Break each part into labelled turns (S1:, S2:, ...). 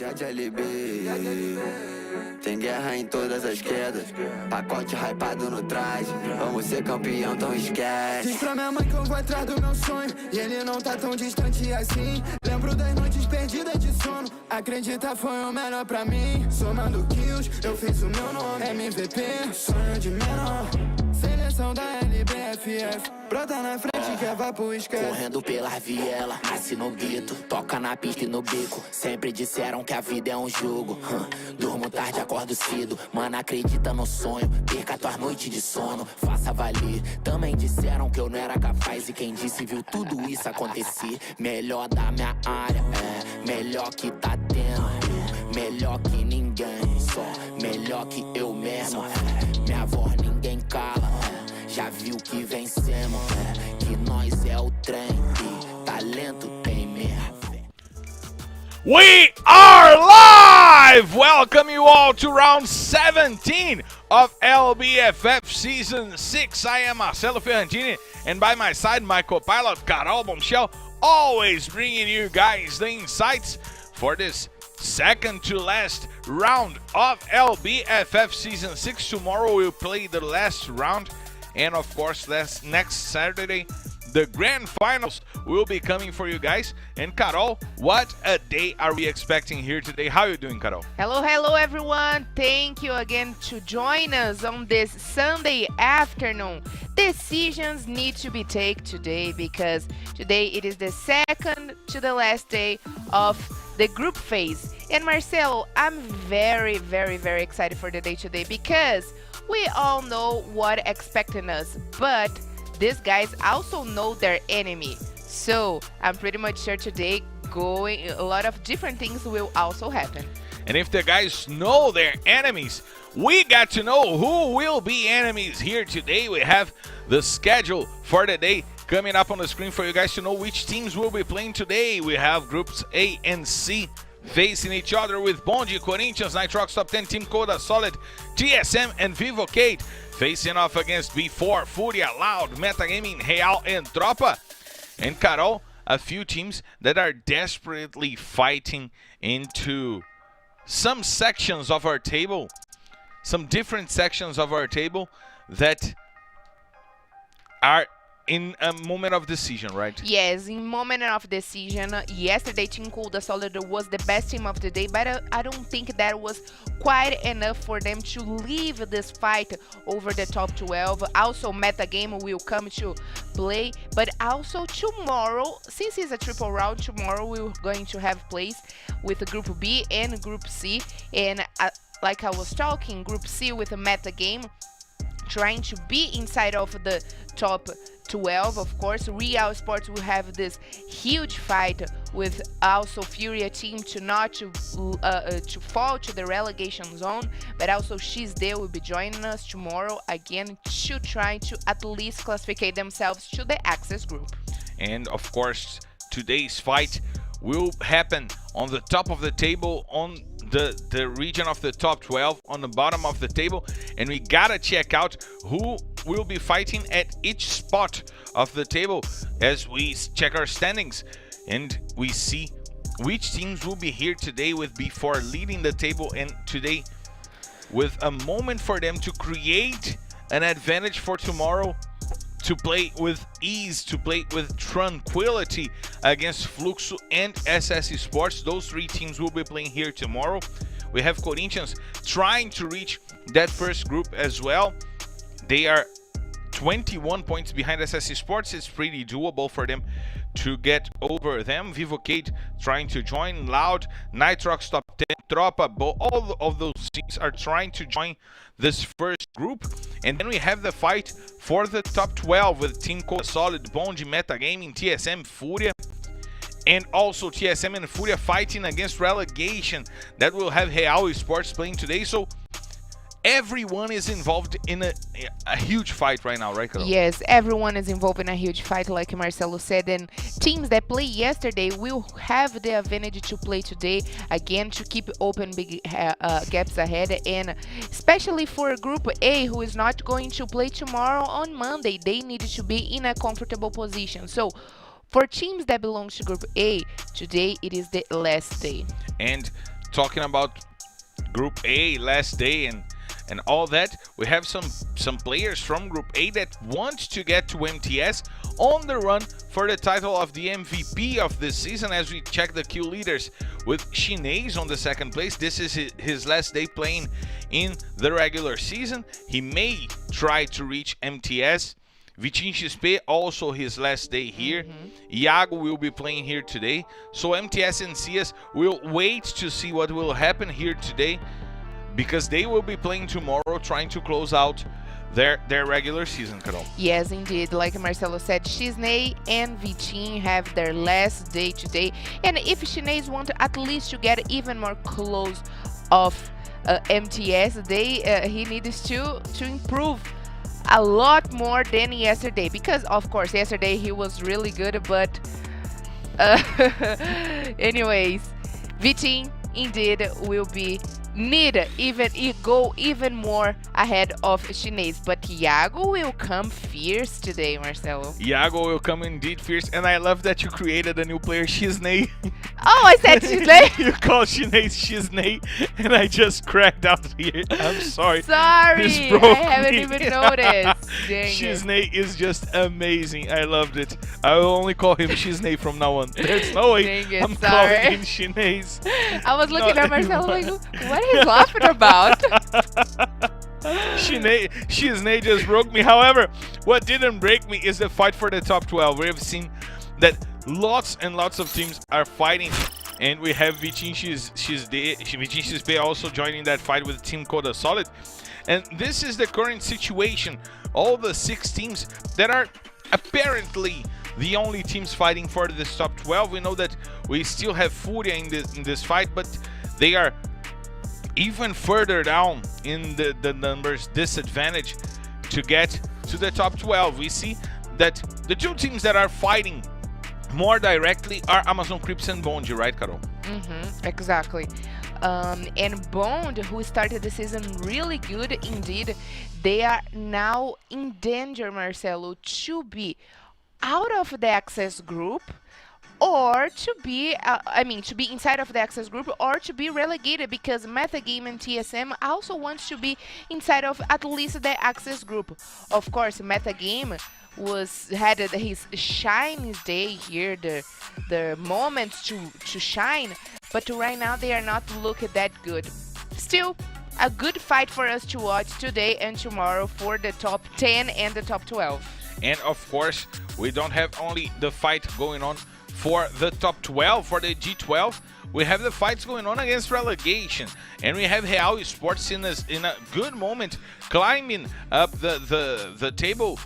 S1: Já de LB, tem guerra em todas as quedas. Pacote hypado no traje, vamos ser campeão, então esquece. Diz pra minha mãe que eu vou atrás do meu sonho, e ele não tá tão distante assim. Lembro das noites perdidas de sono, acredita foi o melhor pra mim. Somando kills, eu fiz o meu nome, MVP, sonho de menor. Seleção da LBFF, brota na frente que vai pro esquece.
S2: Correndo pela viela, assina o guito, toca na pista e no bico. Sempre disseram que a vida é um jogo, durmo tarde, acordo cedo. Mano, acredita no sonho, perca tua noite de sono, faça valer. Também disseram que eu não era capaz, e quem disse viu tudo isso acontecer. Melhor da minha área, melhor que tá tendo, melhor que ninguém, só melhor que eu mesmo. Minha voz ninguém cala, já viu que vencemos, que nós é o trem e talento tem mesmo.
S3: We are live! Welcome you all to round 17 of LBFF Season 6. I am Marcelo Ferrantini, and by my side, my co-pilot, Carol Bombshell, always bringing you guys the insights for this second to last round of LBFF Season 6. Tomorrow we'll play the last round, and of course next Saturday the grand finals will be coming for you guys. And Carol, what a day are we expecting here today? How are you doing, Carol?
S4: Hello everyone. Thank you again to join us on this Sunday afternoon. Decisions need to be taken today because today it is the second to the last day of the group phase. And Marcelo, I'm very excited for the day today because we all know what expecting us, but these guys also know their enemy. So I'm pretty much sure today a lot of different things will also happen.
S3: And if the guys know their enemies, we got to know who will be enemies here today. We have the schedule for the day coming up on the screen for you guys to know which teams will be playing today. We have groups A and C facing each other with Bonde, Corinthians, Nitrox Top 10, Team Coda, Solid, TSM, and Vivocate facing off against B4, Furia, Loud, Metagaming, Real, and Tropa. And Carol, a few teams that are desperately fighting into some sections of our table, some different sections of our table that are in a moment of decision, right?
S4: Yes, in moment of decision. Yesterday, Team Coda Solid was the best team of the day, but I don't think that was quite enough for them to leave this fight over the top 12. Also, Metagame will come to play, but also tomorrow, since it's a triple round, tomorrow we're going to have plays with Group B and Group C. And like I was talking, Group C with a Metagame, trying to be inside of the top 12. Of course, Real Esports will have this huge fight with also Furia team to not to fall to the relegation zone, but also XD will be joining us tomorrow again to try to at least classify themselves to the Access group.
S3: And of course, today's fight will happen on the top of the table, on the region of the top 12, on the bottom of the table, and we gotta check out who will be fighting at each spot of the table as we check our standings and we see which teams will be here today with B4 leading the table, and today with a moment for them to create an advantage for tomorrow, to play with ease, to play with tranquility against Fluxo and SS Esports. Those three teams will be playing here tomorrow. We have Corinthians trying to reach that first group as well. They are 21 points behind SS Esports. It's pretty doable for them to get over them. Vivocate trying to join, Loud, Nitrox Top 10, Tropa, all of those teams are trying to join this first group. And then we have the fight for the top 12 with Team Coda Solid, Bonde, Metagaming, TSM, Furia, and also TSM and Furia fighting against relegation. That will have Real Esports playing today. So everyone is involved in a huge fight right now, right, Carol?
S4: Yes, everyone is involved in a huge fight, like Marcelo said, and teams that played yesterday will have the advantage to play today again to keep open big gaps ahead. And especially for Group A, who is not going to play tomorrow on Monday, they need to be in a comfortable position. So for teams that belong to Group A, today it is the last day.
S3: And talking about Group A last day and all that, we have some players from Group A that want to get to MTS on the run for the title of the MVP of this season. As we check the kill leaders, with Chinese on the second place, this is his last day playing in the regular season. He may try to reach MTS. Vitinho XP also his last day here. Iago will be playing here today. So MTS and CS will wait to see what will happen here today, because they will be playing tomorrow, trying to close out their regular season, Carol.
S4: Yes, indeed. Like Marcelo said, Chisney and Vitinho have their last day today. And if Chinese want at least to get even more close of MTS, he needs to improve a lot more than yesterday. Because, of course, yesterday he was really good, but anyways, Vitinho indeed will be go even more ahead of Chinese, but Iago will come fierce today, Marcelo.
S3: Iago will come indeed fierce, and I love that you created a new player, Chisney.
S4: Oh, I said Chisney.
S3: You call Chinese Chisney, and I just cracked out here. I'm sorry.
S4: Sorry,
S3: this broke
S4: I haven't
S3: me.
S4: even noticed.
S3: Chisney is just amazing. I loved it. I will only call him Chisney from now on. There's no way I'm calling him Chinese.
S4: I was looking at Marcelo like, what are you laughing about?
S3: Chisney just broke me. However, what didn't break me is the fight for the top 12. We have seen that lots and lots of teams are fighting, and we have Vitinho XP also joining that fight with Team Coda Solid. And this is the current situation. All the 6 teams that are apparently the only teams fighting for this top 12. We know that we still have Furia in this fight, but they are even further down in the numbers disadvantage to get to the top 12. We see that the 2 teams that are fighting more directly are Amazon Crips and Bond, right, Carol?
S4: Exactly. And Bond, who started the season really good indeed, they are now in danger, Marcelo, to be out of the access group, or to be to be inside of the access group, or to be relegated, because Metagame and TSM also wants to be inside of at least the access group. Of course, Metagame had his shine day here, the moments to shine, but right now they are not looking that good. Still, a good fight for us to watch today and tomorrow for the top 10 and the top 12.
S3: And of course, we don't have only the fight going on for the top 12, for the G12. We have the fights going on against relegation, and we have Real Esports in a good moment, climbing up the table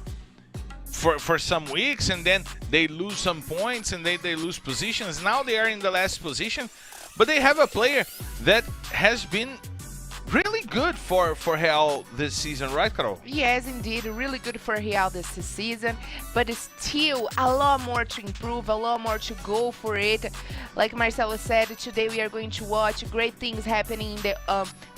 S3: for some weeks, and then they lose some points and they lose positions. Now they are in the last position, but they have a player that has been really good for Real this season, right, Carol?
S4: Yes, indeed, really good for Real this season, but still a lot more to improve, a lot more to go for it. Like Marcelo said, today we are going to watch great things happening in the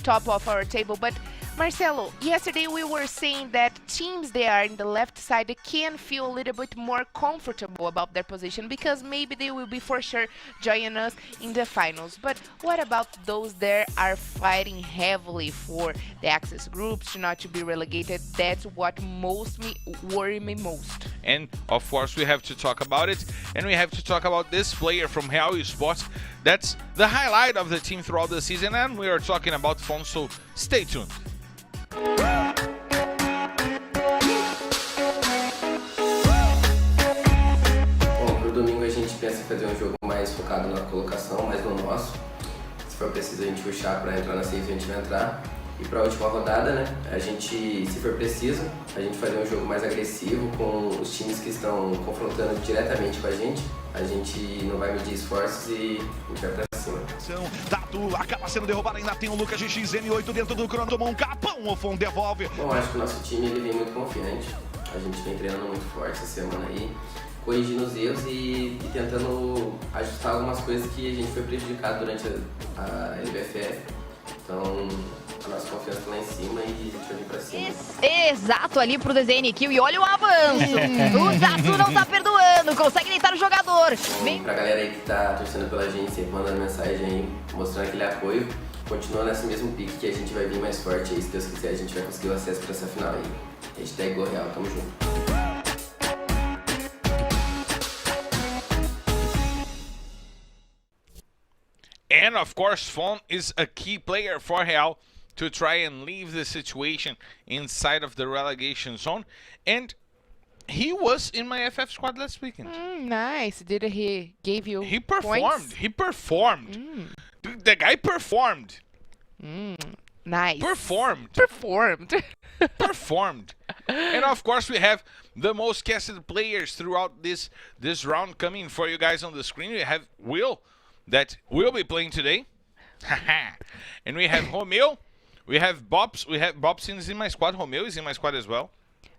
S4: top of our table. But Marcelo, yesterday we were saying that teams that are in the left side can feel a little bit more comfortable about their position, because maybe they will be for sure joining us in the finals. But what about those that are fighting heavily for the access groups to not to be relegated? That's what worry me most.
S3: And of course we have to talk about it, and we have to talk about this player from Real Esports. That's the highlight of the team throughout the season, and we are talking about Fonso. Stay tuned.
S5: Bom, pro domingo a gente pensa em fazer um jogo mais focado na colocação, mais no nosso. Se for preciso a gente puxar para entrar na safe, a gente vai entrar. E para a última rodada, né, a gente, se for preciso, a gente fazer um jogo mais agressivo com os times que estão confrontando diretamente com a gente não vai medir esforços e a gente vai pra cima.
S6: Dado acaba sendo derrubado, ainda tem o Lucas GXN8 dentro do crono, tomou um capão, o Fon devolve.
S5: Bom, acho que o nosso time ele vem muito confiante, a gente vem treinando muito forte essa semana aí, corrigindo os erros e tentando ajustar algumas coisas que a gente foi prejudicado durante a LBFF. Então, a nossa confiança lá em cima e a gente vai vir pra cima.
S7: Exato, ali pro DZN Kill. E olha o avanço. O Zatu não tá perdoando, consegue deitar o jogador.
S5: Então, pra galera aí que tá torcendo pela gente, sempre mandando mensagem aí, mostrando aquele apoio, continua nesse mesmo pique que a gente vai vir mais forte aí, se Deus quiser, a gente vai conseguir o acesso pra essa final aí. Hashtag Gol Real, tamo junto.
S3: And of course, Fon is a key player for Real to try and leave the situation inside of the relegation zone. And he was in my FF squad last weekend.
S4: Nice. Did he give you
S3: He performed.
S4: points?
S3: He performed. The guy performed.
S4: Nice.
S3: Performed.
S4: Performed.
S3: And of course, we have the most casted players throughout this round coming for you guys on the screen. We have Will, that will be playing today. And we have Romeo. We have Bobs. We have Bobson is in my squad. Romeo is in my squad as well.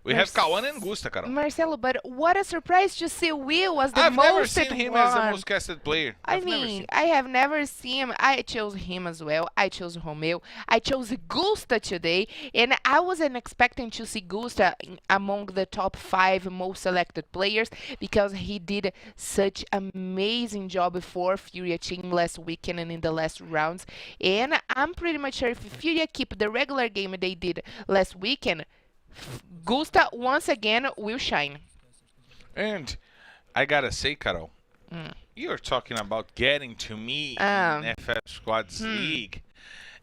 S3: We have Kawan and Gusta, Carol.
S4: Marcelo, but what a surprise to see Will was the
S3: I've
S4: most
S3: never seen him as the
S4: one.
S3: most casted player.
S4: I
S3: I've never
S4: mean,
S3: seen.
S4: I have never seen him. I chose him as well. I chose Romeo. I chose Gusta today. And I wasn't expecting to see Gusta among the top 5 most selected players because he did such amazing job for Furia team last weekend and in the last rounds. And I'm pretty much sure if Furia keep the regular game they did last weekend, Gusta once again will shine.
S3: And I gotta say, Carol, you're talking about getting to me in FF Squads League.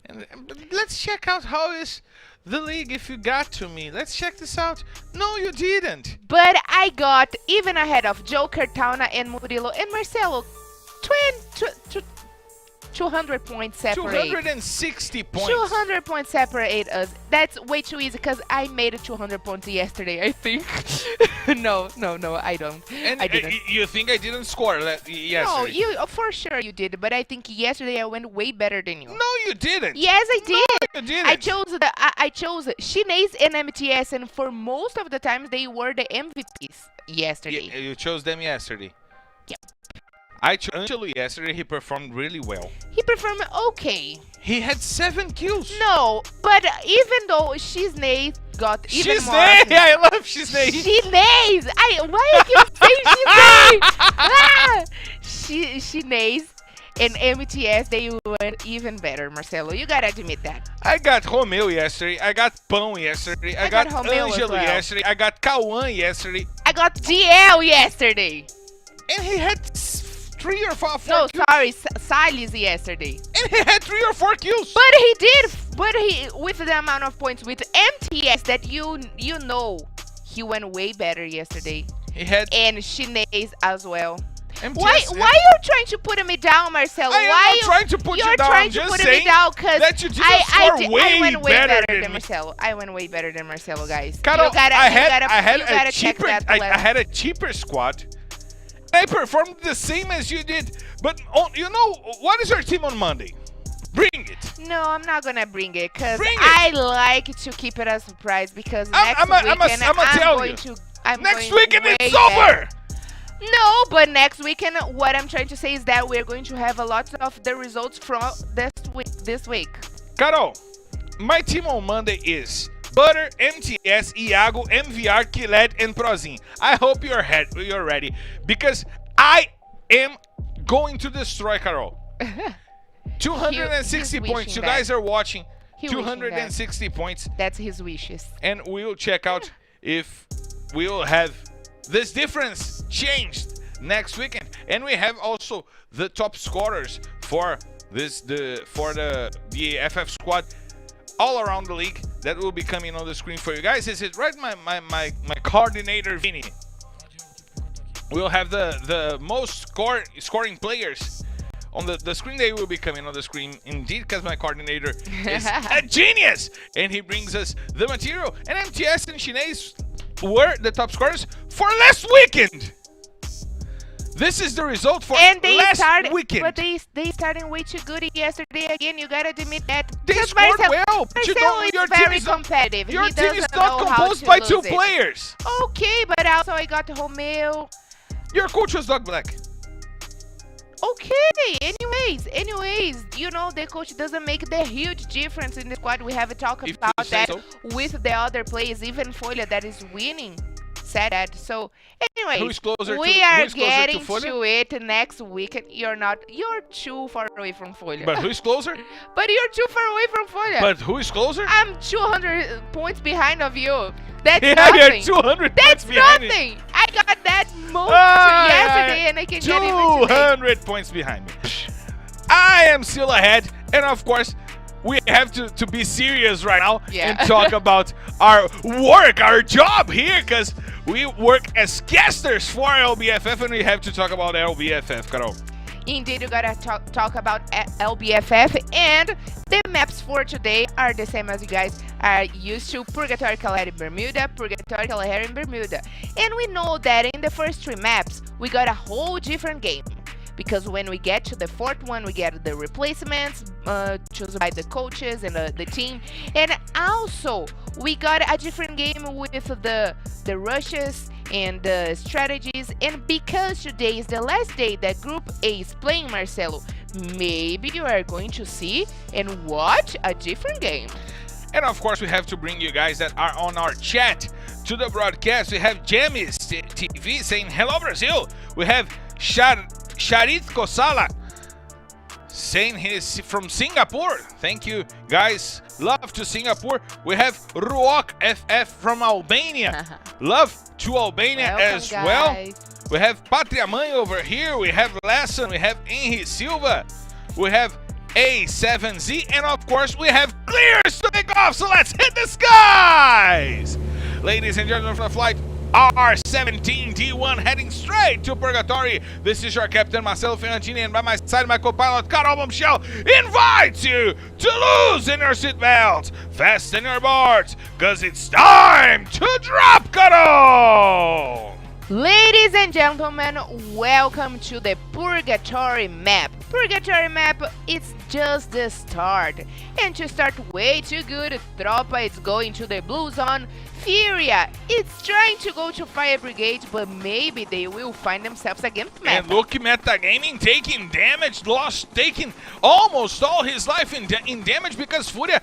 S3: And but let's check out how is the league if you got to me. Let's check this out. No, you didn't.
S4: But I got even ahead of Joker, Tauna, and Murilo and Marcelo. 200 points separate.
S3: 260 points.
S4: 200 points separate us. That's way too easy because I made it 200 points yesterday, I think. No, I don't.
S3: And
S4: I didn't.
S3: you think I didn't score yesterday?
S4: No, you for sure you did, but I think yesterday I went way better than you.
S3: No, you didn't.
S4: Yes, I did.
S3: No, you didn't.
S4: I chose Shinase and MTS, and for most of the times they were the MVPs yesterday.
S3: You chose them yesterday.
S4: Yep.
S3: I chose Angelo yesterday. He performed really well.
S4: He performed okay.
S3: He had 7 kills.
S4: No, but even though Shinase got even more.
S3: I love Shinase.
S4: Shinase! Why I keep saying Shinase? Shinase and MTS, they went even better, Marcelo. You gotta admit that.
S3: I got Romeo yesterday. I got Pão yesterday. I got
S4: Romeo as
S3: Angelo
S4: well.
S3: yesterday. I got Kawan yesterday.
S4: I got DL yesterday.
S3: And he had 3 or 4
S4: No,
S3: kills.
S4: sorry, Silas yesterday.
S3: And he had 3 or 4 kills.
S4: But he did. But he, with the amount of points with MTS that you know, he went way better yesterday.
S3: He had
S4: And Shinase as well.
S3: MTS.
S4: Why you trying to put me down, Marcelo?
S3: I am
S4: Why
S3: not trying to put you
S4: You're
S3: down.
S4: trying
S3: I'm
S4: to
S3: just
S4: put
S3: saying
S4: me down because
S3: that you didn't
S4: I
S3: score
S4: went way better than
S3: me.
S4: Marcelo. I went way better than Marcelo, guys.
S3: Carol,
S4: you gotta
S3: I had a
S4: check
S3: cheaper.
S4: that
S3: I
S4: level.
S3: had a cheaper squad. I performed the same as you did, but you know what is our team on Monday? Bring it.
S4: No, I'm not gonna bring it because
S3: Bring it.
S4: I like to keep it a surprise because next weekend
S3: I'ma tell you.
S4: I'm
S3: Next
S4: going
S3: weekend
S4: way
S3: it's
S4: better.
S3: over.
S4: No, but next weekend, what I'm trying to say is that we're going to have a lot of the results from this week.
S3: Carol, my team on Monday is Butter, MTS, Iago, MVR, Killed, and Prozin. I hope you're ready because I am going to destroy Carol. 260
S4: He's
S3: points. You
S4: wishing
S3: guys are watching.
S4: He wishing
S3: 260 points.
S4: That's his wishes.
S3: And we'll check out if we'll have this difference changed next weekend. And we have also the top scorers for the FF squad all around the league that will be coming on the screen for you guys. Is it right? My coordinator Vinny. We'll have the most scoring players on the screen. They will be coming on the screen indeed because my coordinator is a genius and he brings us the material. And MTS and Shinase were the top scorers for last weekend. This is the result for last weekend.
S4: But they started way too good yesterday again. You gotta admit that.
S3: They
S4: Because
S3: scored
S4: Marcelo
S3: well. But
S4: is
S3: your team
S4: very
S3: is not,
S4: competitive.
S3: your
S4: He
S3: team is
S4: doesn't
S3: not
S4: know how
S3: composed
S4: to
S3: by
S4: lose
S3: 2
S4: it.
S3: players.
S4: Okay, but also I got Romeo.
S3: Your coach was Dog Black.
S4: Okay, anyways, you know, the coach doesn't make the huge difference in the squad. We have talked
S3: If you
S4: about
S3: say
S4: that
S3: so.
S4: with the other players, even Folha that is winning. Said that. So, anyways,
S3: Who's closer
S4: we
S3: to-
S4: are
S3: who's closer to
S4: getting
S3: Folha?
S4: to it next week. You're too far away from Folha.
S3: But who's closer?
S4: But you're too far away from Folha.
S3: But who is closer?
S4: I'm 200 points behind of you. That's
S3: Yeah,
S4: nothing.
S3: you're 200
S4: That's
S3: points behind me.
S4: nothing. I got that most
S3: Ah,
S4: yesterday, and I can get even today.
S3: 200 points behind me. I am still ahead, and of course, we have to be serious right now
S4: Yeah.
S3: and talk about our work, our job here, because we work as casters for LBFF, and we have to talk about LBFF, Carol.
S4: Indeed, you gotta talk about LBFF, and the maps for today are the same as you guys are used to: Purgatory, Kalahari, Bermuda, Purgatory, Kalahari, and Bermuda. And we know that in the first 3 maps, we got a whole different game. Because when we get to the 4th one, we get the replacements chosen by the coaches and the team. And also, we got a different game with the rushes and the strategies. And because today is the last day that Group A is playing, Marcelo, maybe you are going to see and watch a different game.
S3: And of course, we have to bring you guys that are on our chat to the broadcast. We have James TV saying, "Hello, Brazil." We have Sharit Kosala saying he's from Singapore. Thank you, guys. Love to Singapore. We have Ruok FF from Albania. Love to Albania
S4: Welcome,
S3: as well.
S4: guys.
S3: We have Patria Mãe over here. We have Lesson. We have Henry Silva. We have A7Z. And of course, we have clears to take off. So let's hit the skies. Ladies and gentlemen, from the flight R17D1 heading straight to Purgatory. This is your captain, Marcelo Fernandini, and by my side, my co-pilot, Carol Bombshell, invites you to loosen your seatbelts, fasten your boards, because it's time to drop, Carol!
S4: Ladies and gentlemen, welcome to the Purgatory map. Purgatory map, it's just the start. And to start way too good, Tropa is going to the blue zone. Furia, it's trying to go to Fire Brigade, but maybe they will find themselves against Meta.
S3: And look, Metagaming taking damage, taking almost all his life in damage because Furia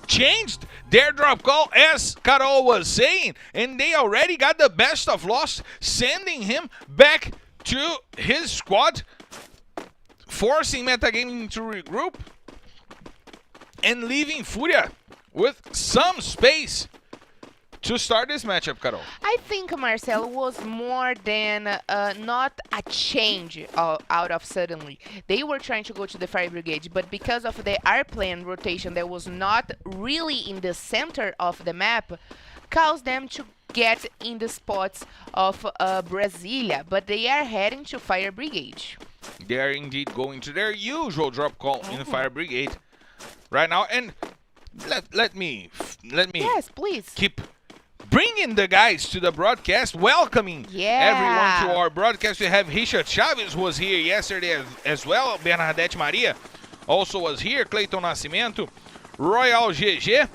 S3: changed their drop call, as Carol was saying, and they already got the best of Lost, sending him back to his squad, forcing Metagaming to regroup, and leaving Furia with some space to start this matchup, Carol.
S4: I think Marcelo was more than not a change out of suddenly. They were trying to go to the Fire Brigade, but because of the airplane rotation that was not really in the center of the map, caused them to get in the spots of Brasilia, but they are heading to Fire Brigade.
S3: They are indeed going to their usual drop call in the Fire Brigade right now, and let me
S4: Yes, please.
S3: keep bringing the guys to the broadcast, welcoming everyone to our broadcast. We have Richard Chaves, who was here yesterday as well. Bernadette Maria also was here. Cleiton Nascimento, Royal GG.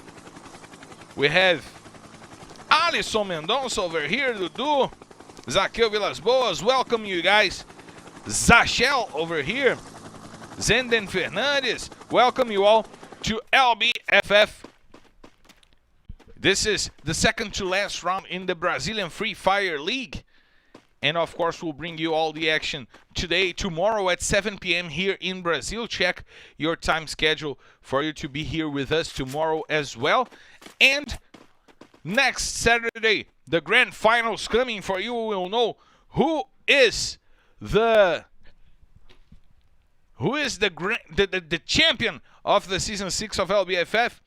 S3: We have Alisson Mendonça over here, Dudu, Zaqueu Vilas Boas, welcome you guys. Zachel over here, Zenden Fernandes, welcome you all to LBFF. This is the second to last round in the Brazilian Free Fire League. And of course, we'll bring you all the action today, tomorrow at 7 p.m. here in Brazil. Check your time schedule for you to be here with us tomorrow as well. And next Saturday, the grand finals coming for you. We will know who is the champion of the season 6 of LBFF.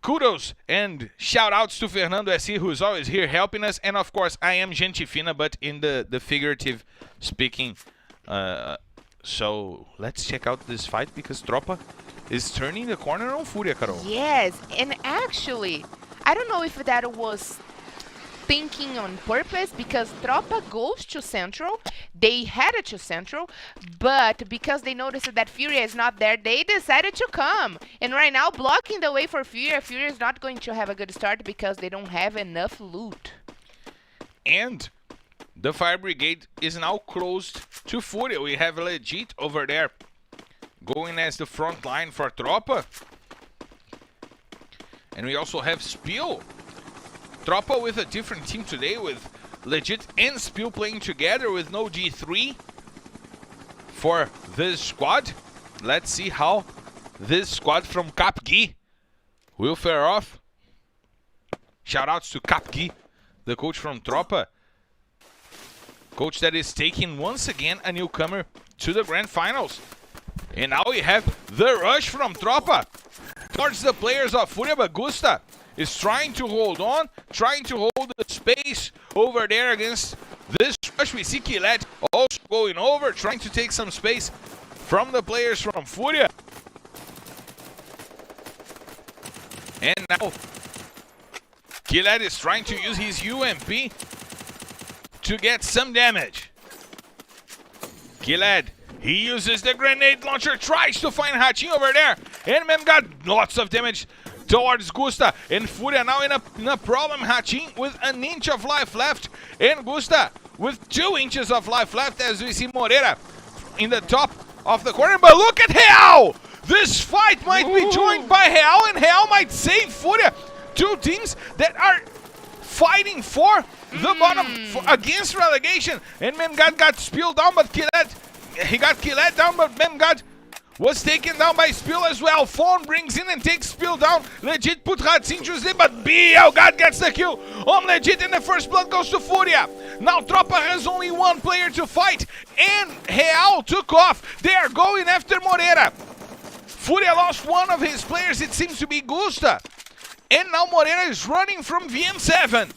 S3: Kudos and shout outs to Fernando SC, who's always here helping us. And of course, I am gente fina, but in the figurative speaking. So let's check out this fight, because Tropa is turning the corner on Furia, Carol.
S4: Yes, and actually, I don't know if that was thinking on purpose, because Tropa goes to Central, they headed to Central, but because they noticed that Furia is not there, they decided to come. And right now, blocking the way for Furia, Furia is not going to have a good start because they don't have enough loot.
S3: And The Fire Brigade is now closed to Furia. We have Legit over there going as the front line for Tropa. And we also have Spill. Tropa with a different team today with Legit and Spill playing together with no G3 for this squad. Let's see how this squad from Capgi will fare off. Shoutouts to Capgi, the coach from Tropa. Coach that is taking once again a newcomer to the grand finals. And now we have the rush from Tropa towards the players of Furia, but Gusta is trying to hold on, trying to hold the space over there against this rush. We see Killet also going over, trying to take some space from the players from Furia. And now Killet is trying to use his UMP to get some damage. Killet, he uses the grenade launcher, tries to find Hachin over there, and Mem got lots of damage towards Gusta. And Furia now in a problem. Hachin with an inch of life left, and Gusta with 2 inches of life left as we see Moreira in the top of the corner. But look at Real! This fight might be joined by Real, and Real might save Furia. 2 teams that are fighting for the bottom against relegation. And Memgad got spilled down, but he got Killet down, but Memgad was taken down by Spill as well. Fawn brings in and takes Spill down. Legit put Ratsin Tuesday, but BLGad gets the kill on Legit, and the first blood goes to Furia. Now Tropa has only 1 player to fight, and Real took off. They are going after Moreira. Furia lost 1 of his players, it seems to be Gusta. And now Moreira is running from VM7.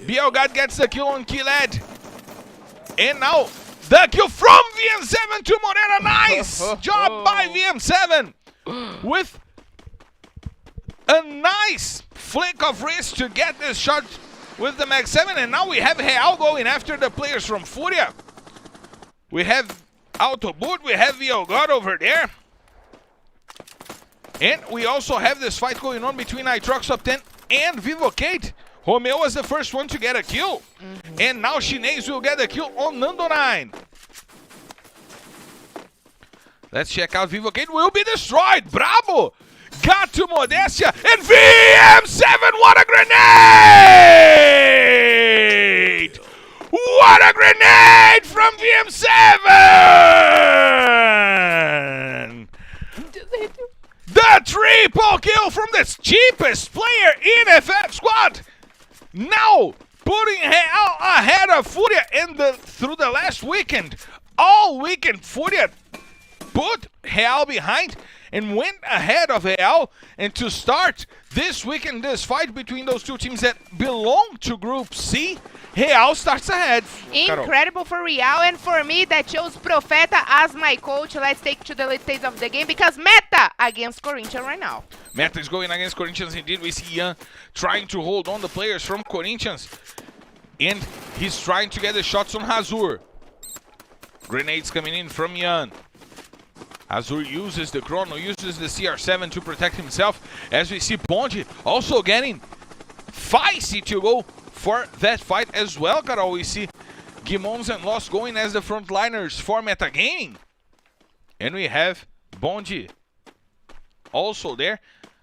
S3: BLGad gets the kill on Killet. And now the kill from VM7 to Moreira. Nice job by VM7 with a nice flick of wrist to get this shot with the Mag 7. And now we have Real going after the players from Furia. We have Autoboot, we have BLGad over there. And we also have this fight going on between Nitrox Top 10 and Vivocate. Romeo was the first one to get a kill. And now Chinese will get a kill on Nando 9. Let's check out Vivocate. Will be destroyed. Bravo! Got to Modestia. And VM7, what a grenade! What a grenade from VM7! The triple kill from the cheapest player in FF squad. Now putting Real ahead of Furia through the last weekend. All weekend Furia put Real behind and went ahead of Real. And to start this weekend, this fight between those 2 teams that belong to Group C, Real starts ahead.
S4: Incredible for Real, and for me that chose Profeta as my coach. Let's take to the late stage of the game because Meta against Corinthians right now.
S3: Meta is going against Corinthians indeed. We see Ian trying to hold on the players from Corinthians. And he's trying to get the shots on Hazur. Grenades coming in from Ian. Azur uses the Chrono, uses the CR7 to protect himself. As we see Bonji also getting feisty to go for that fight as well, Carol. We see Gimons and Lost going as the frontliners for Metagaming. And we have Bonji also there.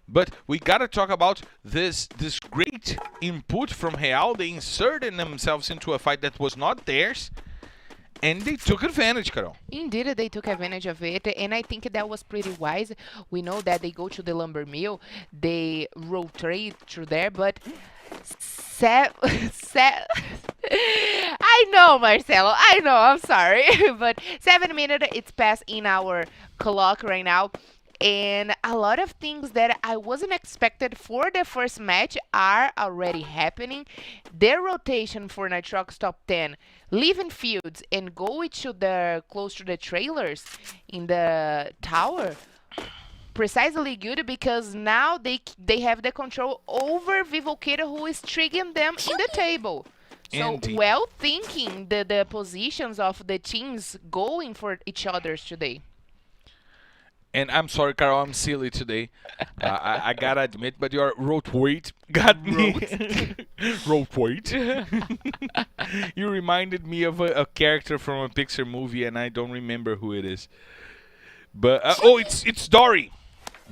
S3: But we gotta talk about this great input from Real. They inserted themselves into a fight that was not theirs. And they took advantage, Carol.
S4: Indeed, they took advantage of it, and I think that was pretty wise. We know that they go to the lumber mill, they rotate through there, but I know, Marcelo, I know, I'm sorry, but 7 minutes, it's past in our clock right now. And a lot of things that I wasn't expected for the first match are already happening. Their rotation for Nitrox Top 10, leaving fields and go to the close to the trailers in the tower, precisely good because now they have the control over Vivocata, who is triggering them in the table. So well thinking the positions of the teams going for each other's today.
S3: And I'm sorry, Carol, I'm silly today. I gotta admit, but your road weight got me. Road weight. You reminded me of a character from a Pixar movie, and I don't remember who it is. But it's Dory.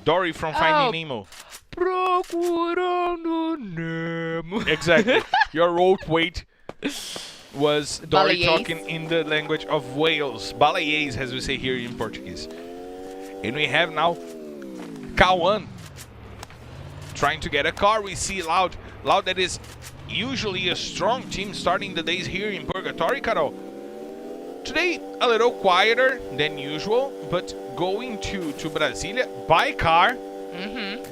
S3: Dory from Finding Nemo. Procurando Nemo. Exactly. Your road weight was Dory
S4: Balayés.
S3: talking in the language of Wales. Balayés, as we say here in Portuguese. And we have now Kawan trying to get a car. We see Loud. Loud, that is usually a strong team starting the days here in Purgatory, Carol. Today, a little quieter than usual, but going to Brasilia by car,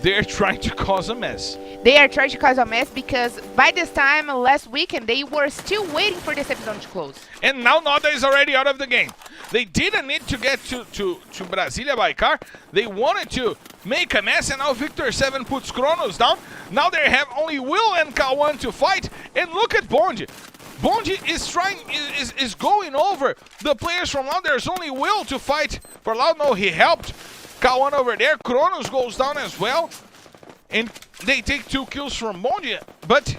S3: they're trying to cause a mess.
S4: They are trying to cause a mess because by this time last weekend they were still waiting for this episode to close.
S3: And now Noda is already out of the game. They didn't need to get to Brasilia by car. They wanted to make a mess, and now Victor 7 puts Kronos down. Now they have only Will and Kawan to fight. And look at Bonji. Bonji is going over the players from Loud. There's only Will to fight for Loud. No, he helped Kawan over there. Kronos goes down as well. And they take 2 kills from Bonji. But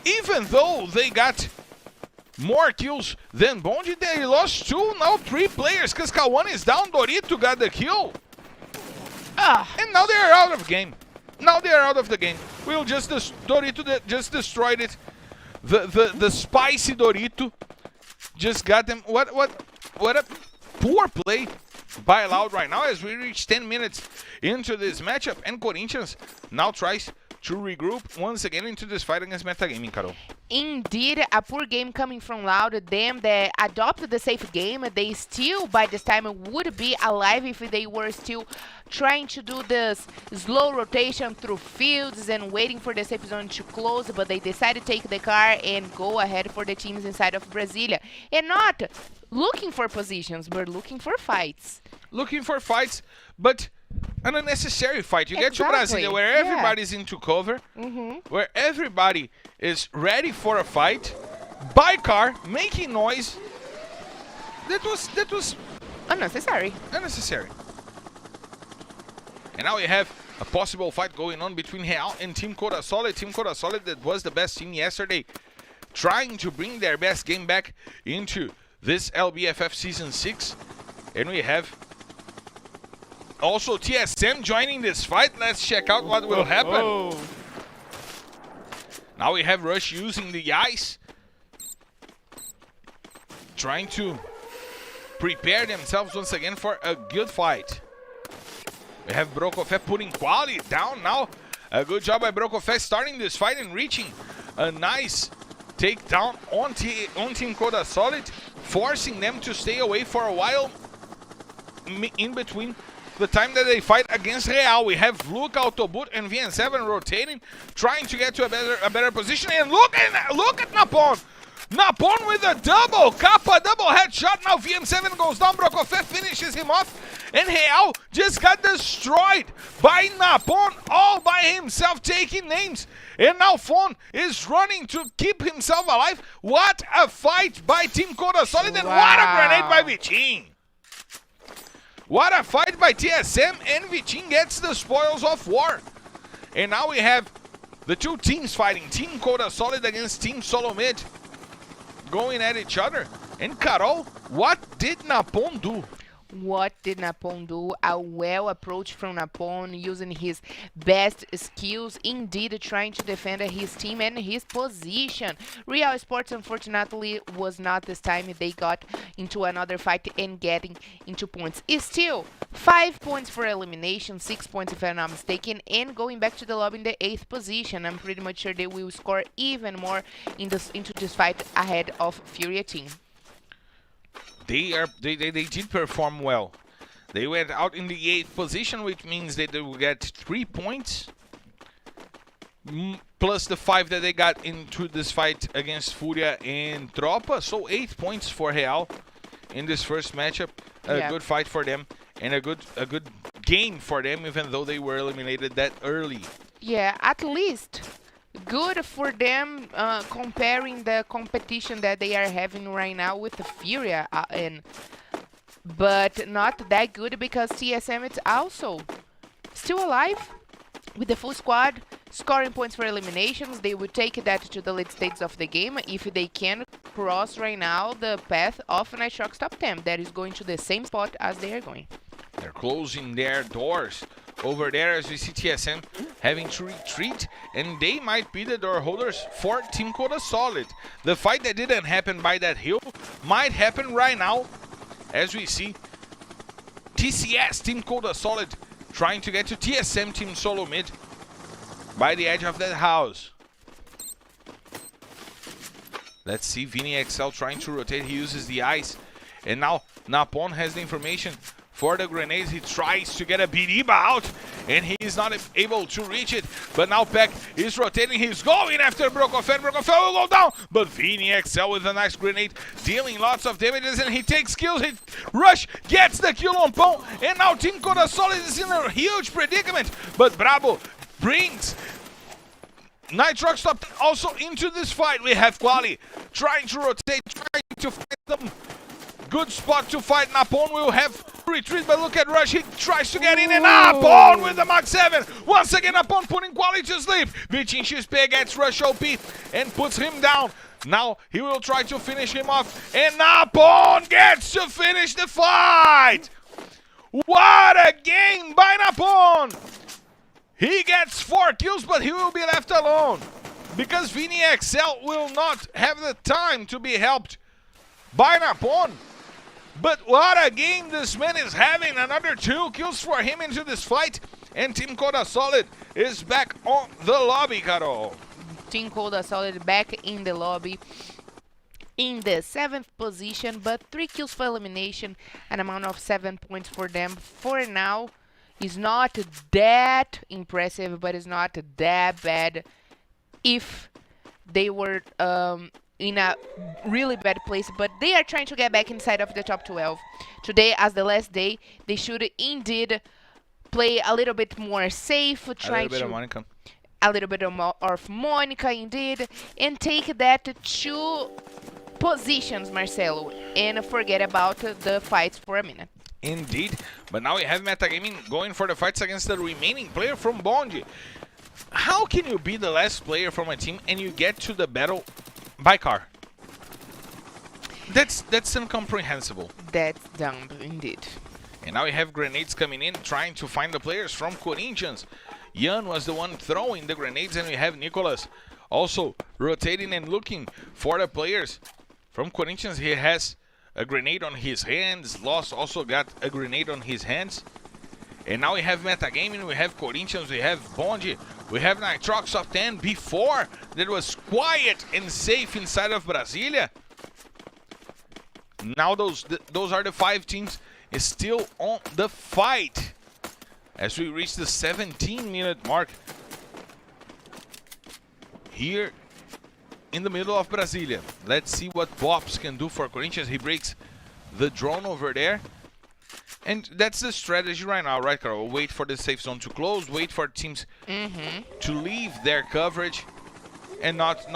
S3: even though they got more kills than Bonji, they lost 2, now 3 players, because Kawan is down. Dorito got the kill. And now they're out of game. Now they're out of the game. Dorito just destroyed it. The spicy Dorito just got them. What a poor play by Loud right now as we reach 10 minutes into this matchup, and Corinthians now tries to regroup once again into this fight against Metagaming, Carol.
S4: Indeed, a poor game coming from Loud. Them that adopted the safe game, they still by this time would be alive if they were still trying to do this slow rotation through fields and waiting for the safe zone to close, but they decided to take the car and go ahead for the teams inside of Brasilia. And not looking for positions, but looking for fights.
S3: Looking for fights, but an unnecessary fight. You get to Brasilia where everybody's into cover, where everybody is ready for a fight, by car, making noise. That was
S4: unnecessary.
S3: And now we have a possible fight going on between Real and Team Cora Solid. Team Cora Solid, that was the best team yesterday, trying to bring their best game back into this LBFF Season 6. And we have also TSM joining this fight. Let's check out what will happen. Now we have Rush using the ice, trying to prepare themselves once again for a good fight. We have Brokofé putting quality down now. A good job by Brokofé starting this fight and reaching a nice takedown on Team Coda Solid, forcing them to stay away for a while in between the time that they fight against Real. We have Luke, Autoboot, and VN7 rotating, trying to get to a better position. And look at Napon! Napon with a double Kappa, double headshot. Now VN7 goes down. Brokofé finishes him off. And Real just got destroyed by Napon all by himself, taking names. And now Fon is running to keep himself alive. What a fight by Team Coda Solid, and what a grenade by Vitin. What a fight by TSM, and Vitin gets the spoils of war. And now we have the two teams fighting. Team Coda Solid against Team Solo Mid, going at each other. And Carol, what did Napon do?
S4: What did Napon do? A well approach from Napon, using his best skills, indeed trying to defend his team and his position. Real Esports, unfortunately, was not this time. They got into another fight and getting into points. It's still 5 points for elimination, 6 points if I'm not mistaken, and going back to the lobby in the 8th position. I'm pretty much sure they will score even more into this fight ahead of Furia team.
S3: They did perform well. They went out in the 8th position, which means that they will get 3 points, plus the 5 that they got into this fight against Furia and Tropa. So 8 points for Real in this first matchup. A good fight for them, and a good game for them, even though they were eliminated that early.
S4: Yeah, at least good for them, comparing the competition that they are having right now with the Furia, and but not that good because TSM is also still alive with the full squad, scoring points for eliminations. They would take that to the late stages of the game if they can cross right now the path of Nitrox top 10. That is going to the same spot as they are going.
S3: They're closing their doors over there as we see TSM having to retreat, and they might be the door holders for Team Coda Solid. The fight that didn't happen by that hill might happen right now as we see TCS, Team Coda Solid, trying to get to TSM, Team Solo Mid, by the edge of that house. Let's see Vini XL trying to rotate. He uses the ice, and now Napon has the information for the grenades. He tries to get a Biriba out, and he is not able to reach it. But now Peck is rotating. He's going after Brokofen. Brokofen will go down, but Vini XL with a nice grenade, dealing lots of damages, and he takes kills. He Rush gets the kill on Pão, and now Team Coda Solid is in a huge predicament. But Bravo brings Nitrox top also into this fight. We have Quali trying to rotate, trying to find them good spot to fight. Napon will have retreat, but look at Rush. He tries to get in, and Napon with the Mach 7. Once again, Napon putting Quali to sleep. Vichin XP gets Rush OP and puts him down. Now he will try to finish him off, and Napon gets to finish the fight. What a game by Napon! He gets 4 kills, but he will be left alone because Vini XL will not have the time to be helped by Napon. But what a game this man is having. Another 2 kills for him into this fight, and Team Coda Solid is back on the lobby, Carol.
S4: Team Coda Solid back in the lobby in the 7th position, but 3 kills for elimination, an amount of 7 points for them for now. Is not that impressive, but it's not that bad if they were in a really bad place. But they are trying to get back inside of the top 12. Today, as the last day, they should indeed play a little bit more safe,
S3: A little bit
S4: of Monica, indeed, and take that 2 positions, Marcelo, and forget about the fights for a minute.
S3: Indeed, but now we have Metagaming going for the fights against the remaining player from Bond. How can you be the last player from a team and you get to the battle by car? That's incomprehensible.
S4: That's dumb, indeed.
S3: And now we have grenades coming in, trying to find the players from Corinthians. Jan was the one throwing the grenades, and we have Nicholas also rotating and looking for the players from Corinthians. He has a grenade on his hands. Lost also got a grenade on his hands. And now we have Metagaming, we have Corinthians, we have Bond, we have Nitrox top 10. Before, that was quiet and safe inside of Brasilia. Now those are the 5 teams still on the fight as we reach the 17-minute mark here in the middle of Brasilia. Let's see what Bops can do for Corinthians. He breaks the drone over there. And that's the strategy right now, right, Carol? Wait for the safe zone to close, wait for teams to leave their coverage, and not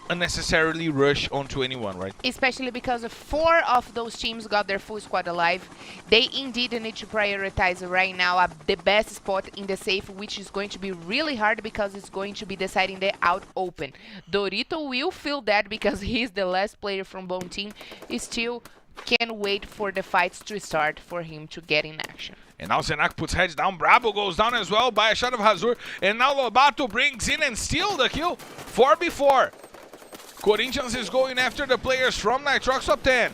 S3: unnecessarily rush onto anyone, right?
S4: Especially because 4 of those teams got their full squad alive. They indeed need to prioritize right now the best spot in the safe, which is going to be really hard because it's going to be deciding the out open. Dorito will feel that because he's the last player from Bone Team. He still can wait for the fights to start for him to get in action.
S3: And now Zenak puts heads down. Bravo goes down as well by a shot of Hazur. And now Lobato brings in and steals the kill 4v4. Corinthians is going after the players from Nitrox top 10.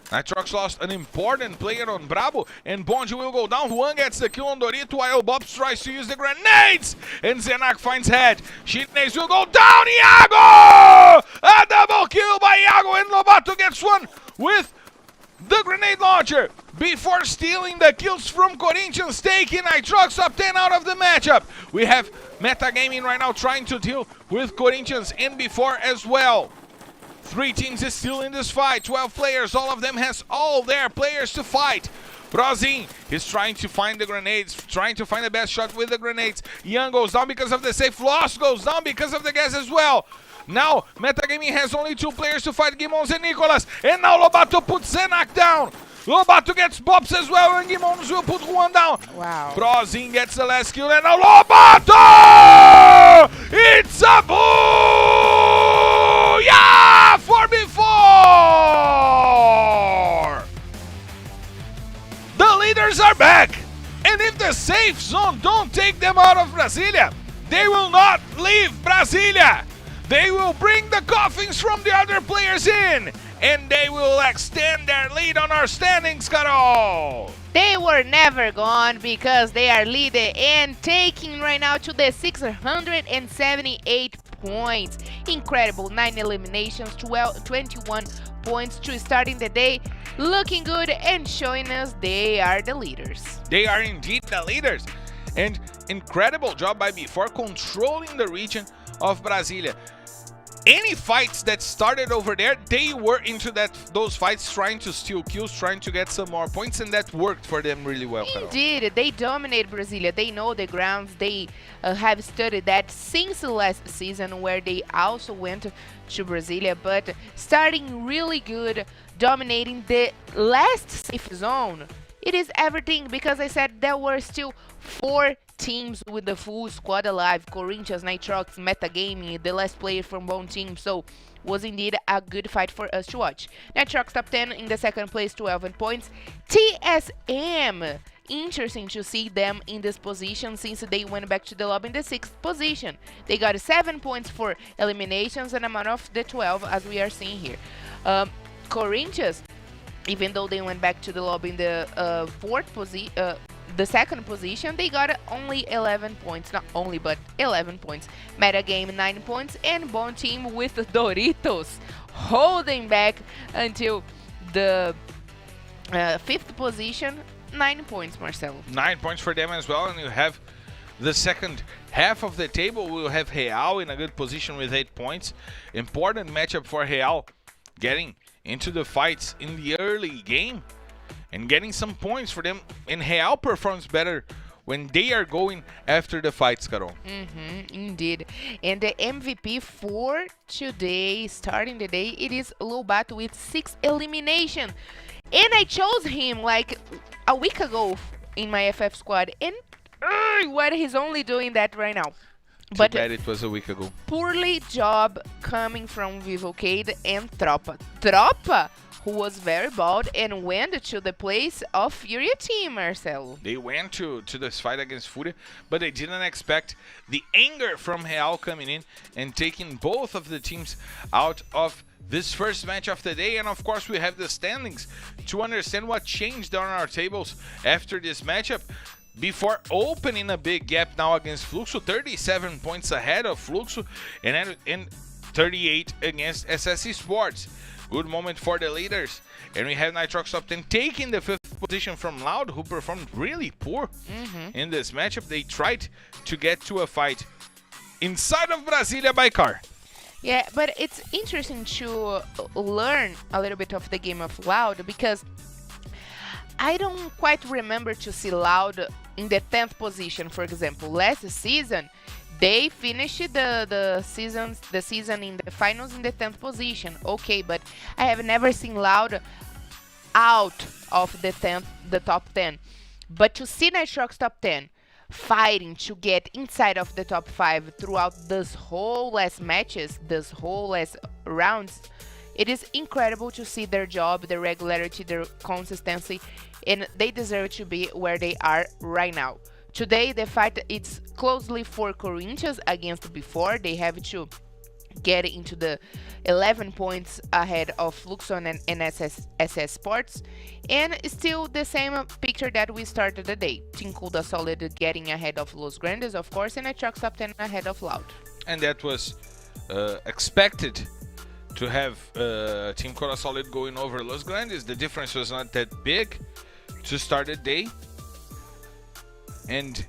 S3: Nitrox lost an important player on Bravo, and Bonji will go down. Juan gets the kill on Dorito while Bobs tries to use the grenades, and Zenak finds head. Chinese will go down. Iago! A double kill by Iago, and Lobato gets one with the grenade launcher before stealing the kills from Corinthians, taking Nitrox top 10 out of the matchup. We have Metagaming right now trying to deal with Corinthians and before as well. 3 teams is still in this fight, 12 players, all of them has all their players to fight. Brozin is trying to find the grenades, trying to find the best shot with the grenades. Young goes down because of the safe, Lost goes down because of the gas as well. Now, Metagaming has only 2 players to fight, Gimons and Nicolas. And now Lobato puts Zenak down. Lobato gets bops as well, and Gimons will put one down.
S4: Wow.
S3: Prozin gets the last kill, and now Lobato! It's a booyah for before! The leaders are back! And if the safe zone don't take them out of Brasilia, they will not leave Brasilia! They will bring the coffins from the other players in! And they will extend their lead on our standings, Carol!
S4: They were never gone because they are leading and taking right now to the 678 points. Incredible, 9 eliminations, 21 points to starting the day. Looking good and showing us they are the leaders.
S3: They are indeed the leaders. And incredible job by B4 controlling the region of Brasilia. Any fights that started over there, they were into those fights trying to steal kills, trying to get some more points, and that worked for them really well.
S4: Indeed, they dominate Brasilia. They know the grounds. They have studied that since the last season where they also went to Brasilia, but starting really good, dominating the last safe zone. It is everything because I said there were still 4 teams with the full squad alive. Corinthians, Nitrox, Metagaming, the last player from one team. So was indeed a good fight for us to watch. Nitrox top 10 in the second place, 12 points. TSM, interesting to see them in this position since they went back to the lobby in the 6th position. They got 7 points for eliminations and amount of the 12 as we are seeing here. Corinthians, even though they went back to the lobby in the the second position, they got only 11 points. Not only, but 11 points. Metagame 9 points, and Bone Team with Doritos holding back until the 5th position. 9 points, Marcelo.
S3: 9 points for them as well, and you have the second half of the table. We'll have Real in a good position with 8 points. Important matchup for Real, getting into the fights in the early game and getting some points for them. And Real performs better when they are going after the fights, Carol.
S4: Indeed. And the MVP for today, starting the day, it is Lobato with 6 elimination. And I chose him like a week ago in my FF squad. And what he's only doing that right now.
S3: Too bad it was a week ago.
S4: Poorly job coming from Vivocade and Tropa. Tropa, who was very bold and went to the place of Fury team, Marcelo.
S3: They went to this fight against Fury, but they didn't expect the anger from Real coming in and taking both of the teams out of this first match of the day. And of course we have the standings to understand what changed on our tables after this matchup. Before opening a big gap now against Fluxo, 37 points ahead of Fluxo and 38 against SS Esports. Good moment for the leaders. And we have Nitrox top 10 taking the 5th position from Loud, who performed really poor in this matchup. They tried to get to a fight inside of Brasilia by car.
S4: Yeah, but it's interesting to learn a little bit of the game of Loud because I don't quite remember to see Loud in the 10th position, for example. Last season, they finished the season in the finals in the 10th position. Okay, but I have never seen Loud out of the top 10. But to see Nitrox top 10 fighting to get inside of the top 5 throughout this whole last matches, this whole last rounds, it is incredible to see their job, their regularity, their consistency, and they deserve to be where they are right now. Today, the fight is closely for Corinthians against before. They have to get into the 11 points ahead of Fluxon and SS Sports. And still the same picture that we started the day. Team Kuda Solid getting ahead of Los Grandes, of course, and Nitrox top 10 ahead of Loud.
S3: And that was expected to have Team Kuda Solid going over Los Grandes. The difference was not that big to start the day. And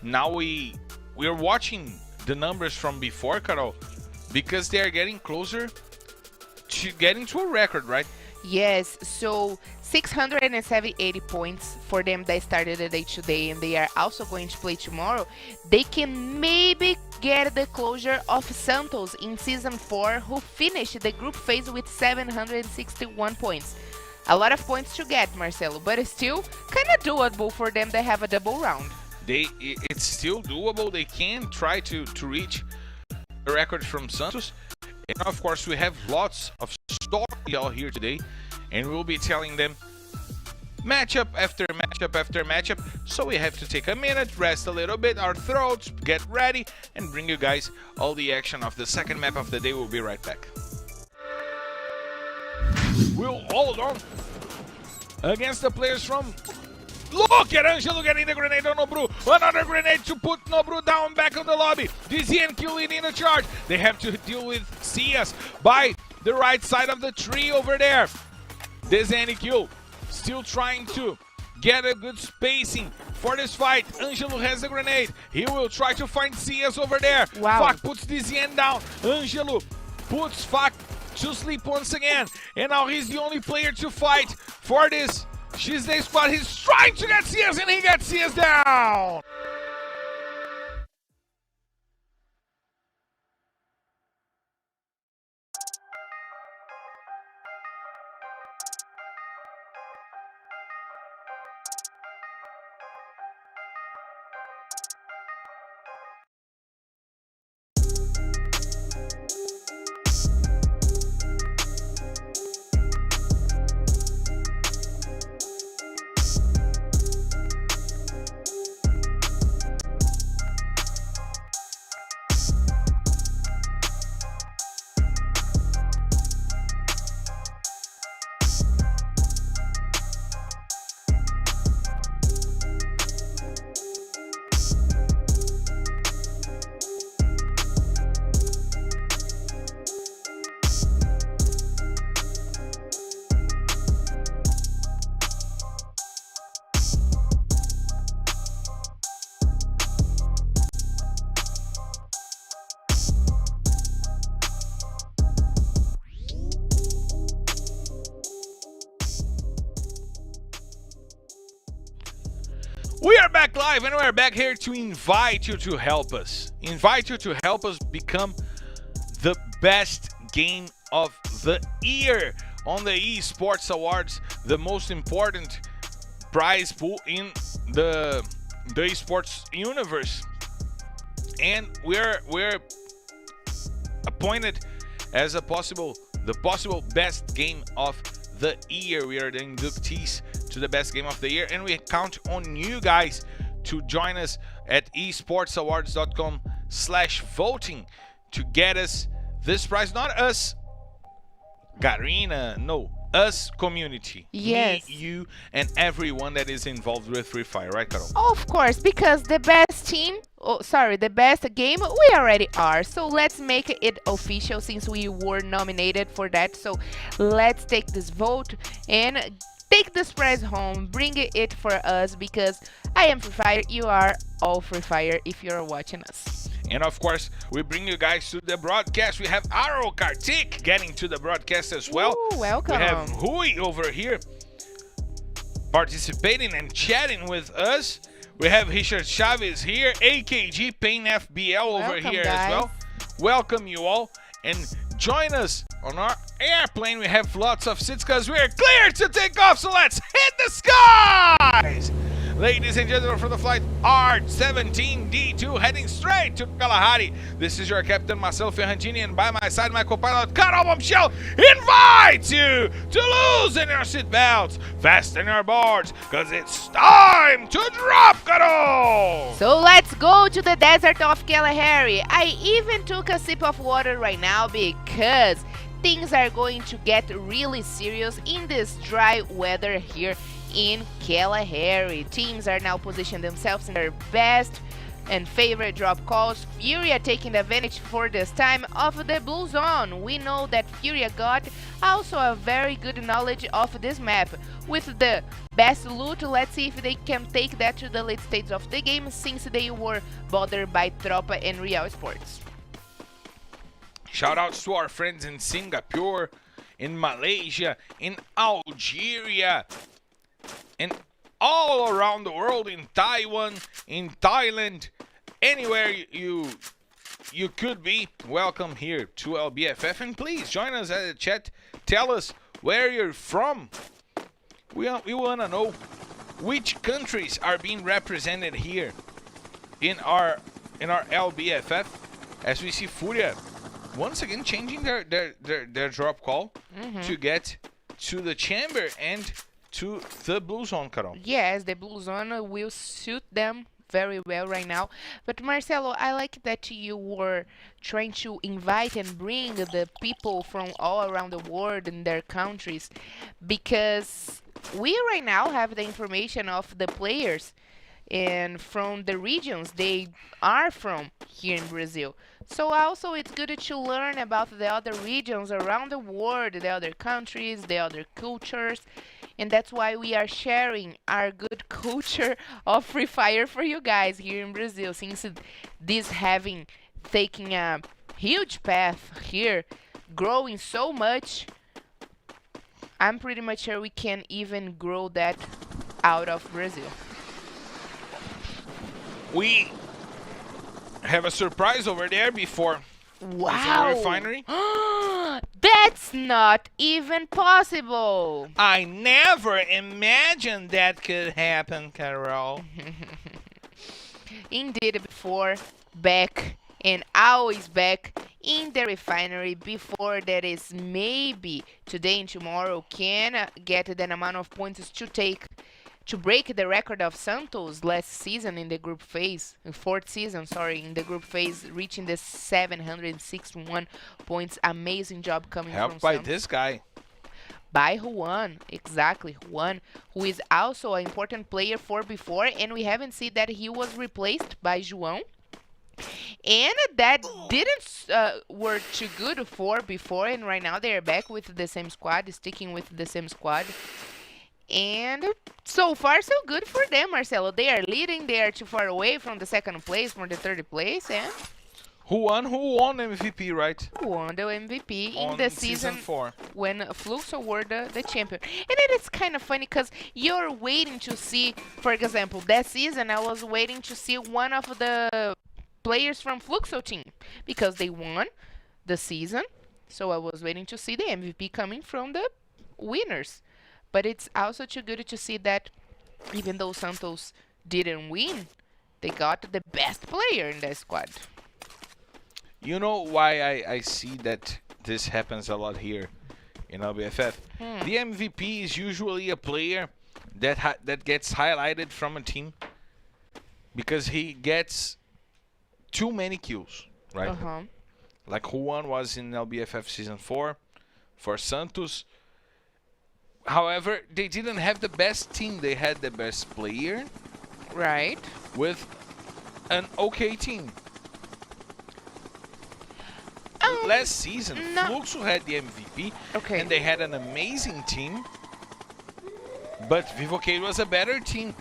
S3: now we're watching the numbers from before, Carol, because they are getting closer to getting to a record, right?
S4: Yes, so 678 points for them that started the day today, and they are also going to play tomorrow. They can maybe get the closure of Santos in Season 4, who finished the group phase with 761 points. A lot of points to get, Marcelo, but it's still kind of doable for them to have a double round.
S3: It's still doable. They can try to reach the record from Santos. And of course, we have lots of story out here today, and we'll be telling them matchup after matchup after matchup. So we have to take a minute, rest a little bit, our throats, get ready, and bring you guys all the action of the second map of the day. We'll be right back. We'll hold on against the players from... Look at Angelo getting the grenade on Nobru. Another grenade to put Nobru down back on the lobby. DZ and Q leading the charge. They have to deal with CS by the right side of the tree over there. DZ and Q still trying to get a good spacing for this fight. Angelo has a grenade. He will try to find CS over there.
S4: Wow.
S3: Fak puts DZ down. Angelo puts Fak to sleep once again. And now he's the only player to fight for this XD squad. He's trying to get CS and he gets CS down. We are back live and we're back here to invite you to help us. Invite you to help us become the best game of the year on the Esports Awards, the most important prize pool in the esports universe. And we're appointed as the possible best game of the year. We are the inductees to the best game of the year, and we count on you guys to join us at esportsawards.com/voting to get us this prize. Not us, Garena, no, us community.
S4: Yes.
S3: Me, you, and everyone that is involved with Free Fire, right, Carol?
S4: Of course, because the best team, the best game, we already are. So let's make it official since we were nominated for that. So let's take this vote and take this prize home, bring it for us, because I am Free Fire, you are all Free Fire if you're watching us.
S3: And of course, we bring you guys to the broadcast. We have Aro Kartik getting to the broadcast as well.
S4: Ooh, welcome.
S3: We have Hui over here participating and chatting with us. We have Richard Chavez here, AKG Pain FBL over
S4: Welcome,
S3: here
S4: guys.
S3: as well. Welcome you all, and join us on our airplane. We have lots of seats because we're clear to take off, so let's hit the skies! Ladies and gentlemen, for the flight R17D2 heading straight to Kalahari. This is your captain, Marcelo Ferrantini, and by my side, my co-pilot, Carol Bombshell, invites you to loosen your seatbelts, fasten your boards, because it's time to drop, Carol!
S4: So let's go to the desert of Kalahari. I even took a sip of water right now because things are going to get really serious in this dry weather here in Kalahari. Teams are now positioning themselves in their best and favorite drop calls. Furia taking advantage for this time of the blue zone. We know that Furia got also a very good knowledge of this map. With the best loot, let's see if they can take that to the late stages of the game, since they were bothered by Tropa and Real Sports.
S3: Shout outs to our friends in Singapore, in Malaysia, in Algeria, and all around the world, in Taiwan, in Thailand, anywhere you could be. Welcome here to LBFF, and please join us at the chat. Tell us where you're from, we want to know which countries are being represented here in our LBFF, as we see Furia once again changing their drop call to get to the chamber and to the blue zone, Carol.
S4: Yes, the blue zone will suit them very well right now. But Marcelo, I like that you were trying to invite and bring the people from all around the world in their countries, because we right now have the information of the players and from the regions they are from here in Brazil. So also it's good to learn about the other regions around the world, the other countries, the other cultures. And that's why we are sharing our good culture of Free Fire for you guys here in Brazil. Since this having taken a huge path here, growing so much, I'm pretty much sure we can even grow that out of Brazil.
S3: We have a surprise over there before
S4: Wow!
S3: refinery.
S4: That's not even possible.
S3: I never imagined that could happen, Carol.
S4: Indeed, before, back, and always back in the refinery. Before that is maybe today and tomorrow can get that amount of points to break the record of Santos last season in the group phase, fourth season, sorry, in the group phase, reaching the 761 points. Amazing job coming from
S3: Helped by
S4: Santos.
S3: this guy.
S4: By Juan, exactly, Juan, who is also an important player for before, and we haven't seen that he was replaced by João. And that didn't work too good for before, and right now they are back with the same squad, sticking with the same squad. And so far, so good for them, Marcelo. They are leading. They are too far away from the second place, from the third place. And
S3: Who won MVP, right?
S4: who won the MVP in
S3: On
S4: the
S3: season
S4: season
S3: 4.
S4: when Fluxo were the champion. And it is kind of funny because you're waiting to see, for example, that season I was waiting to see one of the players from Fluxo team because they won the season. So I was waiting to see the MVP coming from the winners. But it's also too good to see that even though Santos didn't win, they got the best player in the squad.
S3: You know why I see that this happens a lot here in LBFF? The MVP is usually a player that gets highlighted from a team because he gets too many kills, right? Like Juan was in LBFF Season 4 for Santos. However, they didn't have the best team. They had the best player.
S4: Right.
S3: With an okay team. Last season, Fluxo had the MVP.
S4: Okay.
S3: And they had an amazing team. But Vivocade was a better team.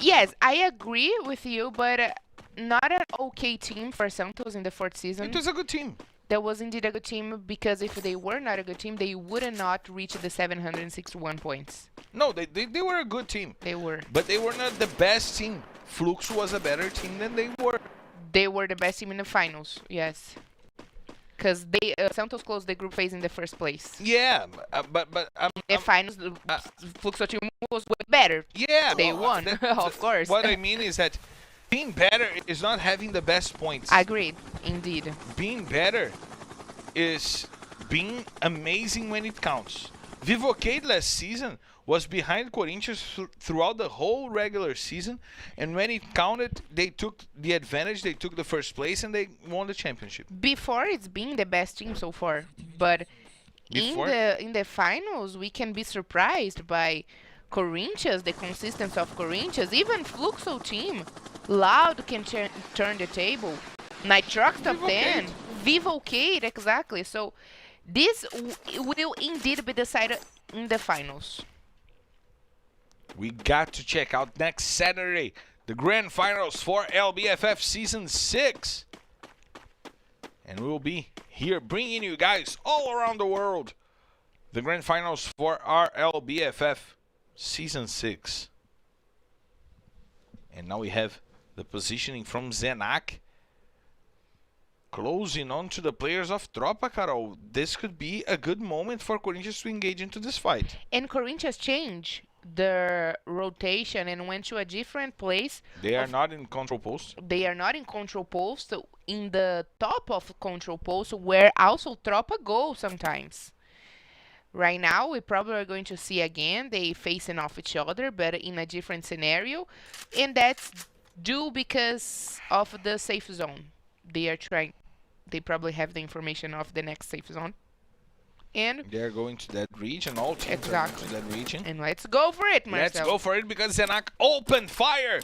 S4: Yes, I agree with you, but not an okay team for Santos in the fourth season.
S3: It was a good team.
S4: That was indeed a good team because if they were not a good team, they would not reach the 761 points.
S3: No, they were a good team.
S4: They were.
S3: But they were not the best team. Fluxo was a better team than they were.
S4: They were the best team in the finals, yes. Because they Santos closed the group phase in the first place.
S3: Yeah, but
S4: the finals, the Fluxo team was way better.
S3: Yeah,
S4: they won, of course.
S3: What I mean is that being better is not having the best points.
S4: Agreed, indeed.
S3: Being better is being amazing when it counts. Vivocade last season was behind Corinthians throughout the whole regular season, and when it counted, they took the advantage, they took the first place, and they won the championship.
S4: Before, it's been the best team so far, but in the finals, we can be surprised by Corinthians, the consistency of Corinthians, even Fluxo team. Loud can turn the table. Nitrox top 10. Vivocade, exactly. So this will indeed be decided in the finals.
S3: We got to check out next Saturday the grand finals for LBFF Season 6. And we will be here bringing you guys all around the world the grand finals for our LBFF Season 6. And now we have the positioning from Zenak. closing on to the players of Tropa, Carol. This could be a good moment for Corinthians to engage into this fight.
S4: And Corinthians changed their rotation and went to a different place.
S3: They are not in control post.
S4: They are not in control post. In the top of control post, where also Tropa go sometimes. Right now, we probably are going to see again they facing off each other, but in a different scenario, and that's due because of the safe zone. They are trying. They probably have the information of the next safe zone, and
S3: They're going to that region. All teams
S4: Exactly.
S3: are going to that region.
S4: and let's go for it, Marcel.
S3: Let's go for it because Zenak opened fire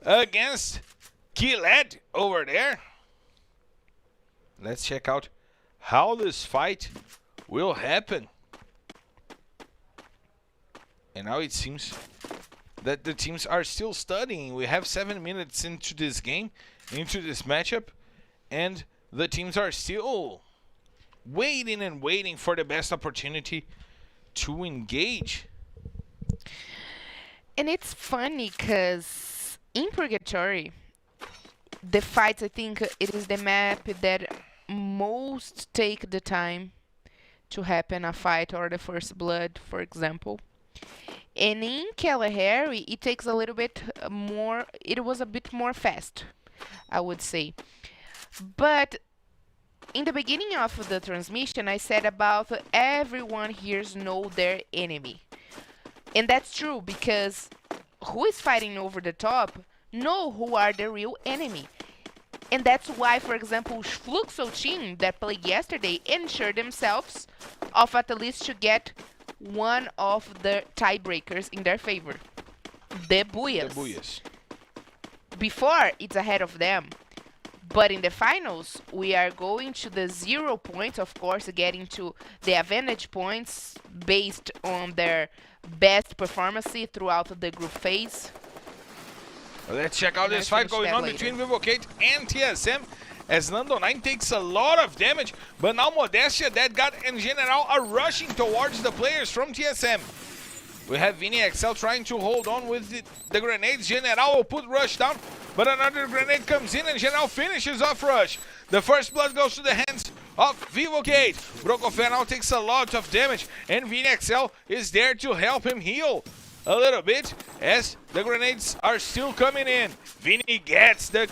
S3: against Gillette over there. Let's check out how this fight will happen. And now it seems that the teams are still studying. We have 7 minutes into this game, into this matchup, and the teams are still waiting and waiting for the best opportunity to engage.
S4: And it's funny because in Purgatory, the fights, I think it is the map that most take the time to happen, a fight or the first blood, for example. And in Kalahari, it takes a little bit more, it was a bit more fast, I would say. But in the beginning of the transmission, I said about everyone here know their enemy. And that's true because who is fighting over the top know who are the real enemy. And that's why, for example, Fluxo team that played yesterday ensured themselves of at least to get one of the tiebreakers in their favor. The Buyas.
S3: The Buyas.
S4: Before, it's ahead of them. But in the finals, we are going to the 0 points, of course, getting to the advantage points based on their best performance throughout the group phase.
S3: Let's check out this fight going on between Vivocate and TSM, as Nando 9 takes a lot of damage, but now Modestia, that God, and General are rushing towards the players from TSM. We have Vini XL trying to hold on with the grenades. General will put Rush down, but another grenade comes in and General finishes off Rush. The first blood goes to the hands of Vivocate. Brokofer now takes a lot of damage, and Vini XL is there to help him heal a little bit as the grenades are still coming in. Vini gets the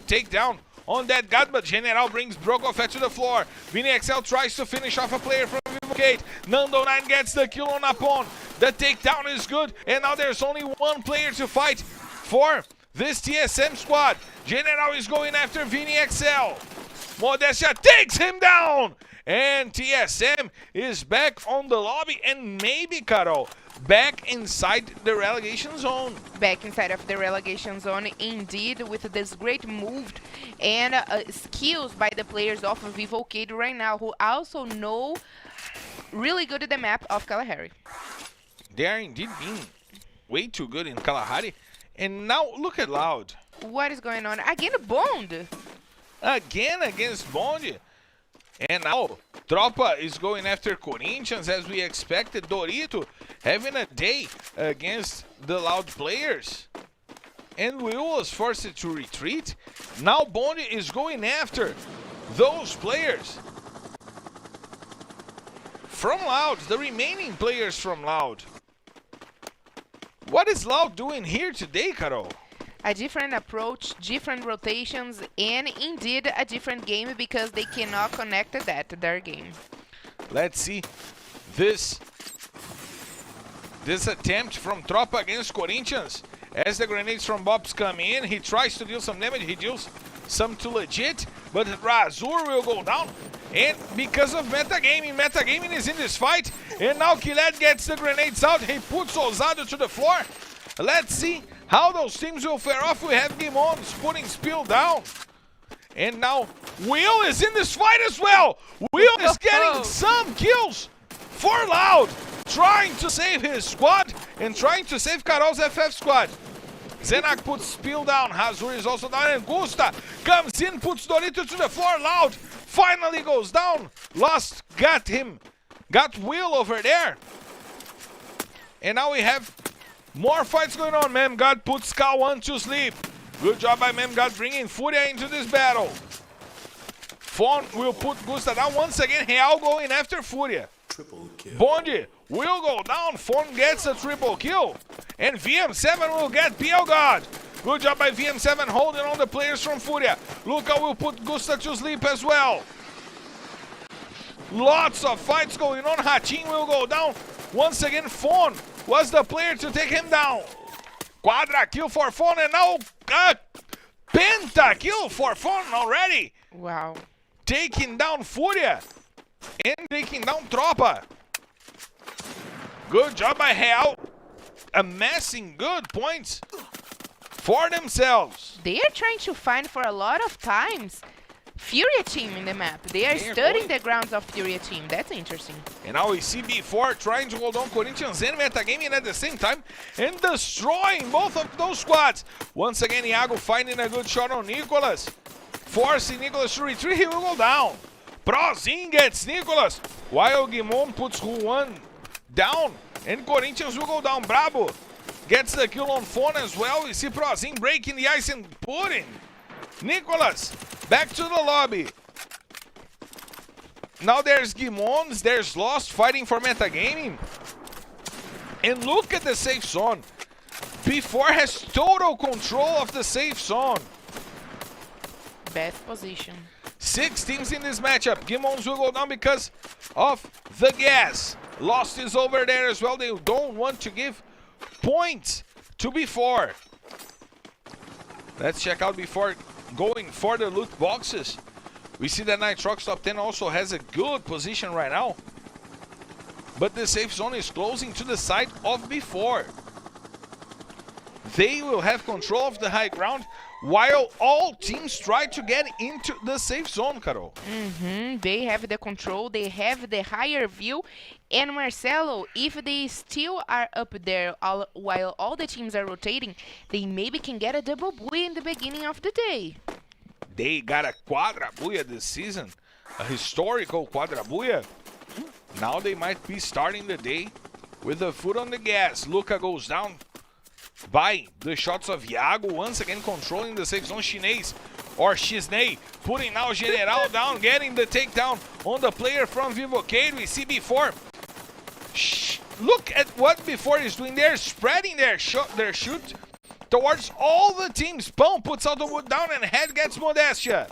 S3: takedown on that God, but General brings Brokofer to the floor. Vini XL tries to finish off a player from Vivocate. Nando 9 gets the kill on Apon. The takedown is good, and now there's only one player to fight for this TSM squad. General is going after Vini XL. Modestia takes him down, and TSM is back on the lobby, and maybe, Carol, back inside the relegation zone.
S4: Back inside of the relegation zone, indeed, with this great move and skills by the players of Vivocate right now, who also know really good at the map of Kalahari.
S3: They are indeed being way too good in Kalahari. And now look at Loud.
S4: What is going on? Again, Bond.
S3: Again against Bond. And now Tropa is going after Corinthians as we expected. Dorito having a day against the Loud players. And Will was forced to retreat. Now Bond is going after those players from Loud, the remaining players from Loud. What is Loud doing here today, Carol?
S4: A different approach, different rotations, and indeed a different game because they cannot connect that to their game.
S3: Let's see this attempt from Tropa against Corinthians. As the grenades from Bobs come in, he tries to deal some damage. He deals some to Legit, but Razur will go down. And because of metagaming is in this fight. And now Kiled gets the grenades out. He puts Ousado to the floor. Let's see how those teams will fare off. We have Gimons putting Spill down. And now Will is in this fight as well. Will is getting some kills for Loud, trying to save his squad and trying to save Carol's FF squad. Zenak puts Spill down. Hazur is also down, and Gusta comes in, puts Dorito to the floor. Loud finally goes down. Lost got him. Got Will over there. And now we have more fights going on. Memgod puts K1 to sleep. Good job by Memgod bringing Furia into this battle. Fawn will put Gusta down. Once again, Real going after Fúria. Bondi will go down. Fawn gets a triple kill. And VM7 will get PL God. Good job by VM7 holding on the players from Fúria. Luca will put Gusta to sleep as well. Lots of fights going on. Hatim will go down. Once again, Fawn was the player to take him down. Quadra kill for Fawn, and now penta kill for Fawn already.
S4: Wow.
S3: Taking down Fúria and taking down Tropa. Good job by Real, amassing good points for themselves.
S4: They are trying to find for a lot of times Furia team in the map. They are studying the grounds of Furia team. That's interesting.
S3: And now we see B4 trying to hold on Corinthians and metagaming at the same time and destroying both of those squads. Once again, Iago finding a good shot on Nicholas. Forcing Nicholas to retreat, he will go down. Prozin gets Nicholas, while Guimon puts Juan down. And Corinthians will go down. Brabo gets the kill on Fawn as well. We see Prozin breaking the ice and putting Nicholas back to the lobby. Now there's Guimons, there's Lost fighting for metagaming. And look at the safe zone. B4 has total control of the safe zone.
S4: Best position.
S3: 6 teams in this matchup. Guimons will go down because of the gas. Lost is over there as well. They don't want to give points to B4. Let's check out B4 going for the loot boxes. We see that Nitrox top 10 also has a good position right now. But the safe zone is closing to the side of B4. They will have control of the high ground while all teams try to get into the safe zone, Carol.
S4: They have the control, they have the higher view. And Marcelo, if they still are up there while all the teams are rotating, they maybe can get a double buoy in the beginning of the day.
S3: They got a quadra buoy this season, a historical quadra buoy. Now they might be starting the day with the foot on the gas. Luca goes down by the shots of Iago, once again controlling the safe zone. Xisney putting now General down, getting the takedown on the player from Vivocade. We see B4. Look at what B4 is doing. They're spreading their shoot towards all the teams. Pão puts out the wood down and Head gets Modestia.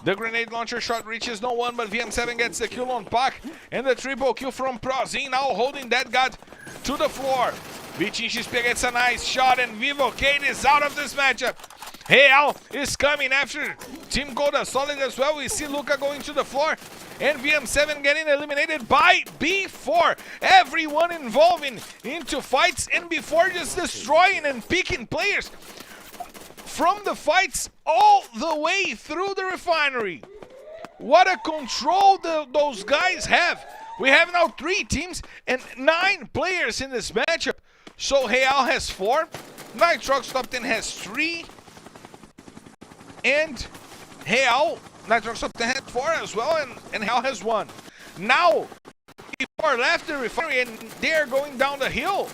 S3: The grenade launcher shot reaches no one, but VM7 gets the kill on Pac. And the triple kill from Prozin, now holding that god to the floor. Vitinho XP gets a nice shot, and Vivocade is out of this matchup. Real is coming after Team Golda Solid as well. We see Luca going to the floor, and VM7 getting eliminated by B4. Everyone involving into fights, and B4 just destroying and picking players from the fights all the way through the refinery. What a control those guys have. We have now 3 teams and 9 players in this matchup. So Real has 4, Nitrox top 10 has 3, and Nitrox top 10 has 4 as well, and Real has 1. Now, B4 left the refinery and they're going down the hill,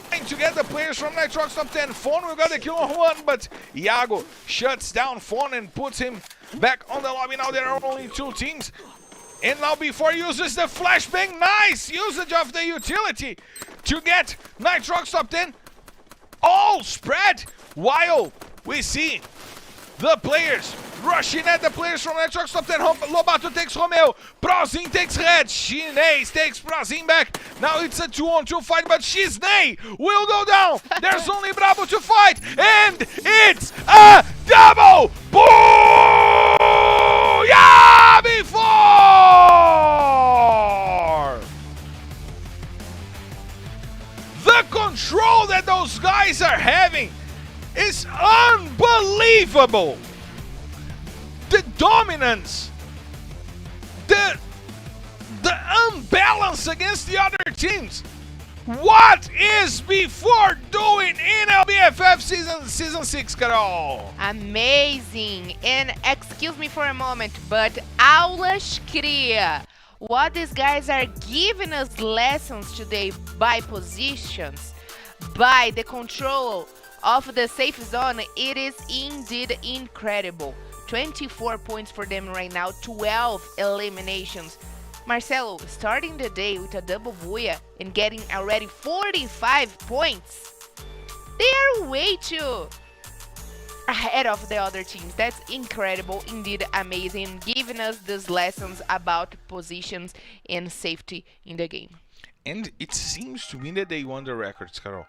S3: trying to get the players from Nitrox top 10. Fawn will get the kill on 1, but Iago shuts down Fawn and puts him back on the lobby. Now there are only 2 teams. And now B4 uses the flashbang. Nice usage of the utility to get Nitrox top 10 all spread, while we see the players rushing at the players from Nitrox top 10. Lobato takes Romeo, Prozin takes Red, Chinês takes Prozin back. Now it's a 2-on-2 fight, but Xisney will go down. There's only Brabo to fight, and it's a double booyah B4! The control that those guys are having is unbelievable. The dominance, the unbalance against the other teams. What is B4 doing in LBFF season 6, Carol?
S4: Amazing. And excuse me for a moment, but aulas cria. What these guys are giving us lessons today by positions, by the control of the safe zone, it is indeed incredible. 24 points for them right now, 12 eliminations. Marcelo, starting the day with a double Booyah and getting already 45 points. They are way too ahead of the other teams. That's incredible, indeed amazing, giving us these lessons about positions and safety in the game.
S3: And it seems to me that they won the records, Carol.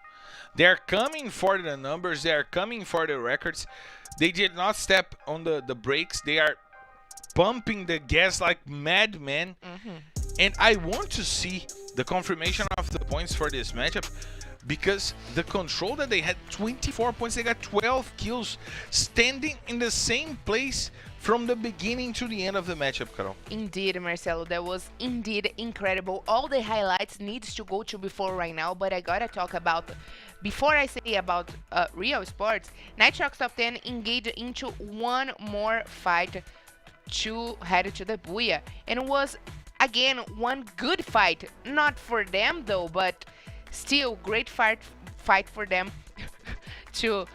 S3: They are coming for the numbers. They are coming for the records. They did not step on the brakes. They are pumping the gas like madmen. And I want to see the confirmation of the points for this matchup, because the control that they had, 24 points, they got 12 kills, standing in the same place from the beginning to the end of the matchup, Carol.
S4: Indeed, Marcelo, that was indeed incredible. All the highlights needs to go to before right now, but I gotta talk about, before I say about Real Sports, Nitrox Top 10 engaged into one more fight to head to the Booyah, and it was again one good fight, not for them though, but still great fight for them to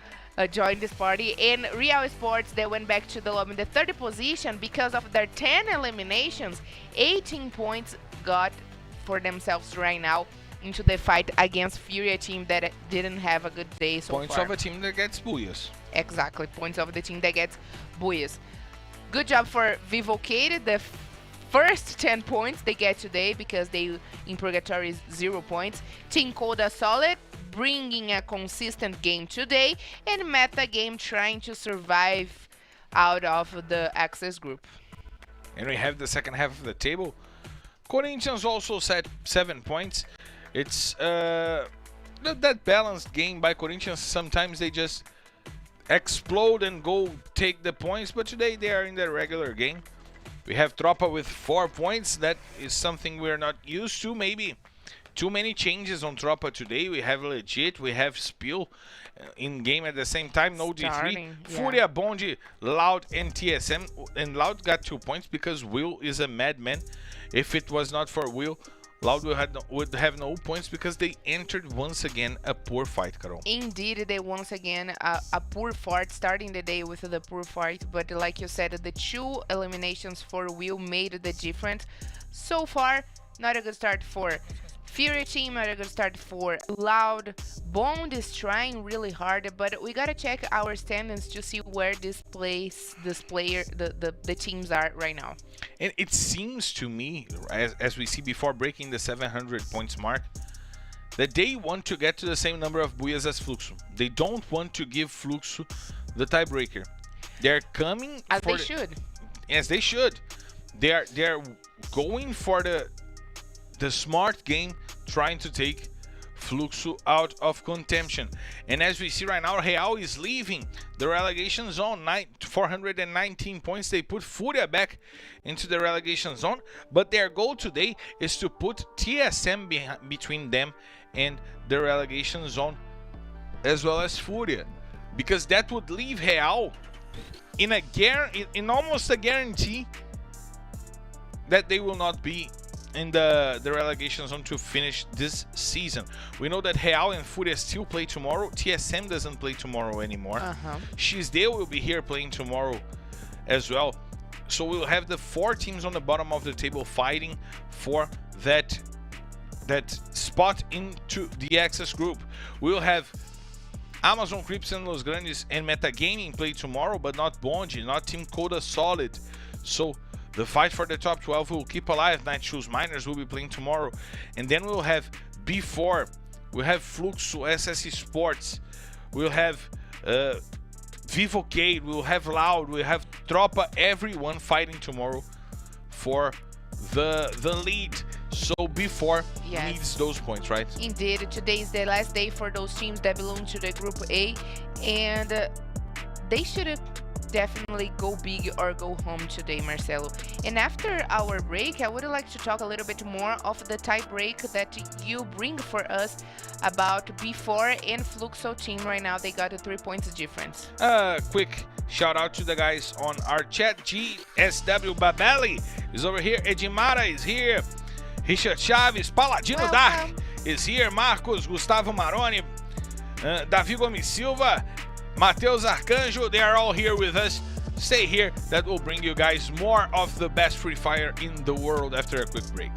S4: join this party. And Real Sports, they went back to the lobby in the third position because of their 10 eliminations. 18 points got for themselves right now into the fight against Fury, a team that didn't have a good day so
S3: Points
S4: far.
S3: of a team that gets booyahs.
S4: Exactly, points of the team that gets booyahs. Good job for Vivocade, the first 10 points they get today, because they in Purgatory is 0 points. Team Coda Solid bringing a consistent game today, and Meta Game trying to survive out of the Access group.
S3: And we have the second half of the table. Corinthians also set 7 points. It's that balanced game by Corinthians. Sometimes they just explode and go take the points, but today they are in the regular game. We have Tropa with 4 points. That is something we're not used to. Maybe too many changes on Tropa today. We have Legit, we have Spill in game at the same time. No D3. Furia, Bondi, Loud, and TSM. And Loud got 2 points because Will is a madman. If it was not for Will, Loud would have no points because they entered once again a poor fight, Carol.
S4: Indeed, they once again a poor fight, starting the day with the poor fight. But like you said, the 2 eliminations for Will made the difference. So far, not a good start for Fury team, not a good start for Loud. Bond is trying really hard, but we gotta check our standings to see where the teams are right now.
S3: And it seems to me, as we see before breaking the 700 points mark, that they want to get to the same number of booyahs as Fluxo. They don't want to give Fluxo the tiebreaker. They're coming
S4: as
S3: for
S4: they should.
S3: As they should. They're going for the smart game, trying to take Fluxo out of contention. And as we see right now, Real is leaving the relegation zone. 419 points. They put Furia back into the relegation zone, but their goal today is to put TSM between them and the relegation zone, as well as Furia, because that would leave Real in almost a guarantee that they will not be in the relegation zone to finish this season. We know that Real and Furia still play tomorrow. TSM doesn't play tomorrow anymore. XD will be here playing tomorrow as well. So we'll have the 4 teams on the bottom of the table fighting for that spot into the Access group. We'll have Amazon Crips and Los Grandes and Metagaming play tomorrow, but not Bondi, not Team Coda Solid. So the fight for the top 12 will keep alive. Night Shoes Miners will be playing tomorrow. And then we'll have B4, we'll have Fluxo, SS Esports, we'll have Vivocade, we'll have Loud, we'll have Tropa, everyone fighting tomorrow for the lead. So B4 needs those points, right?
S4: Indeed, today is the last day for those teams that belong to the Group A, and they should definitely go big or go home today, Marcelo. And after our break, I would like to talk a little bit more of the tie break that you bring for us about B4 and Fluxo team right now. They got a 3 points difference.
S3: Quick shout out to the guys on our chat. GSW Babelli is over here. Edmara is here. Richard Chaves, Paladino Dark is here. Marcos, Gustavo Maroni, Davi Gomes Silva, Matheus Arcanjo, they are all here with us. Stay here, that will bring you guys more of the best Free Fire in the world after a quick break.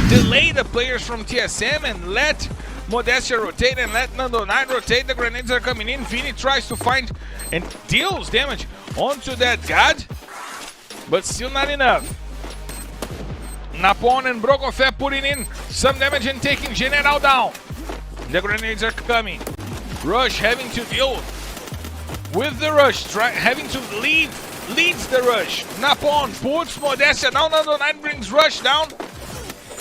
S3: Delay the players from TSM and let Modestia rotate and let Nando9 rotate. The grenades are coming in. Vini tries to find and deals damage onto that God, but still not enough. Napon and Brokofé putting in some damage and taking General down. The grenades are coming. Rush having to deal with the rush, having to leads the rush. Napon puts Modestia down. Nando9 brings Rush down.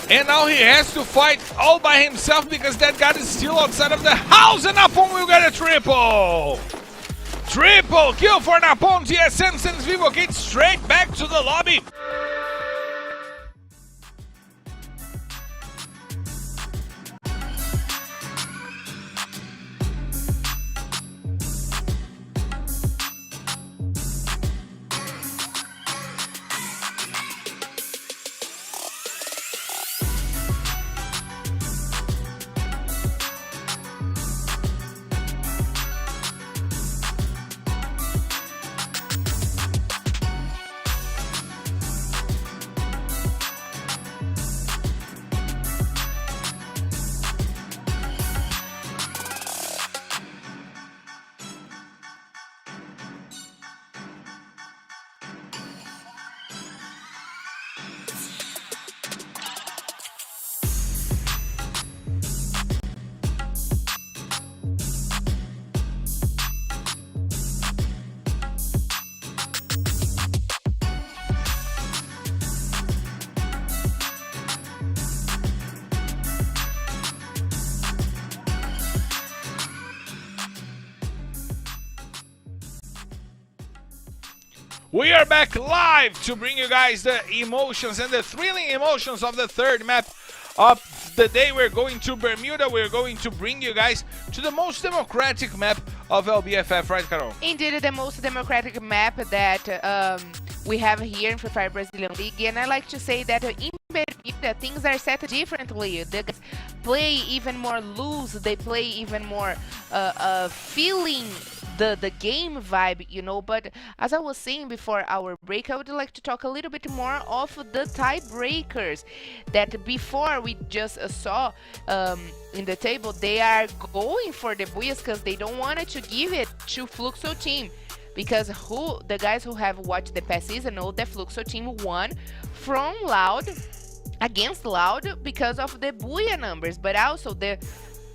S3: And now he has to fight all by himself because that guy is still outside of the house, and Napon will get a triple! Triple kill for Napon. TSM sends Vivocate straight back to the lobby. We are back live to bring you guys the emotions and the thrilling emotions of the third map of the day. We're going to Bermuda. We're going to bring you guys to the most democratic map of LBFF, right, Carol?
S4: Indeed, the most democratic map that we have here in Free Fire Brazilian League. And I like to say that in Bermuda, things are set differently. The guys play even more loose. They play even more feeling the game vibe, you know. But as I was saying before our break, I would like to talk a little bit more of the tiebreakers that before we just saw in the table. They are going for the Buyas because they don't want to give it to Fluxo team, because the guys who have watched the past season know that Fluxo team won from Loud against Loud because of the Buya numbers, but also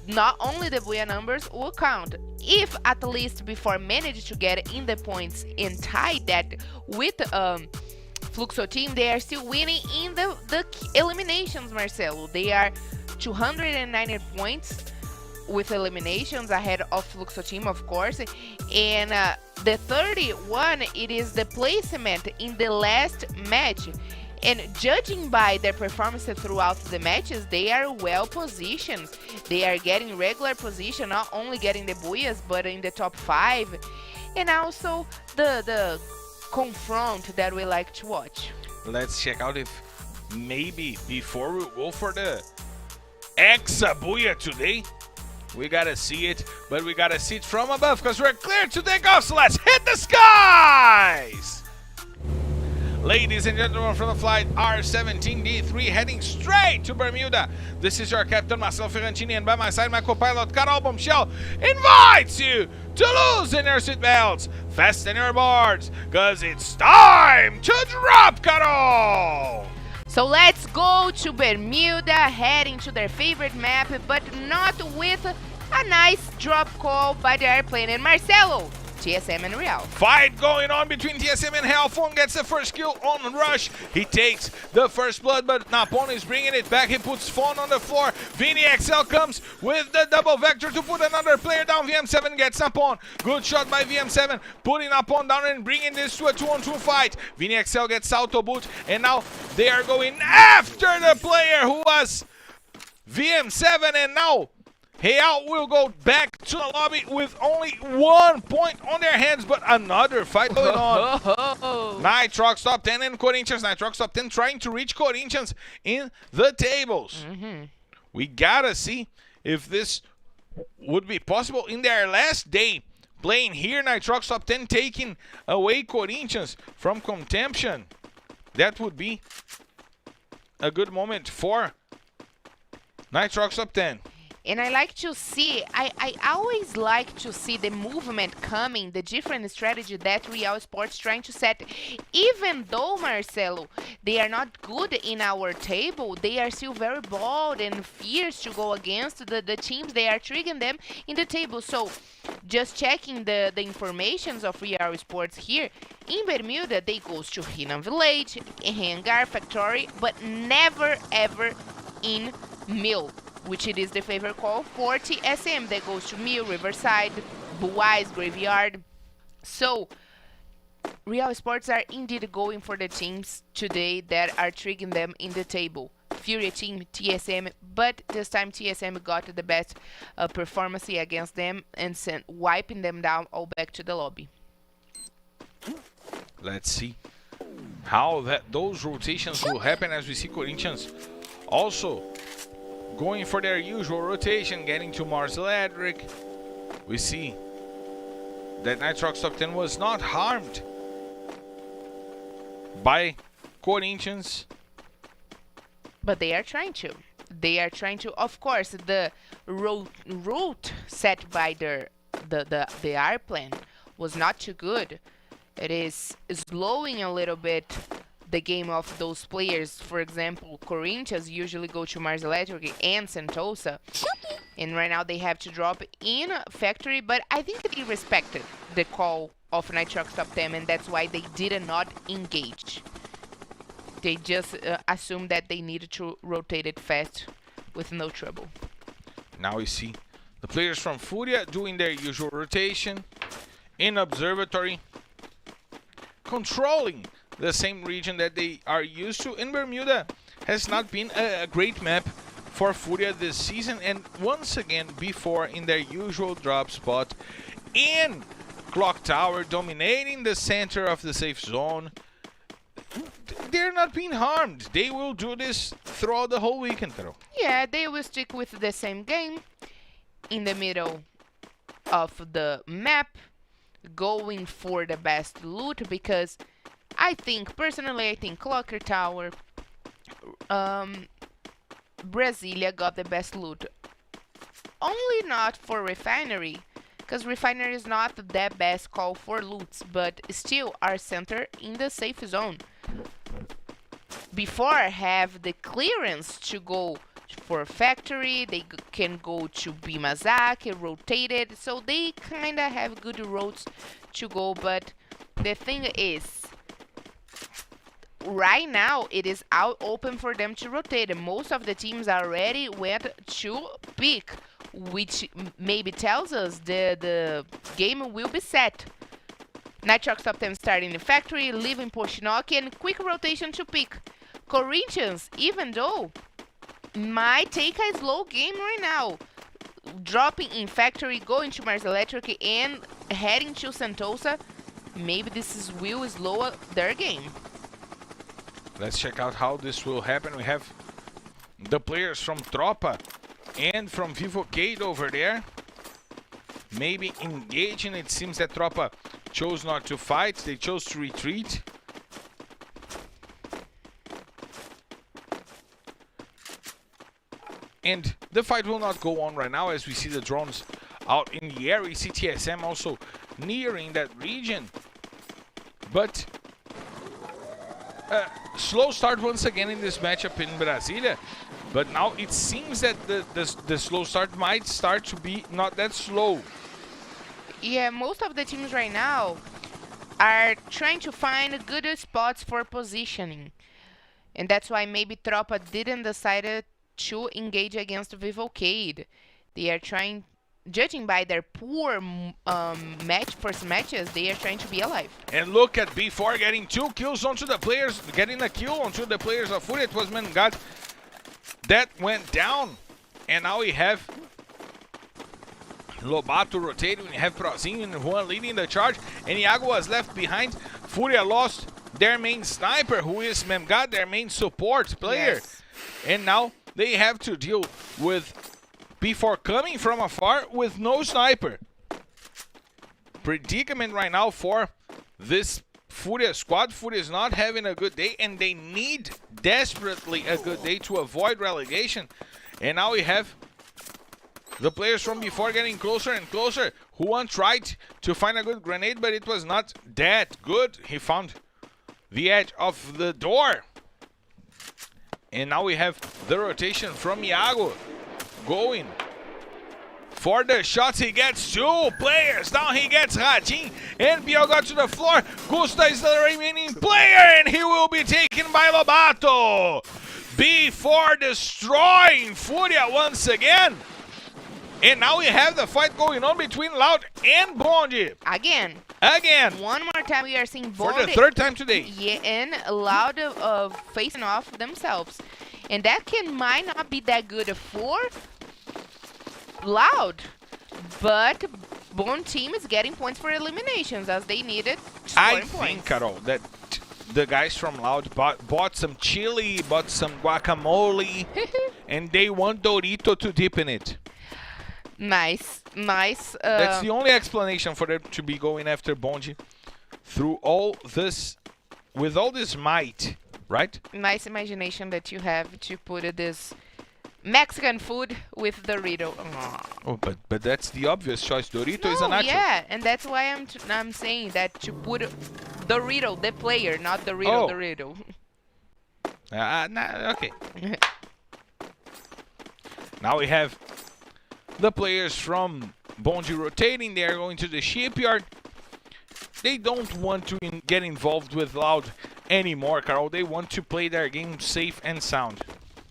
S4: not only the Buya numbers will count. If at least before managed to get in the points and tie that with Fluxo team, they are still winning in the eliminations, Marcelo. They are 290 points with eliminations ahead of Fluxo team, of course. And the 31, it is the placement in the last match. And judging by their performance throughout the matches, they are well positioned. They are getting regular position, not only getting the Buyas, but in the top 5. And also the confront that we like to watch.
S3: Let's check out if maybe before we go for the Exa Buya today, we gotta see it, but we gotta see it from above because we're clear to take off. So let's hit the skies! Ladies and gentlemen, from the flight R17D3 heading straight to Bermuda. This is your captain, Marcelo Ferrantini, and by my side, my co-pilot, Carol Bombshell, invites you to loosen your seatbelts, fasten your boards, because it's time to drop, Carol!
S4: So let's go to Bermuda, heading to their favorite map, but not with a nice drop call by the airplane. And Marcelo, TSM and Real.
S3: Fight going on between TSM and Hellphone. Gets the first kill on Rush. He takes the first blood, but Napon is bringing it back. He puts Phone on the floor. Vini XL comes with the double vector to put another player down. VM7 gets Napon. Good shot by VM7, putting Napon down and bringing this to a 2-on-2 fight. Vini XL gets auto boot, and now they are going after the player who was VM7, and now Real will go back to the lobby with only 1 point on their hands, but another fight going on. Nitrox top 10 and Corinthians. Nitrox top 10 trying to reach Corinthians in the tables. We gotta see if this would be possible in their last day playing here. Nitrox top 10 taking away Corinthians from contention. That would be a good moment for Nitrox top 10.
S4: And I like to see, I always like to see the movement coming, the different strategy that Real Esports trying to set. Even though, Marcelo, they are not good in our table, they are still very bold and fierce to go against the teams. They are triggering them in the table. So, just checking the informations of Real Esports here, in Bermuda, they goes to Hinan Village, Hangar, Factory, but never ever in Mill, which it is the favorite call for TSM that goes to Mill, Riverside, Blue Eyes, Graveyard. So, Real Sports are indeed going for the teams today that are triggering them in the table. Furia team, TSM, but this time TSM got the best performance against them and sent wiping them down all back to the lobby.
S3: Let's see how those rotations will happen as we see Corinthians also going for their usual rotation, getting to Mars Electric. We see that Nitrox top 10 was not harmed by Corinthians.
S4: But they are trying to. They are trying to. Of course, the route set by the R plan was not too good. It is slowing a little bit the game of those players. For example, Corinthians usually go to Mars Electric and Sentosa, and right now they have to drop in Factory, but I think they respected the call of Nitrox top 10, and that's why they did not engage. They just assumed that they needed to rotate it fast with no trouble.
S3: Now we see the players from Furia doing their usual rotation in Observatory, controlling the same region that they are used to. In Bermuda has not been a great map for Furia this season, and once again before in their usual drop spot in Clock Tower, dominating the center of the safe zone. They're not being harmed. They will do this throughout the whole weekend, though.
S4: Yeah, they will stick with the same game in the middle of the map, going for the best loot, because personally I think Clocker Tower, Brasilia got the best loot. Only not for Refinery, because Refinery is not the best call for loots, but still our center in the safe zone. Before have the clearance to go for Factory, they can go to Bimazaki, rotated, so they kind of have good roads to go, but the thing is, right now it is out open for them to rotate, and most of the teams already went to pick, which maybe tells us the game will be set. Nitrox top 10 starting in Factory, leaving Poshinoki, and quick rotation to pick. Corinthians, even though might take a slow game right now, dropping in Factory, going to Mars Electric, and heading to Sentosa, maybe this will slow their game.
S3: Let's check out how this will happen. We have the players from Tropa and from Vivocade over there, maybe engaging. It seems that Tropa chose not to fight. They chose to retreat. And the fight will not go on right now as we see the drones out in the air. We see TSM also nearing that region. But slow start once again in this matchup in Brasilia. But now it seems that the slow start might start to be not that slow.
S4: Yeah, most of the teams right now are trying to find good spots for positioning. And that's why maybe Tropa didn't decide to engage against Vivocade. They are trying, judging by their poor first matches, they are trying to be alive.
S3: And look at B4 getting 2 kills onto the players, getting a kill onto the players of Furia. It was Mengad that went down. And now we have Lobato rotating, we have Prozinho and Juan leading the charge, and Iago was left behind. Furia lost their main sniper, who is Memgad, their main support player.
S4: Yes.
S3: And now they have to deal with B4 coming from afar with no sniper. predicament right now for this Furia squad. Furia is not having a good day, and they need desperately a good day to avoid relegation. And now we have the players from before getting closer and closer. Juan tried to find a good grenade, but it was not that good. He found the edge of the door. And now we have the rotation from Iago going for the shots. He gets 2 players. Now he gets Radin. And Biel got to the floor. Gusta is the remaining player, and he will be taken by Lobato before destroying Furia once again. And now we have the fight going on between Loud and Bondi.
S4: Again. One more time we are seeing Bondi.
S3: For the 3rd time today.
S4: Yeah, and Loud facing off themselves. And that might not be that good for Loud. But Bond team is getting points for eliminations as they needed.
S3: I think, Carol, that the guys from Loud bought some chili, bought some guacamole, and they want Dorito to dip in it.
S4: Nice.
S3: That's the only explanation for them to be going after Bonji through all this, with all this might, right?
S4: Nice imagination that you have to put this Mexican food with Dorito.
S3: Oh, but that's the obvious choice. Dorito is a natural.
S4: Yeah, and that's why I'm saying that to put Dorito, the player, not Dorito.
S3: Okay. Now we have the players from Bonji rotating. They are going to the shipyard. They don't want to get involved with Loud anymore, Carol. They want to play their game safe and sound.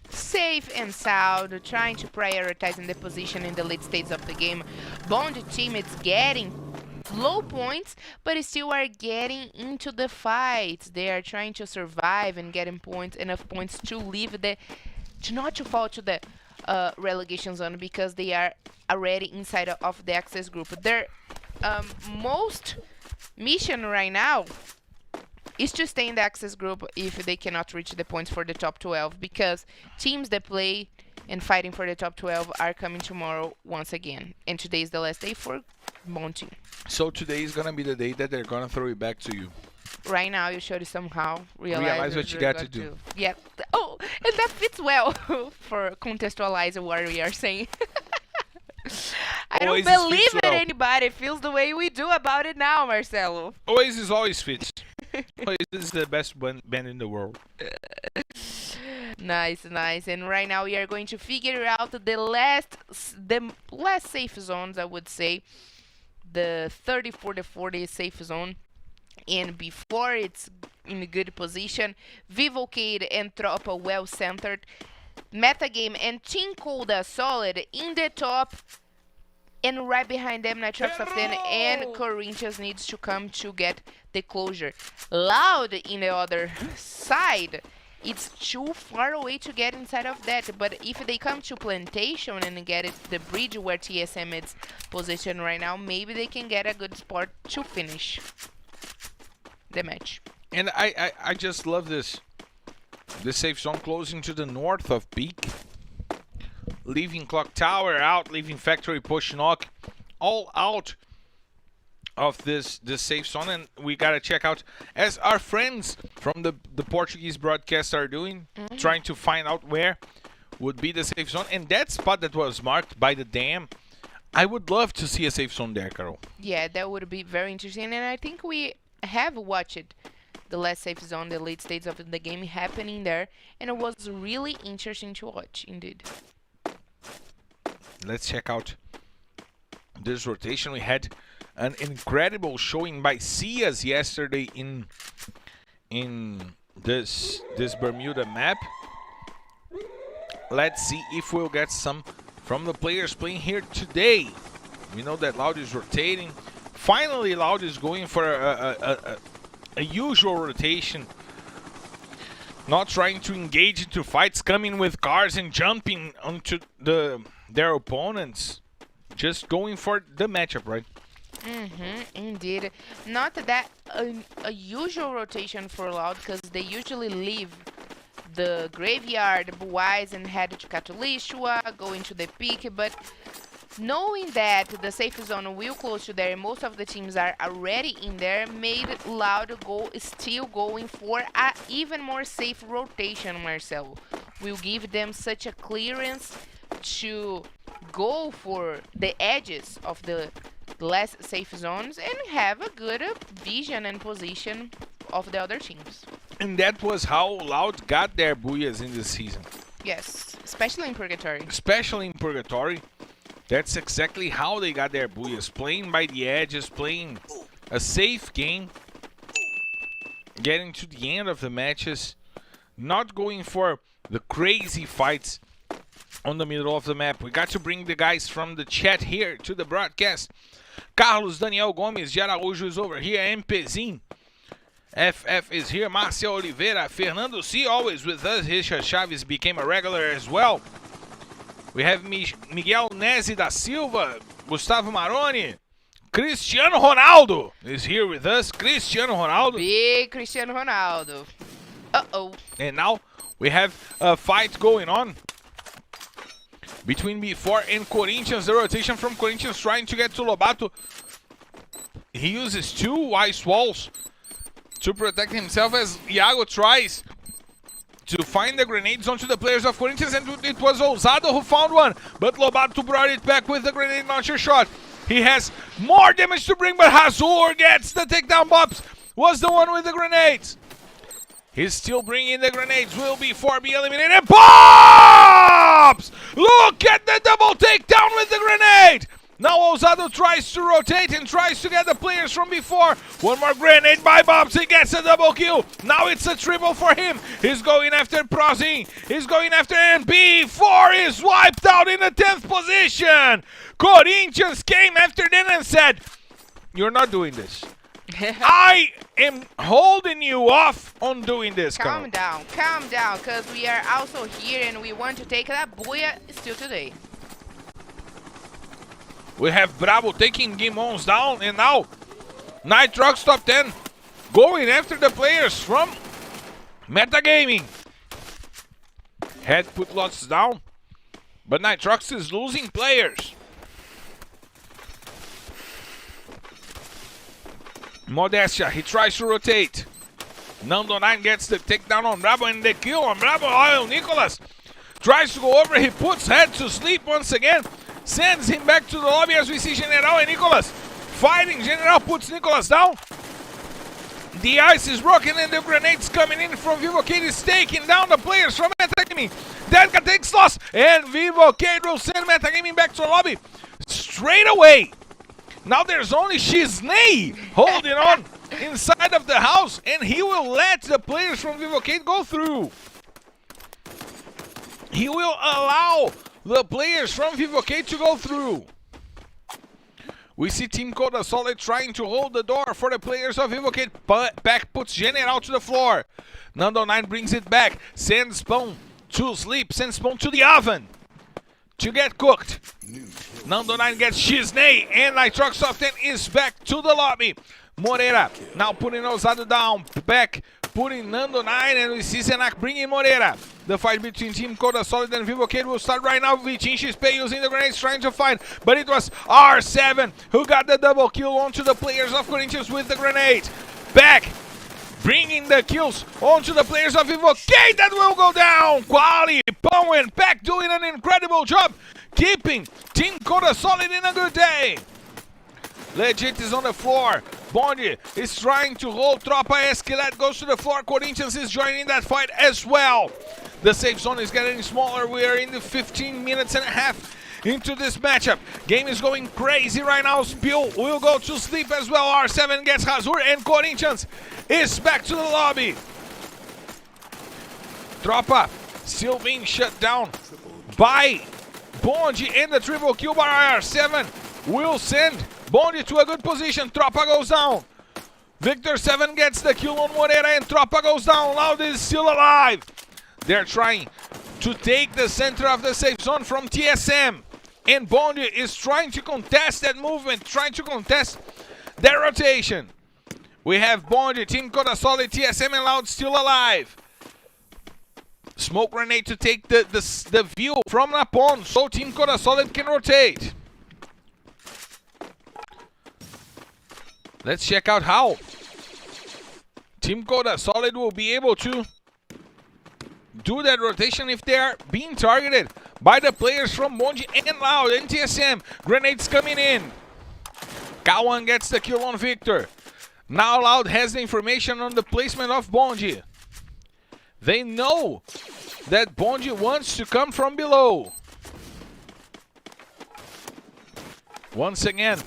S4: Safe and sound, trying to prioritize in the position in the late stages of the game. Bond team is getting low points, but still are getting into the fights. They are trying to survive and getting points, enough points to leave not to fall to the relegation zone, because they are already inside of the access group. Their most mission right now is to stay in the access group if they cannot reach the points for the top 12, because teams that play and fighting for the top 12 are coming tomorrow once again, and today is the last day for Monty.
S3: So today is gonna be the day that they're gonna throw it back to you.
S4: Right now you should somehow realize
S3: what you got to do.
S4: Yeah. Oh, and that fits well for contextualize what we are saying. I don't believe that anybody feels the way we do about it now, Marcelo.
S3: Oasis always fits. Oasis is the best band in the world.
S4: Nice. And right now we are going to figure out the last safe zones, I would say. The 30, 40, 40 safe zone. And before it's in a good position, Vivocade and Tropa well centered. Metagame and Team Colda solid in the top. And right behind them, Nitrox of 10 and Corinthians needs to come to get the closure. Loud in the other side. It's too far away to get inside of that. But if they come to Plantation and get the bridge where TSM is positioned right now, maybe they can get a good spot to finish the match.
S3: And I just love this. The safe zone closing to the north of Peak. Leaving Clock Tower out, leaving Factory Push Knock all out of this safe zone. And we gotta check out, as our friends from the Portuguese broadcast are doing, trying to find out where would be the safe zone. And that spot that was marked by the dam, I would love to see a safe zone there, Carol.
S4: Yeah, that would be very interesting. And I think we have watched the last safe zone, the late stages of the game happening there, and it was really interesting to watch indeed.
S3: Let's check out this rotation. We had an incredible showing by Cias yesterday in this Bermuda map. Let's see if we'll get some from the players playing here today. We know that Loud is rotating. Finally, Loud is going for a usual rotation. Not trying to engage into fights, coming with cars and jumping onto their opponents. Just going for the matchup, right?
S4: Indeed. Not that a usual rotation for Loud, because they usually leave the graveyard, Buais, and head to Catolishua, go into the peak, but Knowing that the safe zone will close to there and most of the teams are already in there, made Loud go still going for a even more safe rotation, Marcelo. Will give them such a clearance to go for the edges of the less safe zones and have a good vision and position of the other teams.
S3: And that was how Loud got their booyahs in this season.
S4: Yes, especially in Purgatory.
S3: Especially in Purgatory. That's exactly how they got their booyahs. Playing by the edges, playing a safe game. Getting to the end of the matches. Not going for the crazy fights on the middle of the map. We got to bring the guys from the chat here to the broadcast. Carlos Daniel Gomes de Araújo is over here. MPzinho. FF is here. Márcia Oliveira. Fernando C. always with us. Richard Chaves became a regular as well. We have Miguel Nezi da Silva. Gustavo Maroni. Cristiano Ronaldo is here with us. Cristiano Ronaldo.
S4: Big Cristiano Ronaldo. Uh-oh.
S3: And now we have a fight going on between B4 and Corinthians. The rotation from Corinthians trying to get to Lobato. He uses 2 ice walls to protect himself as Iago tries to find the grenades onto the players of Corinthians, and it was Ousado who found one, but Lobato brought it back with the grenade launcher shot. He has more damage to bring, but Hazur gets the takedown. Bops was the one with the grenades. He's still bringing the grenades. Will B4 be eliminated? Pops! Look at the double takedown with the grenade! Now Ousado tries to rotate and tries to get the players from before. One more grenade by Bobs. He gets a double kill. Now it's a triple for him. He's going after Prozin. He's going after B4 is wiped out in the 10th position. Corinthians came after them and said, "You're not doing this. I am holding you off on doing this."
S4: Calm down, because we are also here and we want to take that booyah still today.
S3: We have Bravo taking Gimons down, and now Nitrox top 10 going after the players from Metagaming. Had put lots down, but Nitrox is losing players. Modestia, he tries to rotate. Nando 9 gets the takedown on Bravo and the kill on Bravo. Oil Nicholas tries to go over, he puts Head to sleep once again. Sends him back to the lobby as we see General and Nicholas fighting. General puts Nicholas down. The ice is broken and the grenades coming in from Vivocade is taking down the players from Metagaming. Denka takes loss and Vivocade will send Metagaming back to the lobby straight away. Now there's only Shiznei holding on inside of the house, and he will let the players from Vivocade go through. He will allow the players from Vivocade to go through. We see Team Coda Solid trying to hold the door for the players of Vivocade. Back puts General to the floor. Nando 9 brings it back. Sends Spawn to sleep. Sends Spawn to the oven to get cooked. Nando 9 gets Shiznei, and Nitrox Soft 10 is back to the lobby. Moreira now putting Ousado down. Back putting Nando 9, and we see Zenak bringing Moreira. The fight between Team Coda Solid and Vivocade will start right now. Vichin Xp using the grenades trying to find, but it was R7 who got the double kill onto the players of Corinthians with the grenade. Back bringing the kills onto the players of Vivocade. That will go down. Quali, Pão and Pack doing an incredible job keeping Team Coda Solid in a good day. Legit is on the floor. Bondi is trying to hold. Tropa Esquelet goes to the floor. Corinthians is joining that fight as well. The safe zone is getting smaller. We are in the 15 minutes and a half into this matchup. Game is going crazy right now. Spill will go to sleep as well. R7 gets Hazur, and Corinthians is back to the lobby. Tropa still being shut down by Bondi, and the triple kill by R7 will send Bondi to a good position. Tropa goes down. Victor 7 gets the kill on Moreira, and Tropa goes down. Loud is still alive. They're trying to take the center of the safe zone from TSM, and Bondi is trying to contest that movement, trying to contest their rotation. We have Bondi, Team Coda Solid, TSM, and Loud still alive. Smoke grenade to take the view from Napon so Team Coda Solid can rotate. Let's check out how Team Coda Solid will be able to do that rotation if they are being targeted by the players from Bonji and Loud and TSM. Grenades coming in. K1 gets the kill on Victor. Now Loud has the information on the placement of Bonji. They know that Bonji wants to come from below. Once again,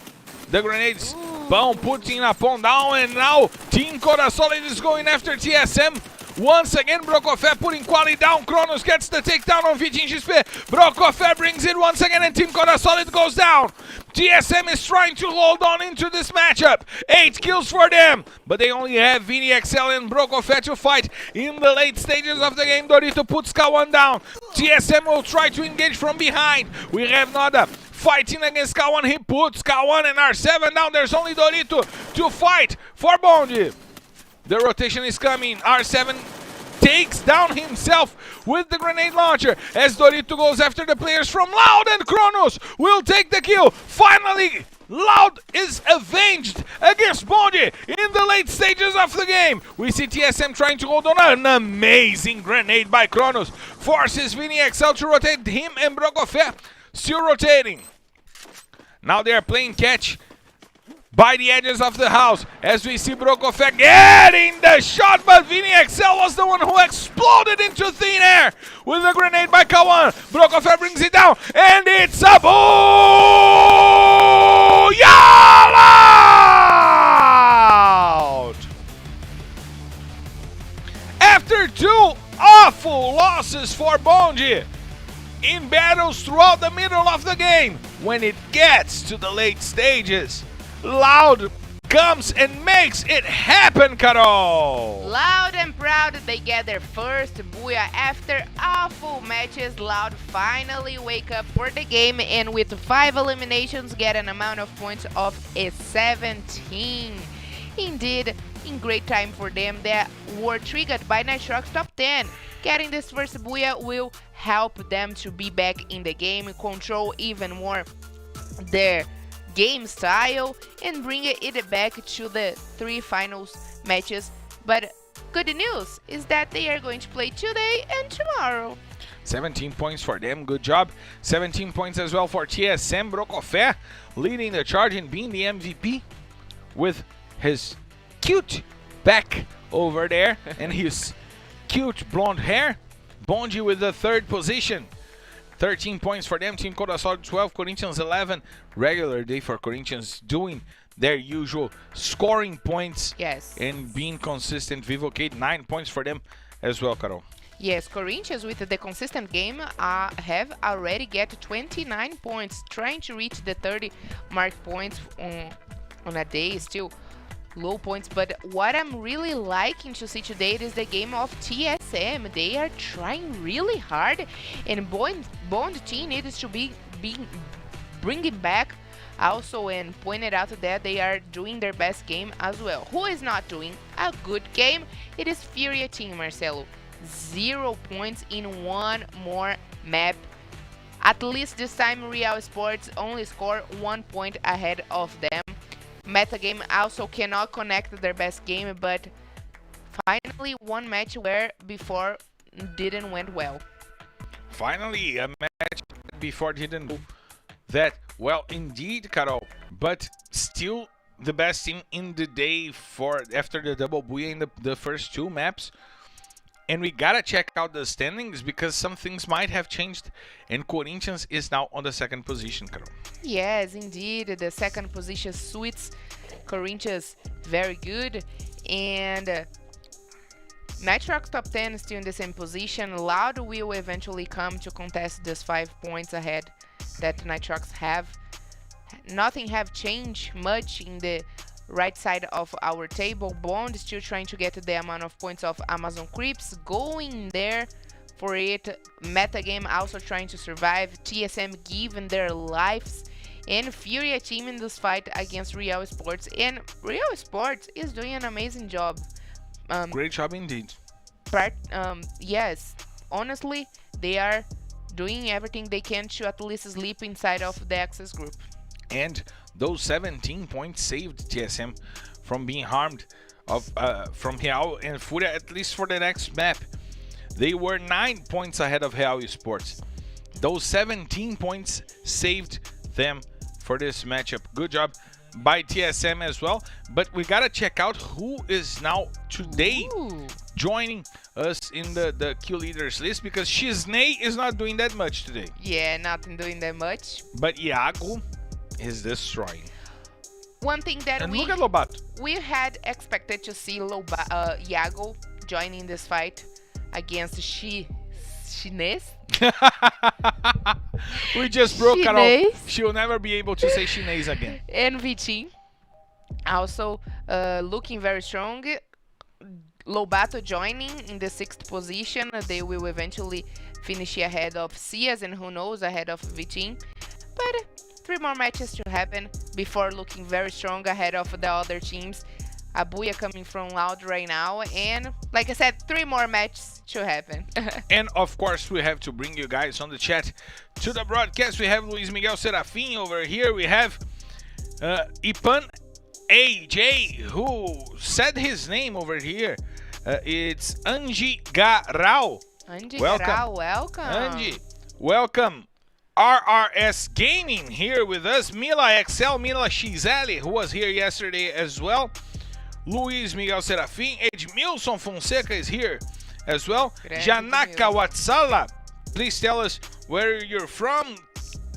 S3: the grenades, Pão putting upon down, and now Team Coda Solid is going after TSM. Once again, Brokofé putting quality down. Kronos gets the takedown on Vitinho XP. Brokofé brings it once again, and Team Coda Solid goes down. TSM is trying to hold on into this matchup. 8 kills for them, but they only have Vini XL and Brokofé to fight in the late stages of the game. Dorito puts K1 down. TSM will try to engage from behind. We have Noda fighting against K1. He puts K1 and R7 down. There's only Dorito to fight for Bonji. The rotation is coming. R7 takes down himself with the grenade launcher as Dorito goes after the players from Loud, and Kronos will take the kill. Finally, Loud is avenged against Bonji in the late stages of the game. We see TSM trying to hold on. An amazing grenade by Kronos forces Vini XL to rotate him, and Brokofé still rotating. Now they are playing catch by the edges of the house as we see Brokofé getting the shot, but Vini XL was the one who exploded into thin air with a grenade by K1. Brokofé brings it down, and it's a booyah! After 2 awful losses for Bonji in battles throughout the middle of the game, when it gets to the late stages, Loud comes and makes it happen, Carol!
S4: Loud and proud, they get their first booyah after awful matches. Loud finally wake up for the game, and with 5 eliminations get an amount of points of 17. Indeed, in great time for them that were triggered by Nitrox top 10. Getting this first booyah will help them to be back in the game, control even more their game style, and bring it back to the 3 finals matches. But good news is that they are going to play today and tomorrow.
S3: 17 points for them, good job. 17 points as well for TSM. Brokofé leading the charge and being the MVP with his cute back over there and his cute blonde hair. Bonji with the 3rd position. 13 points for them. Team Coda Solid 12, Corinthians 11. Regular day for Corinthians, doing their usual scoring points.
S4: Yes.
S3: And being consistent. Vivo Kate, 9 points for them as well, Carol.
S4: Yes, Corinthians with the consistent game have already get 29 points, trying to reach the 30 mark points on a day. Still low points, but what I'm really liking to see today is the game of TSM. They are trying really hard, and Bond team needs to be bringing back also, and pointed out that they are doing their best game as well. Who is not doing a good game? It is Furia team, Marcelo. 0 points in 1 more map. At least this time Real Esports only score 1 point ahead of them. Metagame also cannot connect their best game, but finally one match where before didn't went well.
S3: Finally a match before didn't go that well indeed, Carol, but still the best team in the day for after the double booyah in the first 2 maps. And we gotta check out the standings because some things might have changed, and Corinthians is now on the 2nd position, Carol.
S4: Yes, indeed, the 2nd position suits Corinthians very good, and Nitrox top 10 is still in the same position. Loud will eventually come to contest this 5 points ahead that Nitrox have. Nothing have changed much in the right side of our table. Bond is still trying to get the amount of points of Amazon Creeps, going there for it. Metagame also trying to survive. TSM giving their lives, and Furia team in this fight against Real Esports, and Real Esports is doing an amazing job.
S3: Great job indeed.
S4: Yes, honestly, they are doing everything they can to at least sleep inside of the Access group.
S3: And those 17 points saved TSM from being harmed from Real and Fúria, at least for the next map. They were 9 points ahead of Real Esports. Those 17 points saved them for this matchup. Good job by TSM as well. But we gotta check out who is now today joining us in the Q leaders list, because Shiznei is not doing that much today.
S4: Yeah, not doing that much.
S3: But Iago is destroying.
S4: One thing that
S3: And look at Lobato.
S4: we had expected to see Iago joining this fight against Chinese.
S3: We just broke her
S4: Chinese.
S3: off. She'll never be able to say Chinese again.
S4: And Vitinho also looking very strong. Lobato joining in the 6th position. They will eventually finish ahead of Cias and who knows ahead of Vitinho. But 3 more matches to happen before looking very strong ahead of the other teams. Abuya coming from Loud right now, and like I said, 3 more matches to happen.
S3: And of course, we have to bring you guys on the chat to the broadcast. We have Luis Miguel Serafim over here. We have Ipan AJ, who said his name over here. It's Angie Garau.
S4: Angie
S3: Welcome.
S4: Garau, welcome.
S3: Angie, welcome. RRS Gaming here with us. Mila XL, Mila Xl, who was here yesterday as well. Luis Miguel Serafim. Edmilson Fonseca is here as well.
S4: Grande
S3: Janaka Watsala, please tell us where you're from.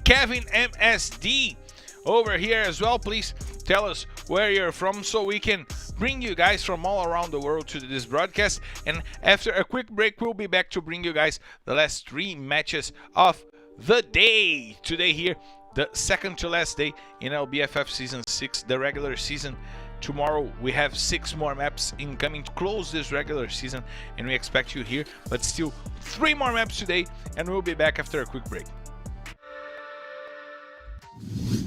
S3: Kevin MSD over here as well. Please tell us where you're from so we can bring you guys from all around the world to this broadcast. And after a quick break, we'll be back to bring you guys the last 3 matches of the day. Today here, the second to last day in LBFF Season 6, the regular season. Tomorrow we have 6 more maps incoming to close this regular season, and we expect you here. But still 3 more maps today, and we'll be back after a quick break.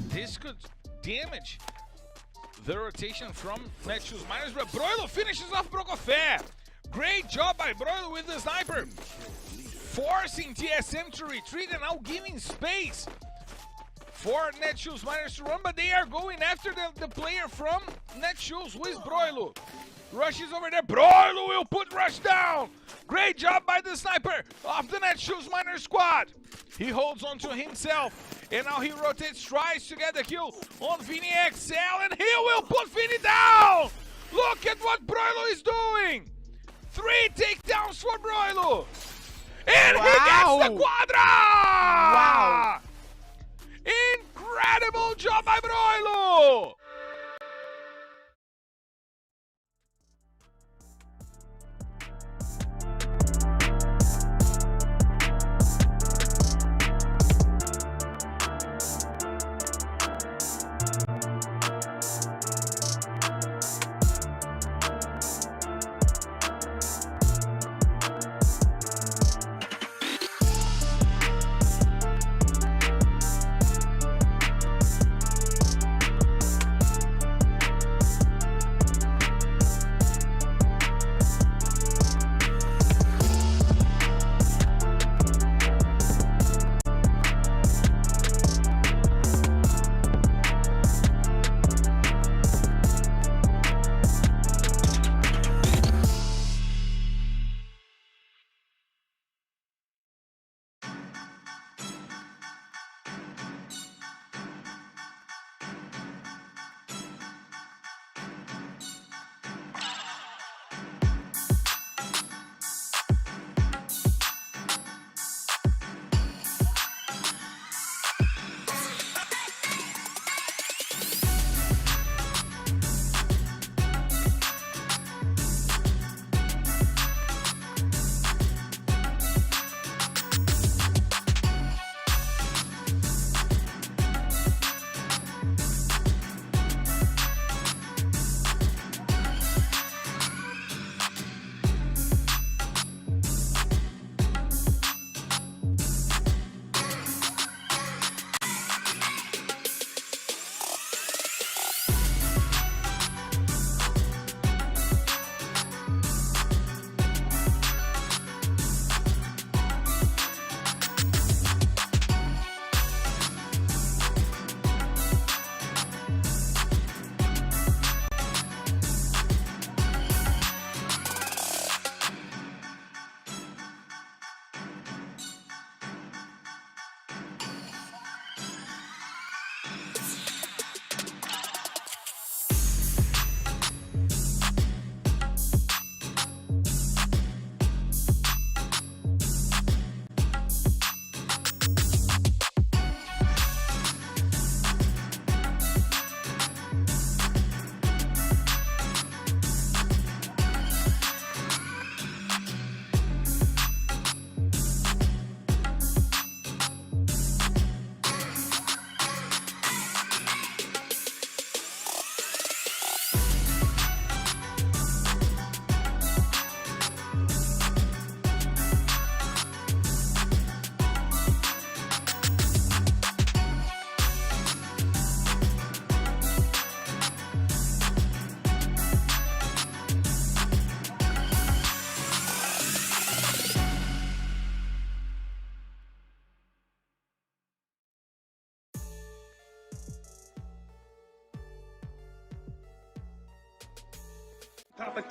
S3: This could damage the rotation from Netshoes Miners, but Broilo finishes off Prokofiev. Great job by Broilo with the sniper, forcing TSM to retreat and now giving space for Netshoes Miners to run, but they are going after the player from Netshoes, who is Broilo. Rush is over there. Broilo will put Rush down. Great job by the sniper of the Netshoes Miners squad. He holds on to himself, and now he rotates, tries to get the kill on Vini XL, and he will put Vini down. Look at what Broilo is doing. 3 takedowns for Broilo. And he gets the quadra!
S4: Wow.
S3: Incredible job by Broilo!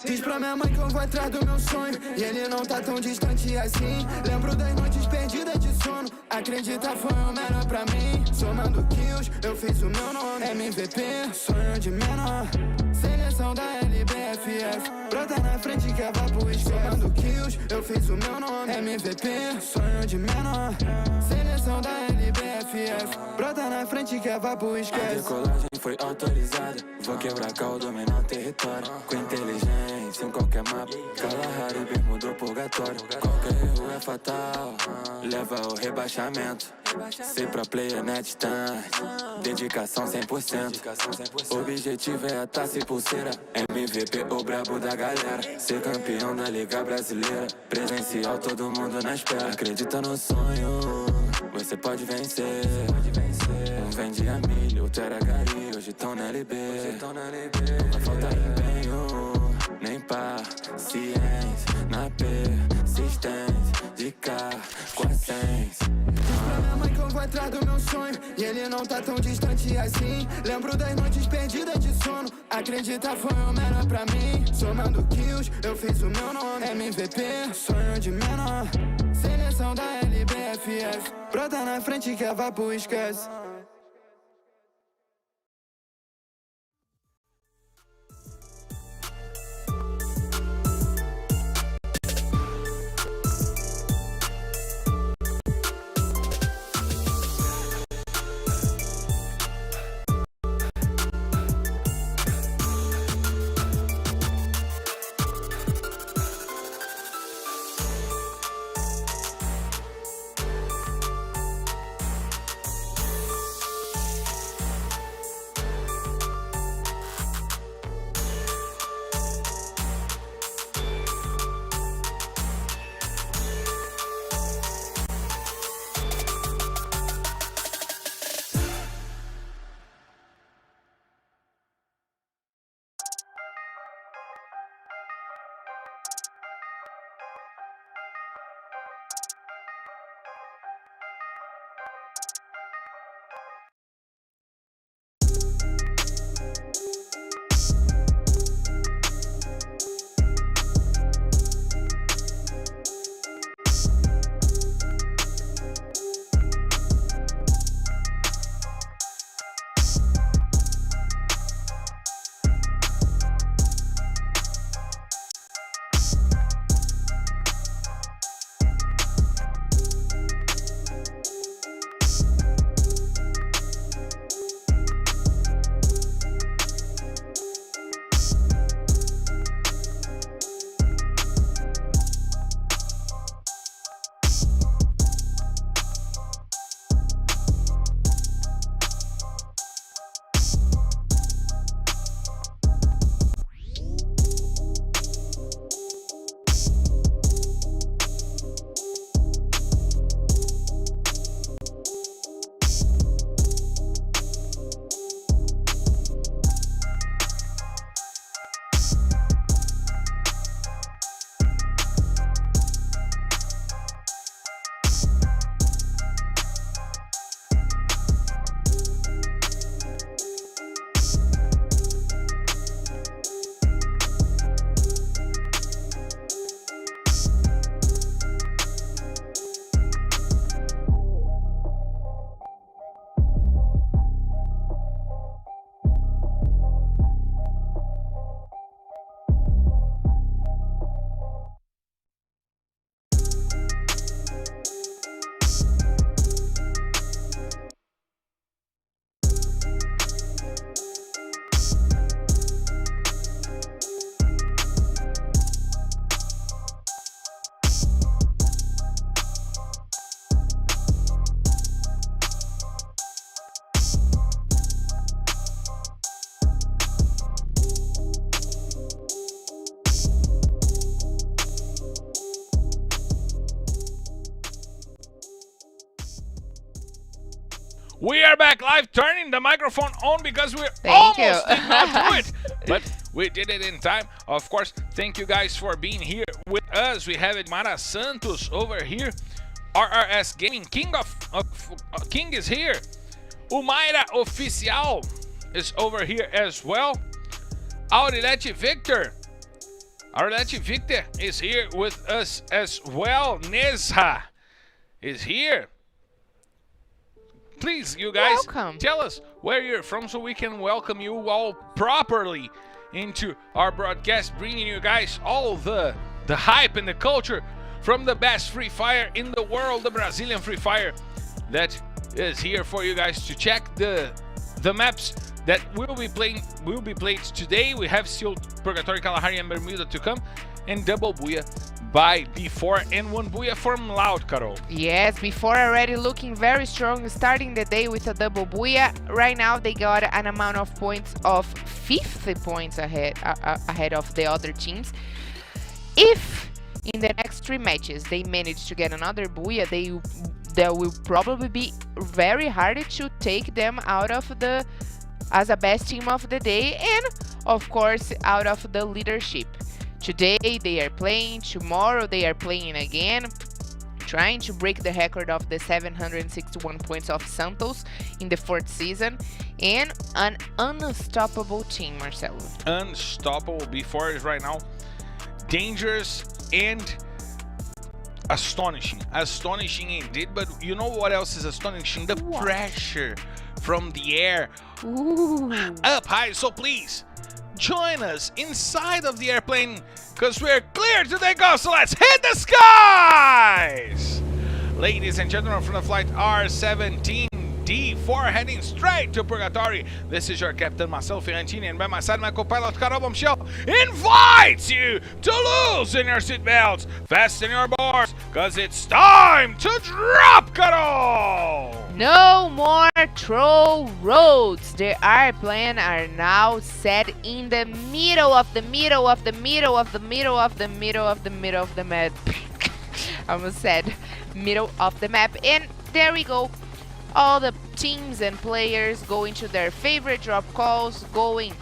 S1: Diz pra minha mãe que eu vou atrás do meu sonho e ele não tá tão distante assim. Lembro das noites perdidas de sono. Acredita, foi o melhor pra mim. Somando kills, eu fiz o meu nome. MVP, sonho de menor. Seleção da LBFF. Brota na frente que é vapo esquece. Somando kills, eu fiz o meu nome. MVP, sonho de menor. Seleção da LBFF. Brota na frente que é vapo esquece.
S8: A decolagem foi autorizada. Vou quebrar caldo, dominar o território. Com inteligência em qualquer mapa. Kalahari, bermuda ou purgatório. Qualquer erro é fatal, leva ao rebaixamento. Ser pro player na distância, dedicação 100%. Objetivo é a taça e pulseira. MVP, o brabo da galera. Ser campeão da Liga Brasileira. Presencial, todo mundo na espera. Acredita no sonho, você pode vencer. Um vende a milho, outro era gari. Hoje tão na LB. Não vai faltar empenho, nem paciência. Na persistência, de carro com a essência.
S1: Diz pra minha mãe que eu vou atrás do meu sonho e ele não tá tão distante assim. Lembro das noites perdidas de sono. Acredita, foi o melhor pra mim. Somando kills, eu fiz o meu nome. MVP, sonho de menor. Seleção da LBFF. Brota na frente que é vapo esquece.
S3: We are back live, turning the microphone on because we
S4: Thank you.
S3: almost did not do it, but we did it in time. Of course, thank you guys for being here with us. We have Mara Santos over here. RRS Gaming King is here. Umaira Oficial is over here as well. Aurelete Victor Arlete Victor is here with us as well. Nezha is here. Please, you guys,
S4: Welcome.
S3: tell us where you're from so we can welcome you all properly into our broadcast, bringing you guys all the hype and the culture from the best Free Fire in the world, the Brazilian Free Fire, that is here for you guys to check the maps that will be played today. We have still Purgatory, Kalahari, and Bermuda to come, and Double Booyah by Before, and one Booyah from Loud, Carol.
S4: Yes, Before already looking very strong, starting the day with a double booyah. Right now they got an amount of points of 50 points ahead of the other teams. If in the next 3 matches they manage to get another booyah, that will probably be very hard to take them out of the as a best team of the day, and of course out of the leadership. Today they are playing, tomorrow they are playing again, trying to break the record of the 761 points of Santos in the 4th season, and an unstoppable team, Marcelo.
S3: Unstoppable. Before is right now dangerous and astonishing indeed. But you know what else is astonishing? The pressure from the air.
S4: Ooh.
S3: Up high. So please join us inside of the airplane, because we're clear to take off. So let's hit the skies, ladies and gentlemen, from the flight R17D4 heading straight to Purgatory. This is your captain Marcelo Fiorentini, and by my side my co-pilot Carol Bombshell invites you to loosen your seatbelts, fasten your boards, because it's time to drop, Carol!
S4: No more troll roads. The airplane are now set in the middle of the middle of the middle of the middle of the middle of the middle of the map. I almost said middle of the map. And there we go. All the teams and players going to their favorite drop calls, going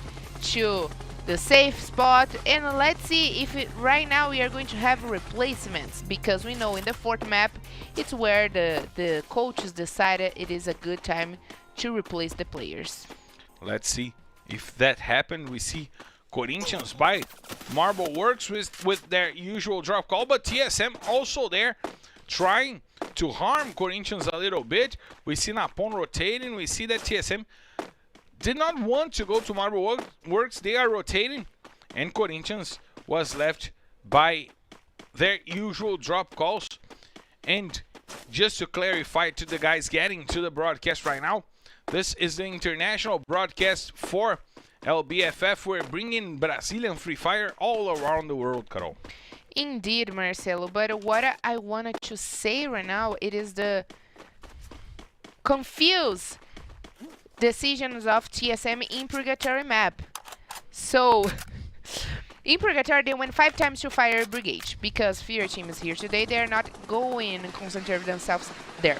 S4: to the safe spot, and let's see if right now we are going to have replacements, because we know in the 4th map it's where the coaches decided it is a good time to replace the players.
S3: Let's see if that happened. We see Corinthians by Marble Works with their usual drop call, but TSM also there trying to harm Corinthians a little bit. We see Napon rotating. We see that TSM did not want to go to Marble Works. They are rotating, and Corinthians was left by their usual drop calls. And just to clarify to the guys getting to the broadcast right now, this is the international broadcast for LBFF. We're bringing Brazilian Free Fire all around the world, Carol.
S4: Indeed, Marcelo, but what I wanted to say right now, it is the confused decisions of TSM in Purgatory map. So in Purgatory they went 5 times to Fire Brigade, because Fear Team is here today. They are not going and concentrate themselves there.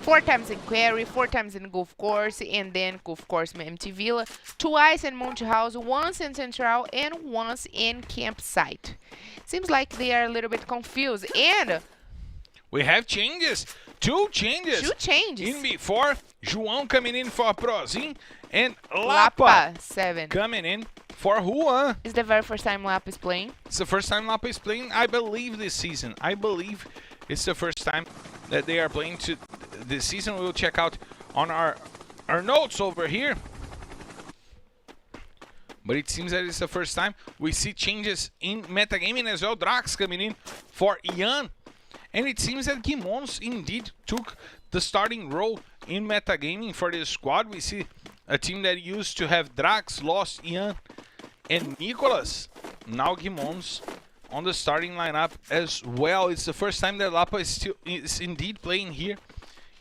S4: 4 times in Quarry, 4 times in Golf Course, and then Golf Course MT Villa, twice in Monte House, once in Central, and once in Campsite. Seems like they are a little bit confused. And
S3: we have changes. 2 changes.
S4: 2 changes.
S3: In Before, João coming in for Prozin, and Lapa
S4: 7
S3: coming in for Juan.
S4: Is the very first time Lapa is playing?
S3: It's the first time Lapa is playing, I believe, this season. I believe it's the first time that they are playing this season. We'll check out on our notes over here. But it seems that it's the first time. We see changes in metagaming as well. Drax coming in for Ian. And it seems that Gimons indeed took the starting role in metagaming for this squad. We see a team that used to have Drax, lost Ian, and Nicolas. Now Gimons on the starting lineup as well. It's the first time that Lapa is indeed playing here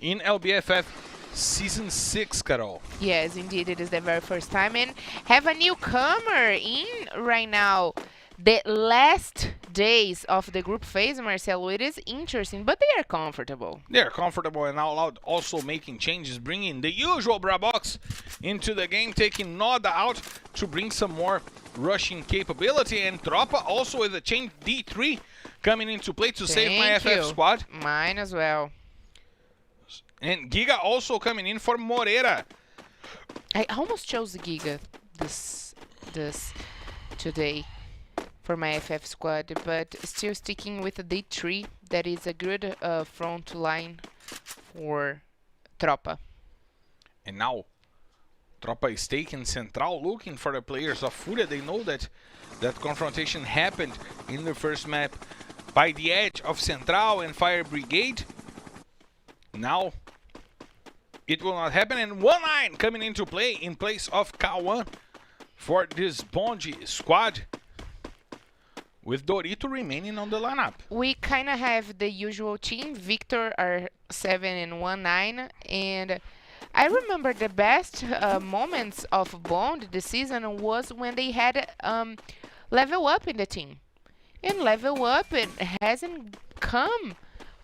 S3: in LBFF Season 6, Carol.
S4: Yes, indeed, it is the very first time. And have a newcomer in right now. The last days of the group phase, Marcelo, it is interesting, but they are comfortable.
S3: They are comfortable and out loud, also making changes, bringing the usual Brabox into the game, taking Noda out to bring some more rushing capability, and Tropa also with a change D3 coming into play to save my FF squad.
S4: Mine as well.
S3: And Giga also coming in for Moreira.
S4: I almost chose the Giga this today for my FF squad, but still sticking with the D3. That is a good front line for Tropa.
S3: And now, Tropa is taking Central, looking for the players of Fúria. They know that that confrontation happened in the first map by the edge of Central and Fire Brigade. Now, it will not happen, and 1-9 coming into play in place of K1 for this Bonji squad, with Dorito remaining on the lineup.
S4: We kind of have the usual team. Victor are 7-1-9, and I remember the best moments of Bond this season was when they had level up in the team. And level up, it hasn't come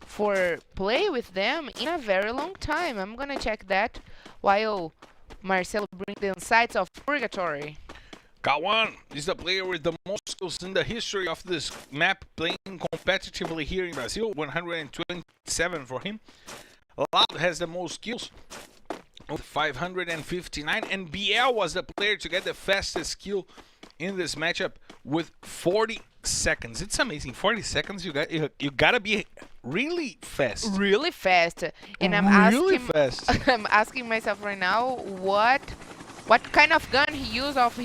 S4: for play with them in a very long time. I'm gonna check that while Marcelo brings the insights of Purgatory.
S3: K1 is the player with the most skills in the history of this map, playing competitively here in Brazil. 127 for him. Loud has the most kills with 559, and BL was the player to get the fastest kill in this matchup with 40 seconds. It's amazing. 40 seconds, you gotta be really fast.
S4: Really fast. And I'm I'm asking myself right now what kind of gun he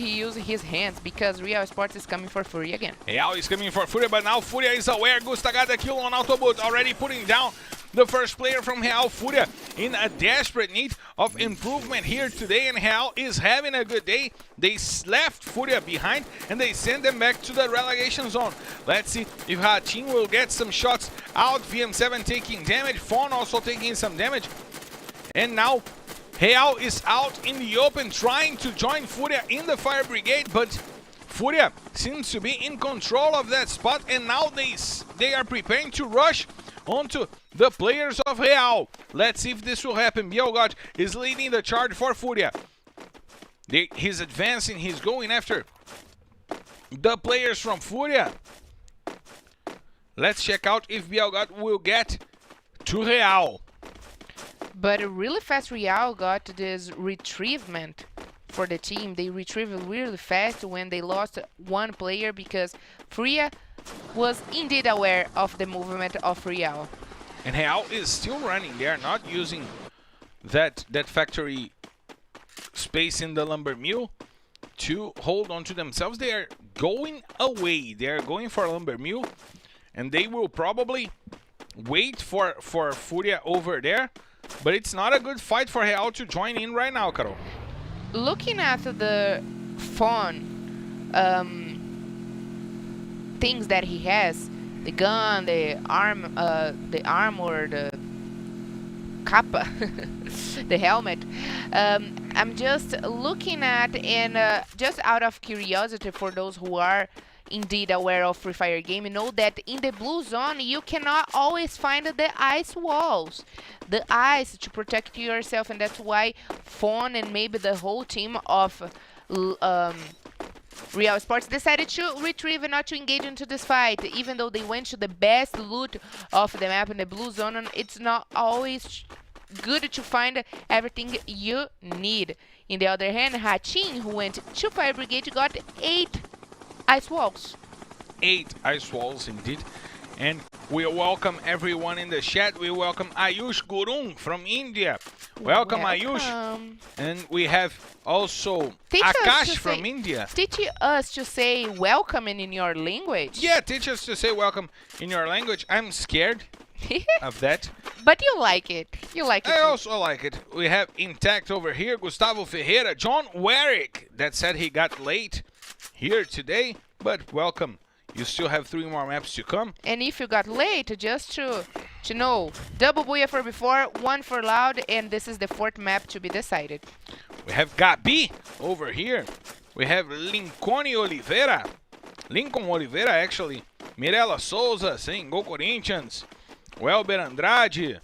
S4: used his hands, because Real Esports is coming for Fúria again.
S3: Real is coming for Fúria, but now Fúria is aware. Gusta got the kill on Autobot, already putting down the first player from Real. Fúria in a desperate need of improvement here today, and Real is having a good day. They left Fúria behind and they send them back to the relegation zone. Let's see if Hatim will get some shots out. VM7 taking damage, Fawn also taking some damage, and now Real is out in the open trying to join Fúria in the Fire Brigade, but Fúria seems to be in control of that spot, and now they are preparing to rush onto the players of Real. Let's see if this will happen. Bielgott is leading the charge for Fúria. He's advancing, he's going after the players from Fúria. Let's check out if Bielgott will get to Real.
S4: But a really fast Real got this retrievement for the team. They retrieved really fast when they lost one player, because Fúria was indeed aware of the movement of Real.
S3: And Real is still running. They are not using that factory space in the lumber mill to hold on to themselves. They are going away. They are going for lumber mill, and they will probably wait for Fúria over there. But it's not a good fight for Real to join in right now, Carol.
S4: Looking at the Fawn things that he has, the gun, the armor, the capa, the helmet, I'm just looking at, and just out of curiosity for those who are indeed aware of Free Fire game, you know that in the blue zone you cannot always find the ice walls, the ice to protect yourself, and that's why Fawn and maybe the whole team of Real Esports decided to retrieve and not to engage into this fight, even though they went to the best loot of the map in the blue zone, and it's not always good to find everything you need. In the other hand, Hatim, who went to Fire Brigade, got 8 ice walls.
S3: 8 ice walls indeed. And we welcome everyone in the chat. We welcome Ayush Gurung from India. Welcome Ayush. And we have also Akash from India.
S4: Teach us to say welcome in your language.
S3: Yeah, teach us to say welcome in your language. I'm scared of that.
S4: But you like it. You like it.
S3: I also like it. We have Intact over here. Gustavo Ferreira. John Warwick. That said he got late here today, but welcome. You still have 3 more maps to come.
S4: And if you got late, just to know, double booyah for before, 1 for Loud, and this is the 4th map to be decided.
S3: We have Gabi over here. We have Lincoln Oliveira. Actually. Mirella Souza saying go Corinthians. Welber Andrade.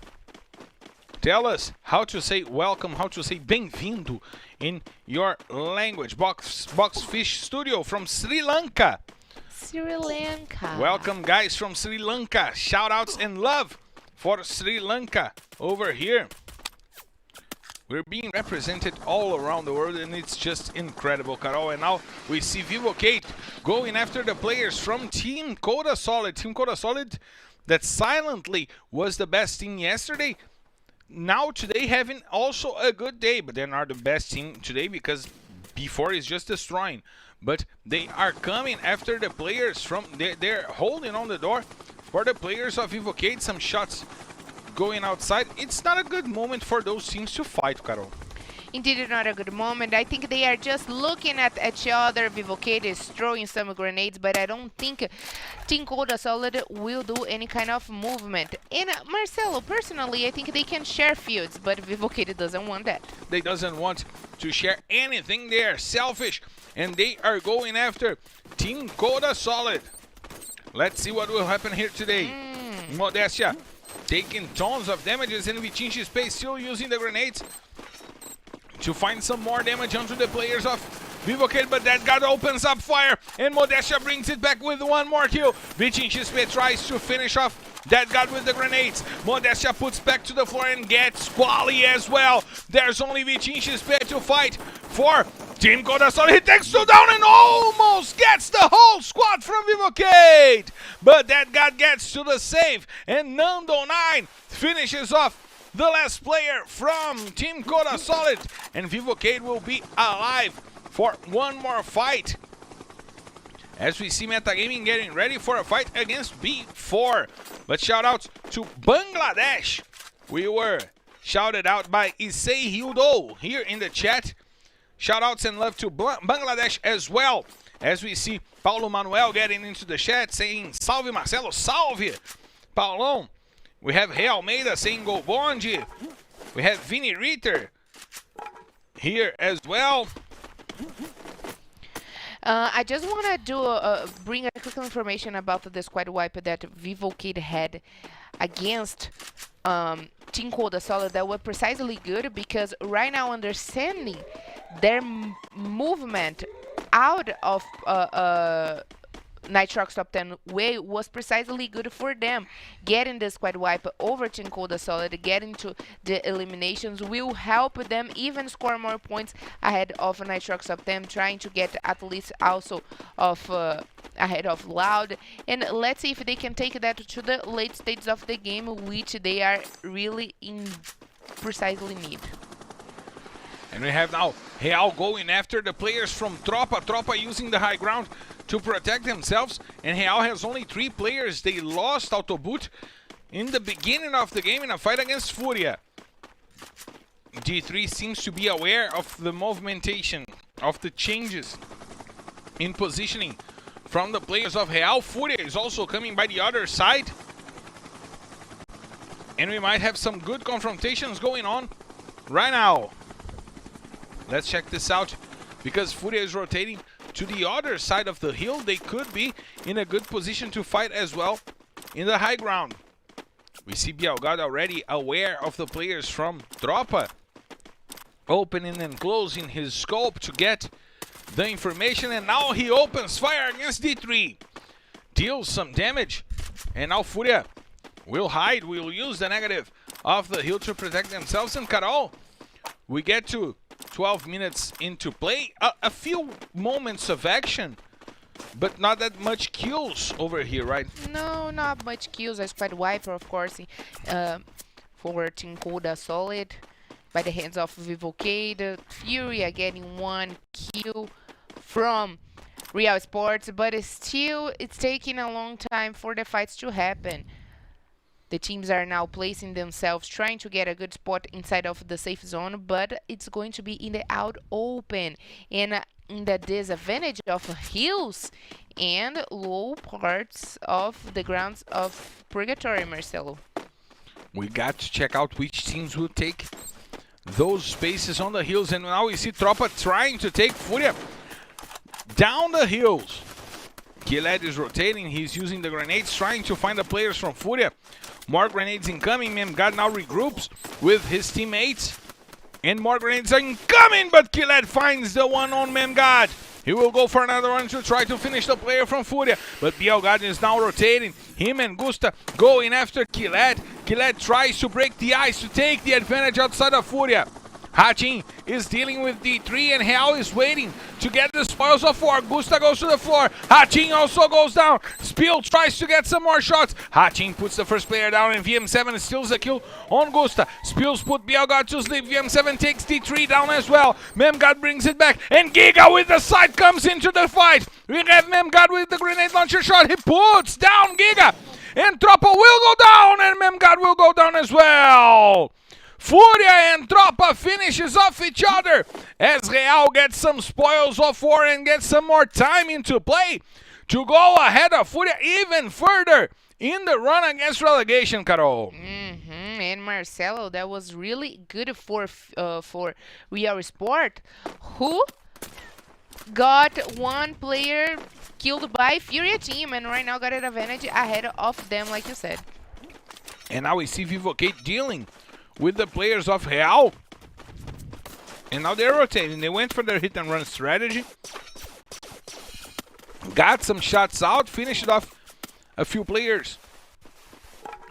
S3: Tell us how to say welcome, how to say bem-vindo in your language. Boxfish Studio from Sri Lanka.
S4: Sri Lanka.
S3: Welcome, guys, from Sri Lanka. Shout outs and love for Sri Lanka over here. We're being represented all around the world, and it's just incredible, Carol. And now we see Vivocate going after the players from Team Coda Solid. Team Coda Solid that silently was the best team yesterday. Now today having also a good day, but they're not the best team today because B4 is just destroying. But they are coming after the players from... They're holding on the door for the players of Vivocate. Some shots going outside. It's not a good moment for those teams to fight, Carol.
S4: Indeed, not a good moment. I think they are just looking at each other. Vivocate is throwing some grenades, but I don't think Team Coda Solid will do any kind of movement. And Marcelo, personally, I think they can share fields, but Vivocate doesn't want that.
S3: They doesn't want to share anything. They are selfish, and they are going after Team Coda Solid. Let's see what will happen here today. Modestia taking tons of damages, and Vichinchi Space still using the grenades to find some more damage onto the players of Vivocate, but that guy opens up fire, and Modestia brings it back with one more kill. Vichinchi Space tries to finish off that guy with the grenades. Modestia puts back to the floor and gets Quali as well. There's only Vichinchi Space to fight for Team Coda Solid. He takes two down and almost gets the whole squad from Vivocate. But that guy gets to the save, and Nando 9 finishes off the last player from Team Coda Solid. And Vivocate will be alive for one more fight. As we see Metagaming getting ready for a fight against B4. But shout out to Bangladesh. We were shouted out by Issei Hildo here in the chat. Shout outs and love to Bangladesh as well. As we see Paulo Manuel getting into the chat saying, salve Marcelo, salve Paulão. We have Rei Almeida saying go Bonde. We have Vini Ritter here as well.
S4: I just want to bring a quick information about the squad wipe that Vivocate had against Team Coda Solid that were precisely good, because right now understanding their movement out of Nitrox top 10 way was precisely good for them. Getting the squad wipe over Team Coda Solid, getting to the eliminations will help them even score more points ahead of Nitrox top 10, trying to get at least also of ahead of Loud. And let's see if they can take that to the late stages of the game, which they are really in precisely need.
S3: And we have now Real going after the players from Tropa. Tropa using the high ground to protect themselves. And Real has only 3 players. They lost Autoboot in the beginning of the game in a fight against Furia. G3 seems to be aware of the movementation, of the changes in positioning from the players of Real. Furia is also coming by the other side. And we might have some good confrontations going on right now. Let's check this out, because Furia is rotating to the other side of the hill. They could be in a good position to fight as well in the high ground. We see Bielgado already aware of the players from Tropa, opening and closing his scope to get the information, and now he opens fire against D3. Deals some damage, and now Furia will hide, will use the negative of the hill to protect themselves. And Carol, we get to 12 minutes into play, a few moments of action, but not that much kills over here, right?
S4: No, not much kills. A squad wiper, of course, for Team Coda Solid by the hands of Vivocate. Furia getting 1 kill from Real Sports, but it's taking a long time for the fights to happen. The teams are now placing themselves, trying to get a good spot inside of the safe zone, but it's going to be in the out open and in the disadvantage of hills and low parts of the grounds of Purgatory, Marcelo.
S3: We got to check out which teams will take those spaces on the hills, and now we see Tropa trying to take Furia down the hills. Gillette is rotating, he's using the grenades, trying to find the players from Furia. More grenades incoming. Memgad now regroups with his teammates. And more grenades are incoming, but Gillette finds the one on Memgad. He will go for another one to try to finish the player from Furia. But Bielgado is now rotating. Him and Gusta going after Gillette. Gillette tries to break the ice to take the advantage outside of Furia. Hatin is dealing with D3 and Real is waiting to get the spoils of 4. Gusta goes to the floor. Hatin also goes down. Spiel tries to get some more shots. Hatin puts the first player down and VM7 steals the kill on Gusta. Spiels put Bielgod to sleep. VM7 takes D3 down as well. Memgod brings it back and Giga with the side comes into the fight. We have Memgod with the grenade launcher shot. He puts down Giga and Tropa will go down and Memgod will go down as well. Furia and Tropa finishes off each other as Real gets some spoils of 4 and gets some more time into play to go ahead of Furia even further in the run against relegation, Carol.
S4: And Marcelo, that was really good for Real Sport, who got one player killed by Furia team and right now got an advantage ahead of them, like you said.
S3: And now we see Vivocate dealing with the players of Real. And now they're rotating. They went for their hit and run strategy. Got some shots out. Finished off a few players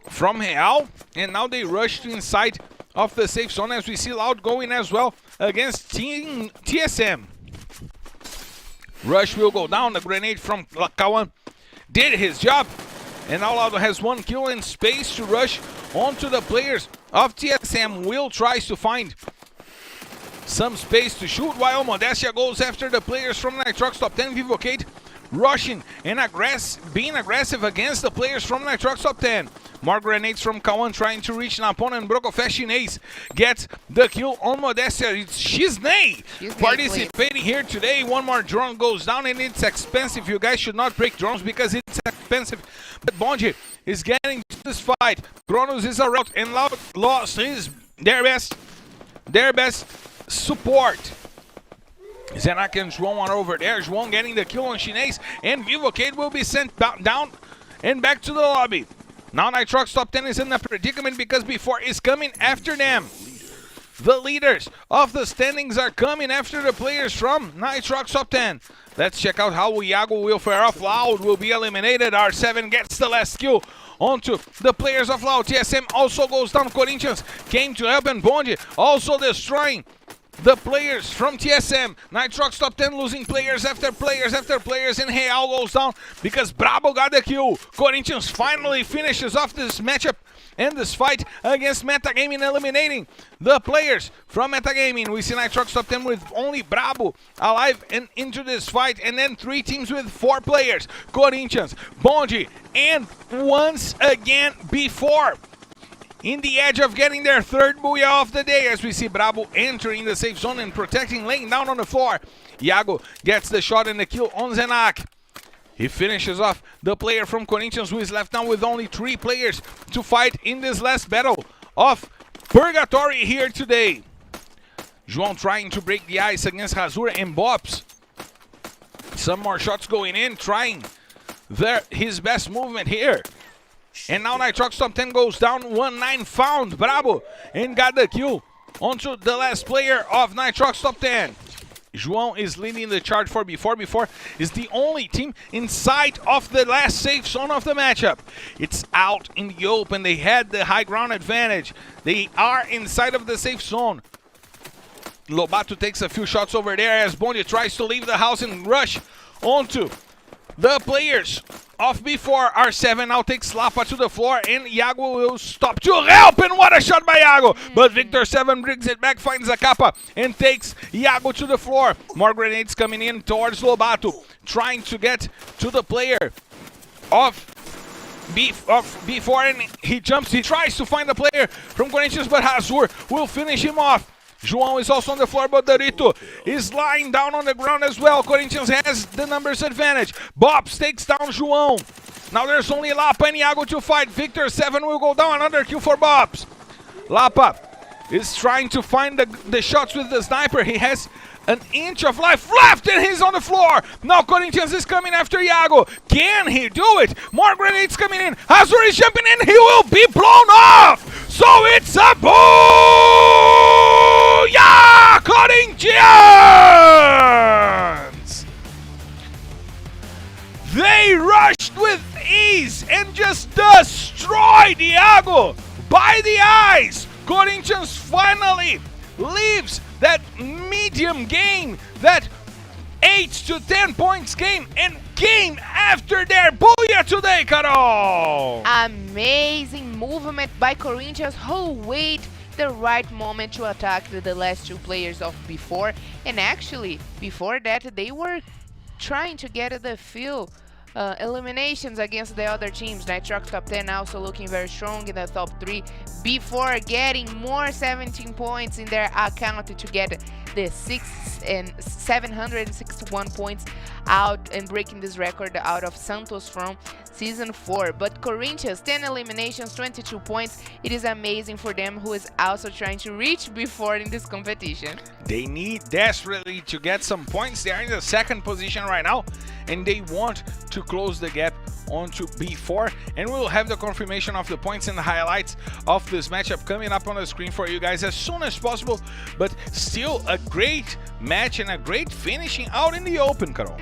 S3: from Real. And now they rush to inside of the safe zone as we see Loud going as well against Team TSM. Rush will go down. The grenade from Kawan did his job. And now Loud has one kill in space to rush onto the players of TSM. Will tries to find some space to shoot while Modestia goes after the players from Nitrox Top 10. Vivocate rushing and being aggressive against the players from Nitrox Top 10. More grenades from Kawan trying to reach an opponent. Brokofeshinase gets the kill on Modestia. It's Shiznei participating here today. One more drone goes down and it's expensive. You guys should not break drones because it's expensive. But Bonji is getting to this fight. Kronos is around and Loud lost their best support. Zenak and João are over there. João getting the kill on Shinase and Vivocate will be sent down and back to the lobby. Now Nitrox Top 10 is in a predicament because before is coming after them. The leaders of the standings are coming after the players from Nitrox Top 10. Let's check out how Iago will fare off. Loud will be eliminated. R7 gets the last kill onto the players of Loud. TSM also goes down. Corinthians came to help and Bondi also destroying the players from TSM. Nitrox Top 10 losing players after players after players and Real goes down because Brabo got the kill. Corinthians finally finishes off this matchup and this fight against Metagaming, eliminating the players from Metagaming. We see Nitrox Top 10 with only Brabo alive and into this fight, and then 3 teams with 4 players. Corinthians, Bondi, and once again before in the edge of getting their 3rd booyah of the day as we see Brabo entering the safe zone and protecting, laying down on the floor. Iago gets the shot and the kill on Zenak. He finishes off the player from Corinthians who is left now with only 3 players to fight in this last battle of Purgatory here today. João trying to break the ice against Razura and Bops. Some more shots going in, trying his best movement here. And now Nitrox Top 10 goes down. 1-9 found Brabo and got the kill onto the last player of Nitrox Top 10. João is leading the charge for before. Before is the only team inside of the last safe zone of the matchup. It's out in the open. They had the high ground advantage. They are inside of the safe zone. Lobato takes a few shots over there as Bondi tries to leave the house and rush onto the players of before. R7 now takes Lapa to the floor and Iago will stop to help, and what a shot by Iago, but Victor 7 brings it back, finds a Kappa and takes Iago to the floor. More grenades coming in towards Lobato, trying to get to the player of before, and he tries to find the player from Corinthians, but Hazur will finish him off. João is also on the floor, but Dorito is lying down on the ground as well. Corinthians has the numbers advantage. Bobs takes down João. Now there's only Lapa and Iago to fight. Victor 7 will go down. Another kill for Bobs. Lapa is trying to find the shots with the sniper. He has an inch of life left and he's on the floor. Now Corinthians is coming after Iago. Can he do it? More grenades coming in. Hazur is jumping in. He will be blown off. So it's a booyah, Corinthians! They rushed with ease and just destroyed Iago by the eyes. Corinthians finally leaves that medium game, that 8 to 10 points game, and game after their booyah today, Carol!
S4: Amazing movement by Corinthians, who wait the right moment to attack the last two players of before. And actually, before that, they were trying to get the few eliminations against the other teams. Nitrox top 10 also looking very strong in the top 3 before getting more 17 points in their account to get the 761 points out and breaking this record out of Santos from season 4. But Corinthians 10 eliminations, 22 points. It is amazing for them, who is also trying to reach before in this competition.
S3: They need desperately to get some points. They are in the second position right now, and they want to close the gap onto B4, and we'll have the confirmation of the points and the highlights of this matchup coming up on the screen for you guys as soon as possible. But still a great match and a great finishing out in the open, Carol.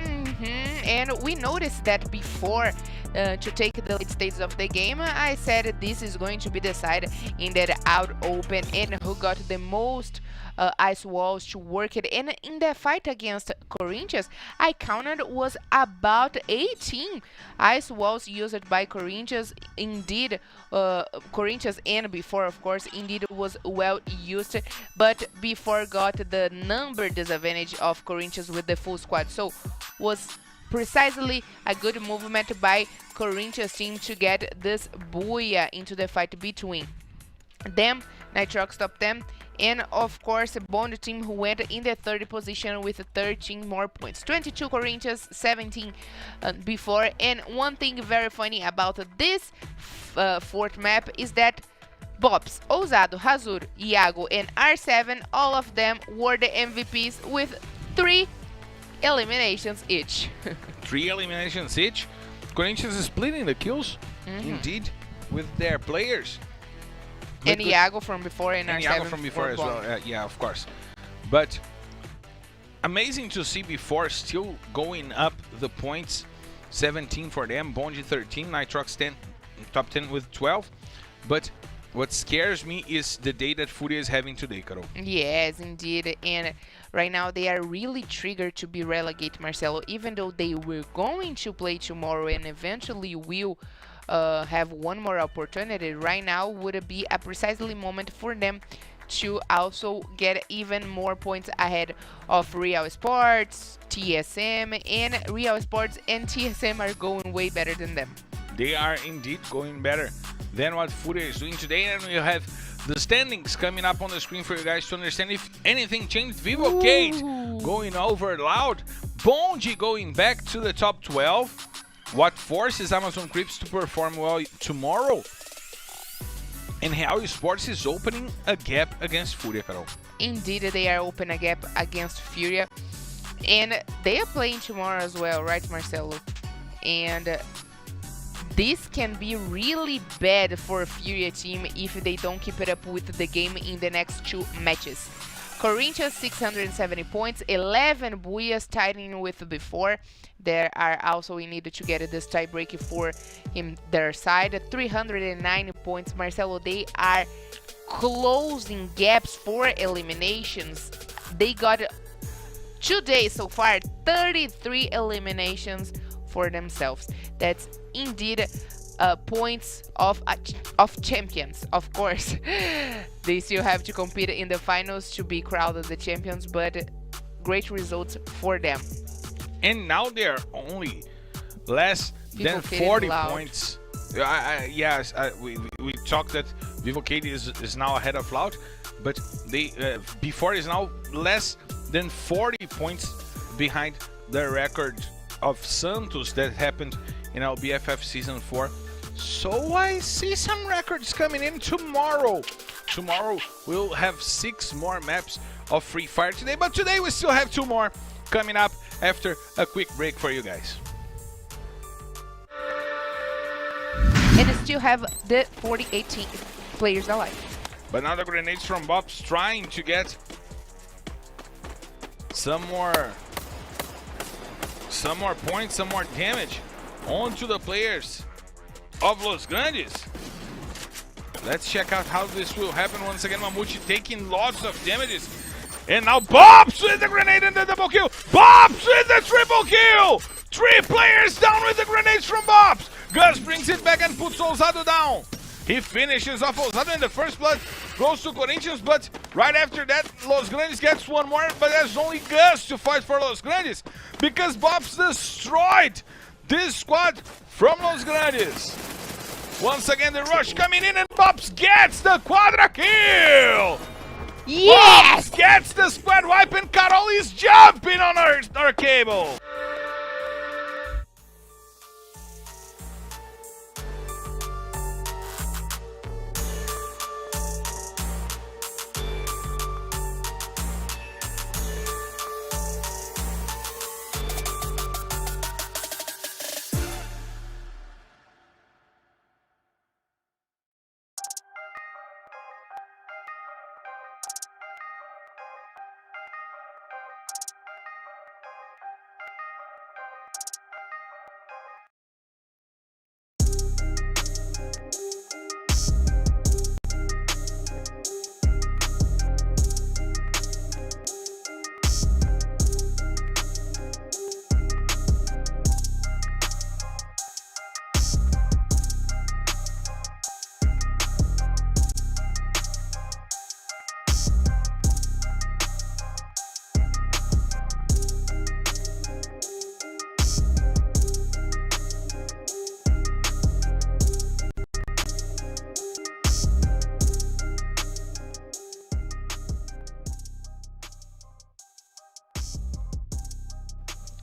S4: And we noticed that before to take the lead stages of the game, I said this is going to be decided in that out open and who got the most ice walls to work it. And in the fight against Corinthians, I counted was about 18 ice walls used by Corinthians. Indeed, Corinthians and before, of course, indeed was well used, but before got the number disadvantage of Corinthians with the full squad. So was precisely a good movement by Corinthians team to get this booyah into the fight between them, Nitrox top 10, and of course Bond team, who went in the third position with 13 more points. 22 Corinthians, 17 before. And one thing very funny about this fourth map is that Bobs, Ousado, Razur, Iago, and R7, all of them were the MVPs with 3 eliminations each.
S3: 3 eliminations each. Corinthians is splitting the kills, indeed, with their players.
S4: And Iago from before and R7
S3: Iago from before as well. Yeah, of course. But amazing to see before still going up the points. 17 for them, Bonji 13, Nitrox 10, top 10 with 12. But what scares me is the day that Furia is having today, Carol.
S4: Yes, indeed. And right now they are really triggered to be relegated, Marcelo, even though they were going to play tomorrow and eventually will have one more opportunity. Right now would be a precisely moment for them to also get even more points ahead of Real Sports, TSM, and Real Sports and TSM are going way better than them.
S3: They are indeed going better than what Furia is doing today, and we have the standings coming up on the screen for you guys to understand if anything changed. Vivocade going over loud, Bonji going back to the top 12. What forces Amazon Crips to perform well tomorrow? And Real Sports is opening a gap against Furia, Carol.
S4: Indeed, they are opening a gap against Furia. And they are playing tomorrow as well, right, Marcelo? And this can be really bad for a Furia team if they don't keep it up with the game in the next 2 matches. Corinthians 670 points, 11 booyahs tied in with before. There are also we needed to get this tie break for him their side. 309 points, Marcelo. They are closing gaps for eliminations. They got today so far 33 eliminations for themselves. That's indeed points of champions. Of course, they still have to compete in the finals to be crowned the champions, but great results for them.
S3: And now they're only less than 40 points. Yes, we talked that Vivocade is now ahead of Loud, but they before is now less than 40 points behind the record of Santos that happened in LBFF season 4. So I see some records coming in tomorrow. Tomorrow we'll have 6 more maps of Free Fire today, but today we still have 2 more coming up after a quick break for you guys.
S4: And still have the 48 players alive.
S3: But now the grenades from Bob's trying to get some more points, some more damage onto the players of Los Grandes. Let's check out how this will happen. Once again, Mamute taking lots of damages. And now Bobs with the grenade and the double kill. Bobs with the triple kill. 3 players down with the grenades from Bobs. Gus brings it back and puts Ousado down. He finishes off Ousado in the first blood. Goes to Corinthians, but right after that, Los Grandes gets one more. But there's only Gus to fight for Los Grandes because Bobs destroyed this squad from Los Grandes. Once again, the rush coming in and Bobs gets the quadra kill.
S4: Yes!
S3: Bobs gets the squad wipe and Carol is jumping on our cable.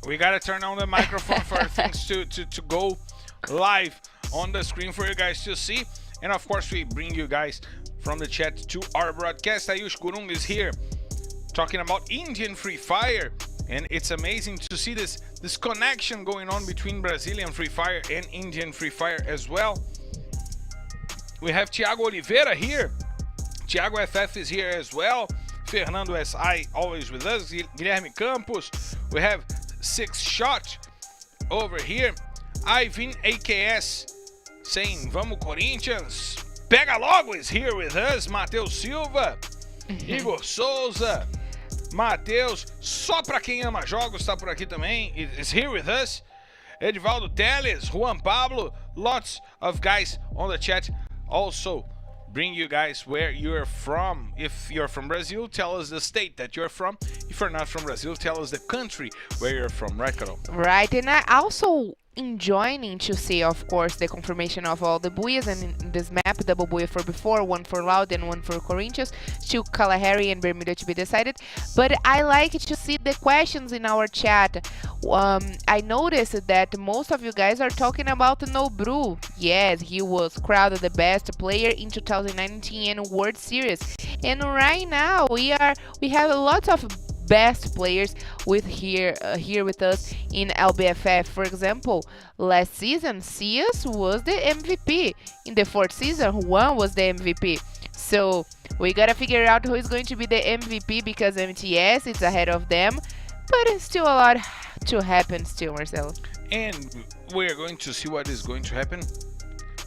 S3: We gotta turn on the microphone for things to go live on the screen for you guys to see. And of course, we bring you guys from the chat to our broadcast. Ayush Gurung is here talking about Indian Free Fire. And it's amazing to see this connection going on between Brazilian Free Fire and Indian Free Fire as well. We have Thiago Oliveira here. Thiago FF is here as well. Fernando SI always with us. Guilherme Campos. We have 6 Shot over here. Ivan AKS saying Vamos Corinthians. Pega Logo is here with us. Matheus Silva. Igor Souza. Matheus, só pra quem ama jogos, tá por aqui também. Is here with us. Edivaldo Teles, Juan Pablo, lots of guys on the chat. Also, bring you guys where you're from. If you're from Brazil, tell us the state that you're from. If you're not from Brazil, tell us the country where you're from, right, Carol?
S4: Right, and I also enjoying to see, of course, the confirmation of all the buoys, and in this map, double buoy for before, one for Loud and one for Corinthians, still Kalahari and Bermuda to be decided. But I like to see the questions in our chat. I noticed that most of you guys are talking about Nobru. Yes, he was crowned the best player in 2019 World Series, and right now we have a lot of best players with here with us in LBFF. For example, last season Cias was the MVP. In the 4th season, Juan was the MVP. So we gotta figure out who is going to be the MVP, because MTS is ahead of them, but it's still a lot to happen still, Marcelo.
S3: And we're going to see what is going to happen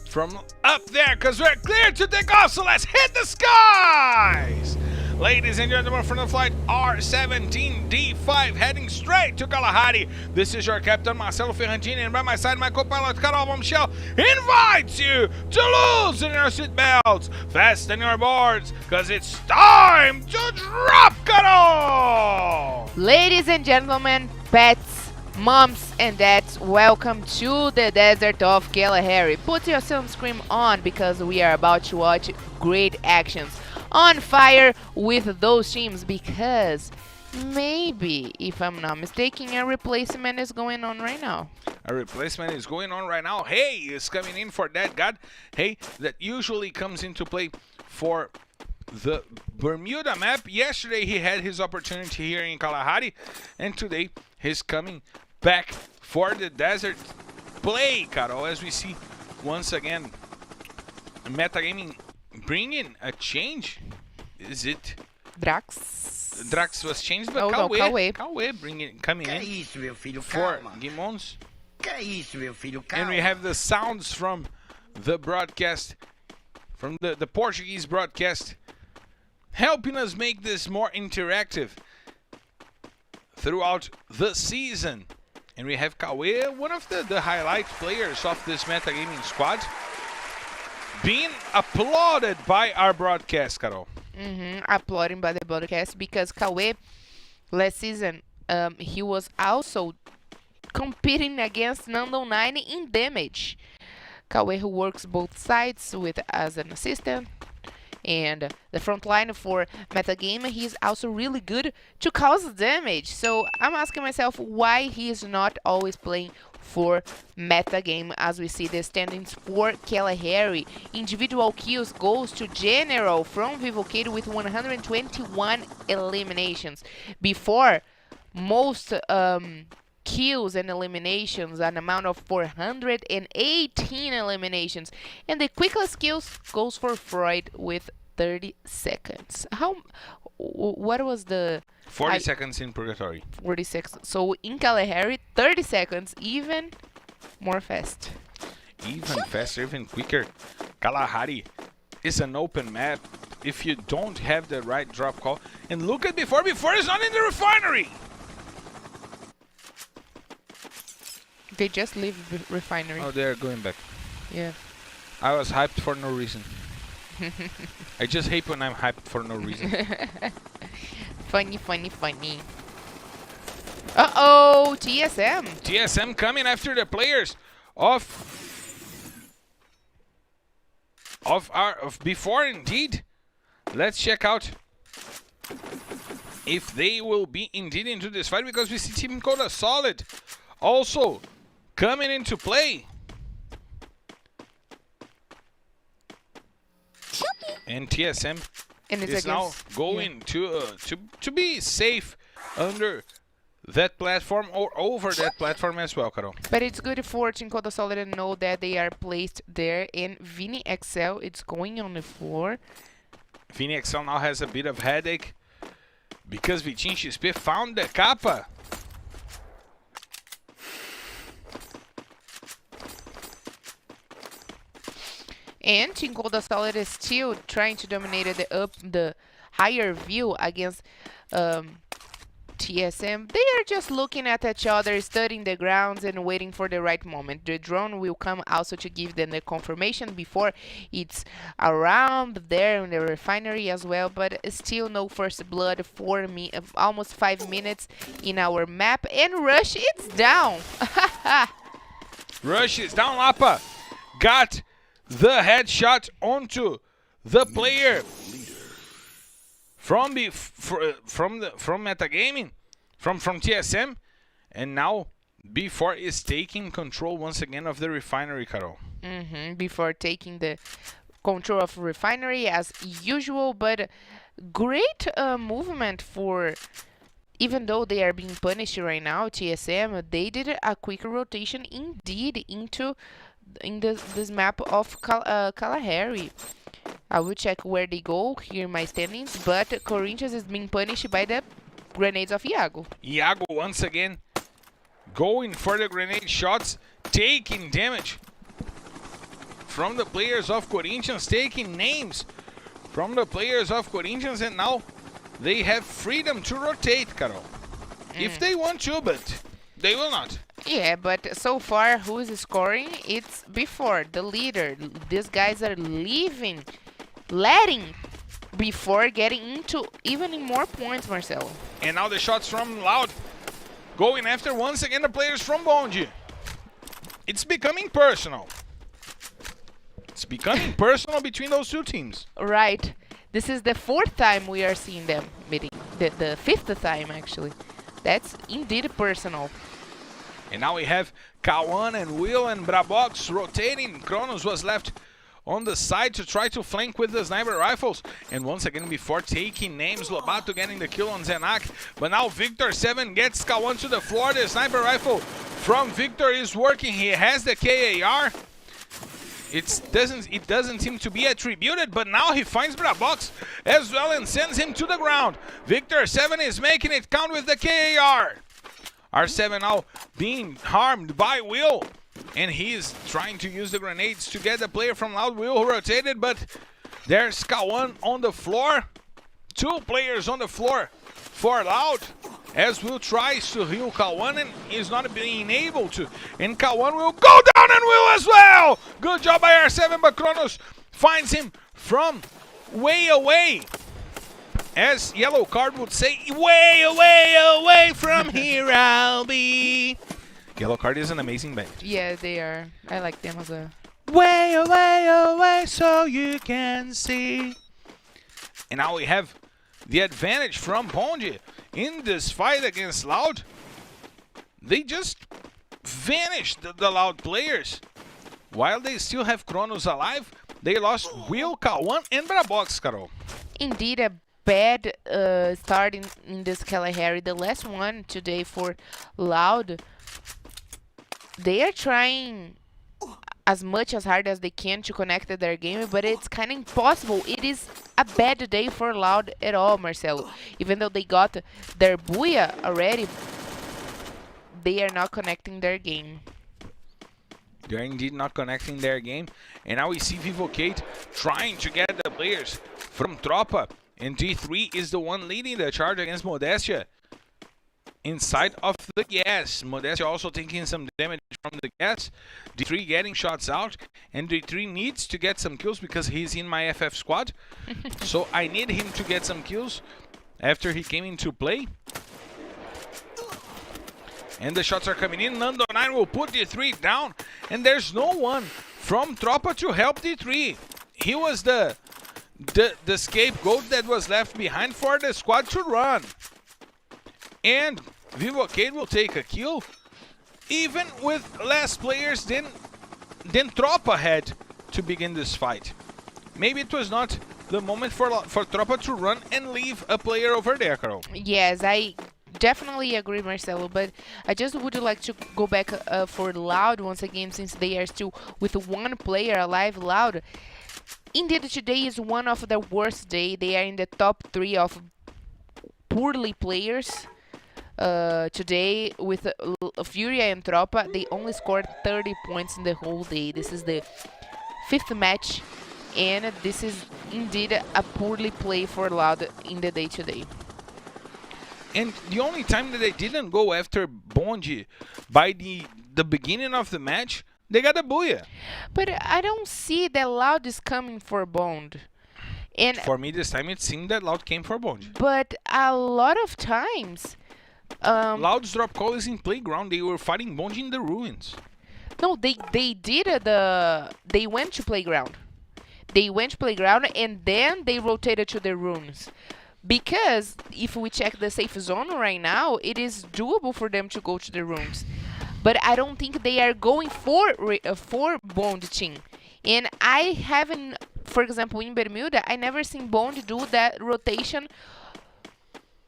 S3: from up there, because we're clear to take off, so let's hit the skies! Ladies and gentlemen, from the flight R17D5 heading straight to Kalahari. This is your captain, Marcelo Ferrantini, and by my side, my co-pilot, Carol Michel, invites you to loosen your seatbelts, fasten your boards, because it's time to drop, Carol!
S4: Ladies and gentlemen, pets, moms and dads, welcome to the desert of Kalahari. Put your sunscreen on, because we are about to watch great actions on fire with those teams, because maybe, if I'm not mistaken, a replacement is going on right now.
S3: A replacement is going on right now. Hey is coming in for that god. Hey, that usually comes into play for the Bermuda map. Yesterday he had his opportunity here in Kalahari, and today he's coming back for the desert play, Carol, as we see once again metagaming bringing a change. Is it
S4: Drax?
S3: Drax was changed, but
S4: Oh, no, Cauê.
S3: coming in for Guimons. And we have the sounds from the broadcast from the Portuguese broadcast, helping us make this more interactive throughout the season. And we have Cauê, one of the highlight players of this metagaming squad, being applauded by our broadcast, Carol.
S4: Applauding by the broadcast because Cauê, last season, he was also competing against Nando9 in damage. Cauê, who works both sides as an assistant and the front line for metagame, he's also really good to cause damage. So I'm asking myself why he is not always playing for metagame. As we see the standings for Kalahari, individual kills goes to General from Vivocado with 121 eliminations. Before, most kills and eliminations, an amount of 418 eliminations, and the quickest kills goes for Freud with 30 seconds. What was the
S3: 40 seconds in Purgatory.
S4: 46. So in Kalahari, 30 seconds, even more fast.
S3: Even faster, even quicker. Kalahari is an open map if you don't have the right drop call. And look at before is not in the refinery.
S4: They just leave refinery.
S3: Oh, they're going back.
S4: Yeah.
S3: I was hyped for no reason. I just hate when I'm hyped for no reason.
S4: Funny. Uh-oh, TSM.
S3: TSM coming after the players of before indeed. Let's check out if they will be indeed into this fight, because we see Team Coda Solid also coming into play. And TSM is now going to be safe under that platform or over that platform as well, Carol.
S4: But it's good for Team Coda Solid to know that they are placed there, and Vini XL, it's going on the floor.
S3: Vini XL now has a bit of headache because Vitinho XP found the Kappa.
S4: And Team Coda Solid is still trying to dominate the higher view against TSM. They are just looking at each other, studying the grounds and waiting for the right moment. The drone will come also to give them the confirmation before it's around there in the refinery as well, but still no first blood for me. Almost 5 minutes in our map, and Rush, it's down.
S3: Rush is down. Lapa got the headshot onto the player from metagaming, from TSM, and now Before is taking control once again of the refinery, Carol.
S4: Before taking the control of refinery as usual, but great movement for. Even though they are being punished right now, TSM, they did a quick rotation indeed into this map of Kalahari. I will check where they go here in my standings, but Corinthians is being punished by the grenades of Iago.
S3: Iago once again going for the grenade shots, taking damage from the players of Corinthians, taking names from the players of Corinthians, and now they have freedom to rotate, Carol. If they want to, but they will not.
S4: Yeah, but so far, who is scoring? It's Before, the leader. These guys are letting Before getting into even more points, Marcelo.
S3: And now the shots from Loud going after once again the players from Bonji. It's becoming personal. It's becoming personal between those two teams.
S4: Right. This is the 4th time we are seeing them meeting. The 5th time, actually. That's indeed personal.
S3: And now we have Kawan and Will and Brabox rotating. Kronos was left on the side to try to flank with the sniper rifles. And once again, Before taking names, Lobato getting the kill on Zenak. But now Victor 7 gets Kawan to the floor. The sniper rifle from Victor is working. He has the KAR. It doesn't seem to be attributed, but now he finds Brabox as well and sends him to the ground. Victor 7 is making it count with the KAR. R7 now being harmed by Will, and he is trying to use the grenades to get the player from Loud. Will rotated, but There's Kawan on the floor. 2 players on the floor for Loud. As Will tries to heal Kawan and is not being able to. And Kawan will go down and will as well. Good job by R7, but Kronos finds him from way away. As Yellow Card would say, way away from here I'll be. Yellow Card is an amazing band.
S4: Yeah, they are. I like them as well.
S3: Way away so you can see. And now we have the advantage from Bonji in this fight against Loud. They just vanished the Loud players. While they still have Kronos alive, they lost Will, Kawan, and Brabox, Carol.
S4: Indeed, a bad start in this Kalahari. The last one today for Loud. They are trying as much as hard as they can to connect their game, but it's kind of impossible. It is a bad day for Loud at all, Marcelo. Even though they got their Booyah already, they are not connecting their game.
S3: They're indeed not connecting their game. And now we see Vivocate trying to get the players from Tropa. And D3 is the one leading the charge against Modestia. Inside of the gas. Modestia also taking some damage from the gas. D3 getting shots out. And D3 needs to get some kills because he's in my FF squad. So I need him to get some kills after he came into play. And the shots are coming in. Nando9 will put D3 down. And there's no one from Tropa to help D3. He was the scapegoat that was left behind for the squad to run. And Vivocade will take a kill, even with less players than Tropa had to begin this fight. Maybe it was not the moment for Tropa to run and leave a player over there, Carol.
S4: Yes, I definitely agree, Marcelo, but I just would like to go back for Loud once again, since they are still with one player alive. Loud, indeed, today is one of the worst days. They are in the top 3 of poorly players. Today with Furia and Tropa, they only scored 30 points in the whole day. This is the 5th match, and this is indeed a poorly play for Loud in the day today.
S3: And the only time that they didn't go after Bonji by the beginning of the match, they got a Booyah.
S4: But I don't see that Loud is coming for Bond. And
S3: for me this time it seemed that Loud came for Bonji.
S4: But a lot of times
S3: Loud's drop call is in Playground. They were fighting Bonji in the ruins.
S4: No, they did they went to Playground. They went to Playground and then they rotated to the ruins. Because if we check the safe zone right now, it is doable for them to go to the rooms. But I don't think they are going for Bond team. And I haven't, for example, in Bermuda, I never seen Bond do that rotation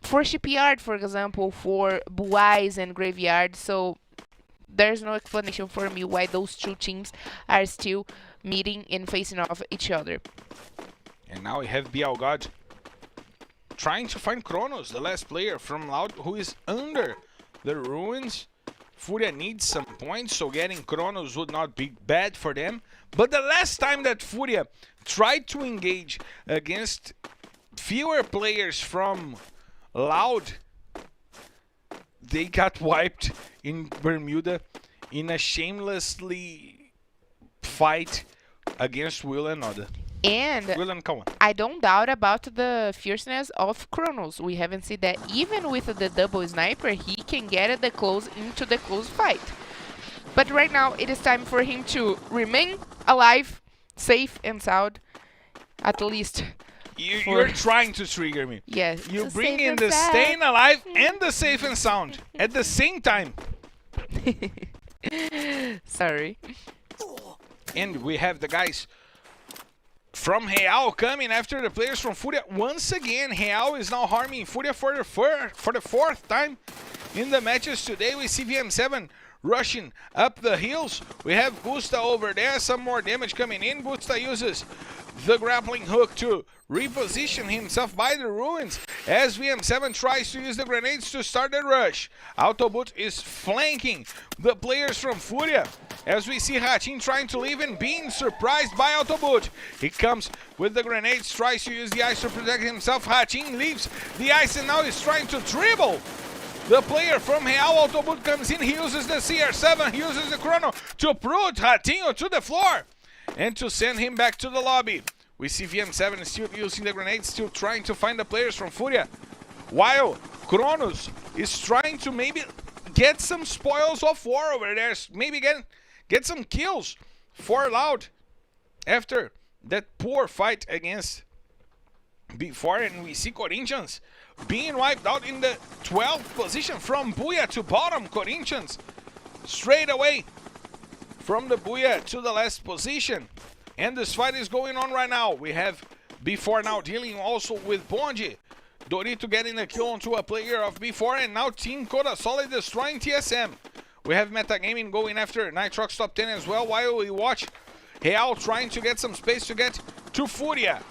S4: for Shipyard, for example, for Buais and Graveyard. So there's no explanation for me why those two teams are still meeting and facing off each other.
S3: And now we have Bialgod trying to find Kronos, the last player from Loud, who is under the ruins. Furia needs some points, so getting Kronos would not be bad for them. But the last time that Furia tried to engage against fewer players from Loud, they got wiped in Bermuda in a shamelessly fight against Will and Oda.
S4: And
S3: Will and Kawan.
S4: I don't doubt about the fierceness of Kronos. We haven't seen that even with the double sniper, he can get into the close fight. But right now, it is time for him to remain alive, safe and sound, at least.
S3: You're trying to trigger me.
S4: Yes.
S3: You bring in the staying alive and the safe and sound at the same time.
S4: Sorry.
S3: And we have the guys from Real coming after the players from Furia. Once again, Real is now harming Furia for the 4th time in the matches today. We see VM7 rushing up the hills. We have Gusta over there. Some more damage coming in. Gusta uses the grappling hook to reposition himself by the ruins as VM7 tries to use the grenades to start the rush. Autobot is flanking the players from Furia as we see Hatin trying to leave and being surprised by Autobot. He comes with the grenades, tries to use the ice to protect himself. Hatin leaves the ice and now is trying to dribble the player from Real. Autobot comes in, he uses the CR7, he uses the Chrono to put Ratinho to the floor and to send him back to the lobby. We see VM7 still using the grenades, still trying to find the players from Furia, while Kronos is trying to maybe get some spoils of war over there, maybe get some kills for Loud after that poor fight against before, and we see Corinthians being wiped out in the 12th position from Booyah to bottom. Corinthians straight away from the Booyah to the last position. And this fight is going on right now. We have B4 now dealing also with Bonji. Dorito getting the kill onto a player of B4, and now Team Coda Solid destroying TSM. We have Metagaming going after Nitrox top 10 as well, while we watch Real trying to get some space to get to Furia.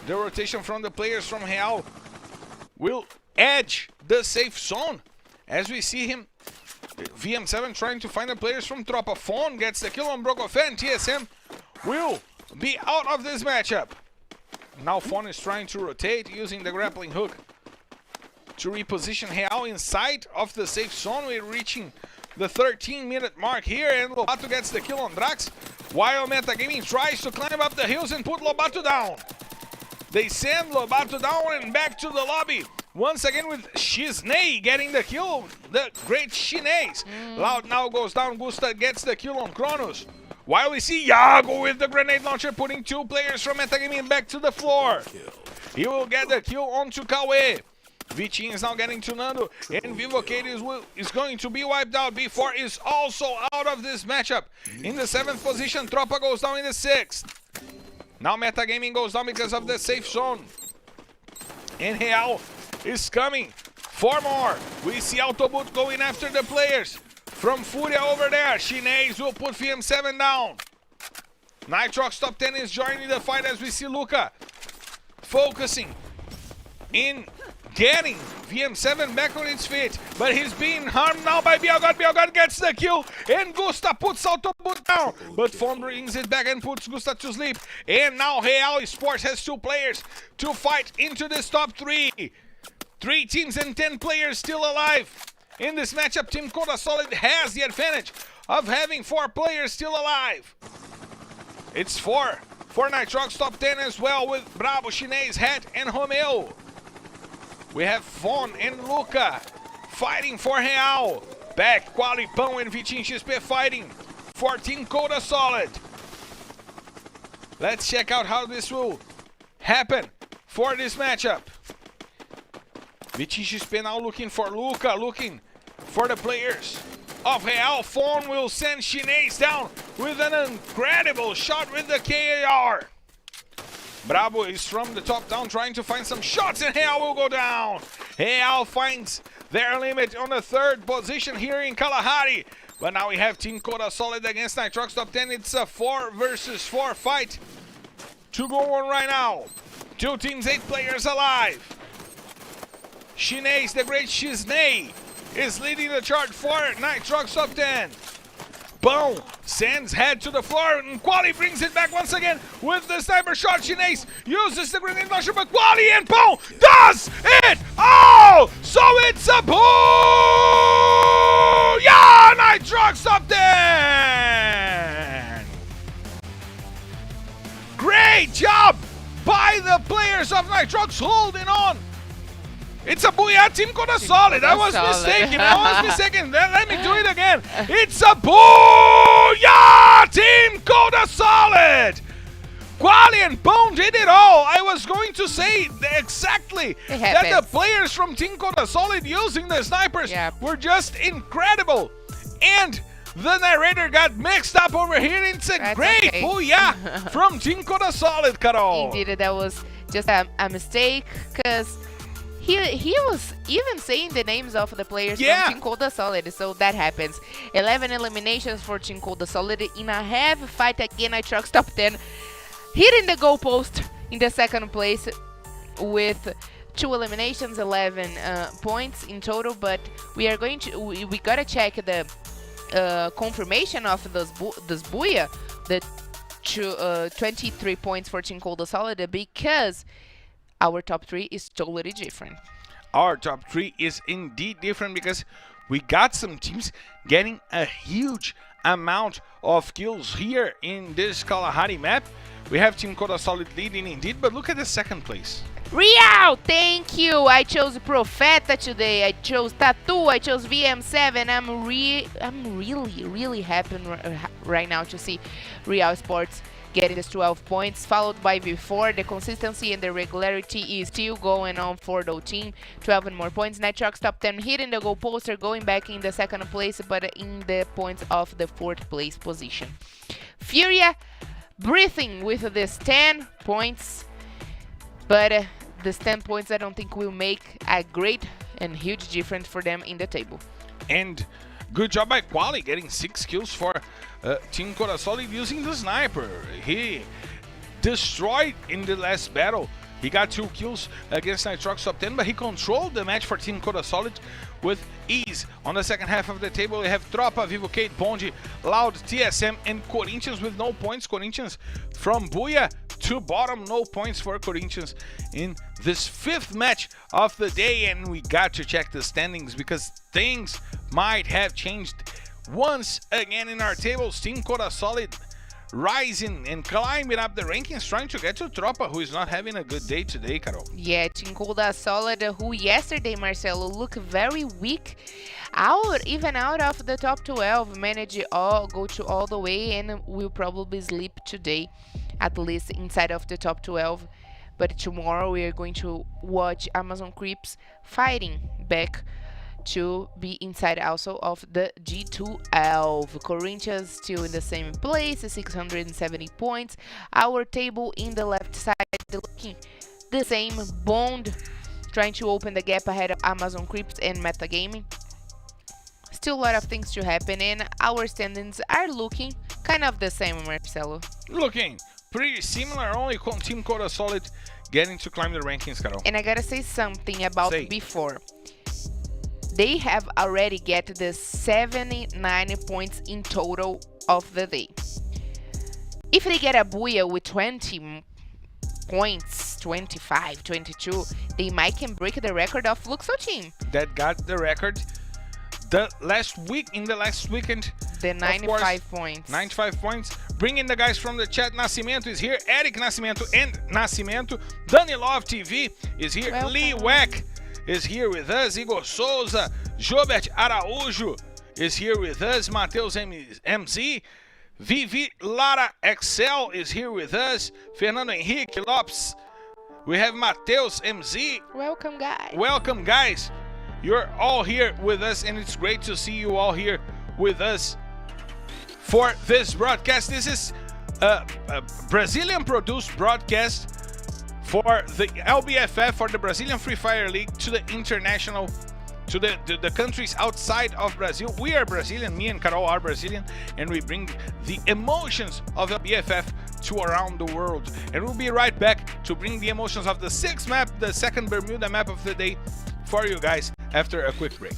S3: The rotation from the players from Real will edge the safe zone as we see him. VM7 trying to find the players from Tropa. Fawn gets the kill on Brokofen. TSM will be out of this matchup. Now Fawn is trying to rotate using the grappling hook to reposition Real inside of the safe zone. We're reaching the 13-minute mark here, and Lobato gets the kill on Drax, while Metagaming tries to climb up the hills and put Lobato down. They send Lobato down and back to the lobby. Once again with Shiznei getting the kill, the great Shinais. Loud now goes down, Gusta gets the kill on Kronos. While we see Yago with the grenade launcher putting two players from Metagaming back to the floor. He will get the kill onto Kawe. Vichin is now getting to Nando, and Vivocade is going to be wiped out. B4 is also out of this matchup. In the 7th position, Tropa goes down in the 6th. Now Metagaming goes down because of the safe zone. And Real is coming for more. We see Autobot going after the players from Furia over there. Shinais will put VM7 down. Nitrox top 10 is joining the fight as we see Luca focusing in getting VM7 back on its feet, but he's being harmed now by Bielgod. Bielgod gets the kill, and Gusta puts Autobot down, but Fawn brings it back and puts Gusta to sleep. And now Real Esports has two players to fight into this top 3. 3 teams and 10 players still alive. In this matchup, Team Coda Solid has the advantage of having 4 players still alive. It's 4 for Nitrox top 10 as well, with Bravo, Shinais, Het, and Romeo. We have Fawn and Luca fighting for Real. Back, Quali, Pão, and Vichin XP fighting for Team Coda Solid. Let's check out how this will happen for this matchup. Vichin XP now looking for Luca, looking for the players of Real. Fawn will send Shinais down with an incredible shot with the KAR. Bravo is from the top down trying to find some shots, and Real will go down. Real finds their limit on the 3rd position here in Kalahari. But now we have Team Coda Solid against Nitrox top 10. It's a 4 versus 4 fight to go on right now. 2 teams, 8 players alive. Shinais, the great Shiznei, is leading the charge for Nitrox top 10. Boom! Sends head to the floor, and Quali brings it back once again with the sniper shot. Shinais uses the grenade launcher, but Quali and Boom does it all! So it's a boo! Yeah! Nitrox top 10! Great job by the players of Nitrox holding on. It's a booyah, Team Coda Solid. I was mistaken. Let me do it again. It's a booyah, Team Coda Solid. Quali and Bone did it all. I was going to say exactly that the players from Team Coda Solid using the snipers were just incredible. And the narrator got mixed up over here. It's a great booyah from Team Coda Solid, Carol.
S4: Indeed, that was just a mistake, because he was even saying the names of the players from Team Coda Solid, so that happens. 11 eliminations for Team Coda Solid in a heavy fight against Nitrox top 10. hitting the goalpost in the second place with 2 eliminations, 11 points in total. But we are going to we gotta check the confirmation of this Booyah, the 23 points for Team Cold Solid, because our top 3 is totally different.
S3: Our top 3 is indeed different because we got some teams getting a huge amount of kills here in this Kalahari map. We have Team Cold Solid leading indeed, but look at the second place.
S4: Real, thank you. I chose Profeta today. I chose Tattoo. I chose VM7. I'm really happy right now to see Real Esports getting this 12 points, followed by V4. The consistency and the regularity is still going on for the team. 12 and more points. Nitrox top 10 hitting the goal poster, going back in the second place, but in the points of the 4th place position. Furia breathing with this 10 points, but this 10 points I don't think will make a great and huge difference for them in the table.
S3: And good job by Quali getting 6 kills for Team Cold Solid using the sniper. He destroyed in the last battle. He got 2 kills against Nitrox top 10, but he controlled the match for Team Cold Solid with ease. On the second half of the table, we have Tropa, Vivo, Kate, Ponji, Loud, TSM, and Corinthians with no points. Corinthians from Booyah to bottom, no points for Corinthians in this 5th match of the day. And we got to check the standings because things might have changed once again in our tables. Team Cold Solid rising and climbing up the rankings, trying to get to Tropa, who is not having a good day today, Carol.
S4: Yeah, Team Cold Solid, who yesterday, Marcelo, looked very weak, even out of the top 12, managed go to all the way and will probably sleep today, at least inside of the top 12. But tomorrow we are going to watch Amazon Creeps fighting back to be inside also of the G12. Corinthians still in the same place, 670 points. Our table in the left side looking the same. Bond trying to open the gap ahead of Amazon Creeps and Metagaming. Still a lot of things to happen, and our standings are looking kind of the same, Marcelo.
S3: Looking pretty similar, only Team Cold Solid getting to climb the rankings, Carol.
S4: And I gotta say something about before. They have already get the 79 points in total of the day. If they get a Booyah with 20 points, 25, 22, they might can break the record of Luxo team.
S3: That got the record the last weekend.
S4: The 95 points.
S3: 95 points. Bringing the guys from the chat. Nascimento is here. Eric Nascimento and Nascimento. Danny Love TV is here.
S4: Welcome.
S3: Lee Wack is here with us. Igor Souza, Jobert Araújo is here with us. Matheus MZ, Vivi Lara Excel is here with us. Fernando Henrique Lopes. We have Matheus MZ.
S4: Welcome, guys.
S3: Welcome, guys. You're all here with us, and it's great to see you all here with us for this broadcast. This is a Brazilian-produced broadcast for the LBFF, for the Brazilian Free Fire League, to the international, to the countries outside of Brazil. We are Brazilian, me and Carol are Brazilian, and we bring the emotions of LBFF to around the world. And we'll be right back to bring the emotions of the 6th map, the second Bermuda map of the day, for you guys after a quick break.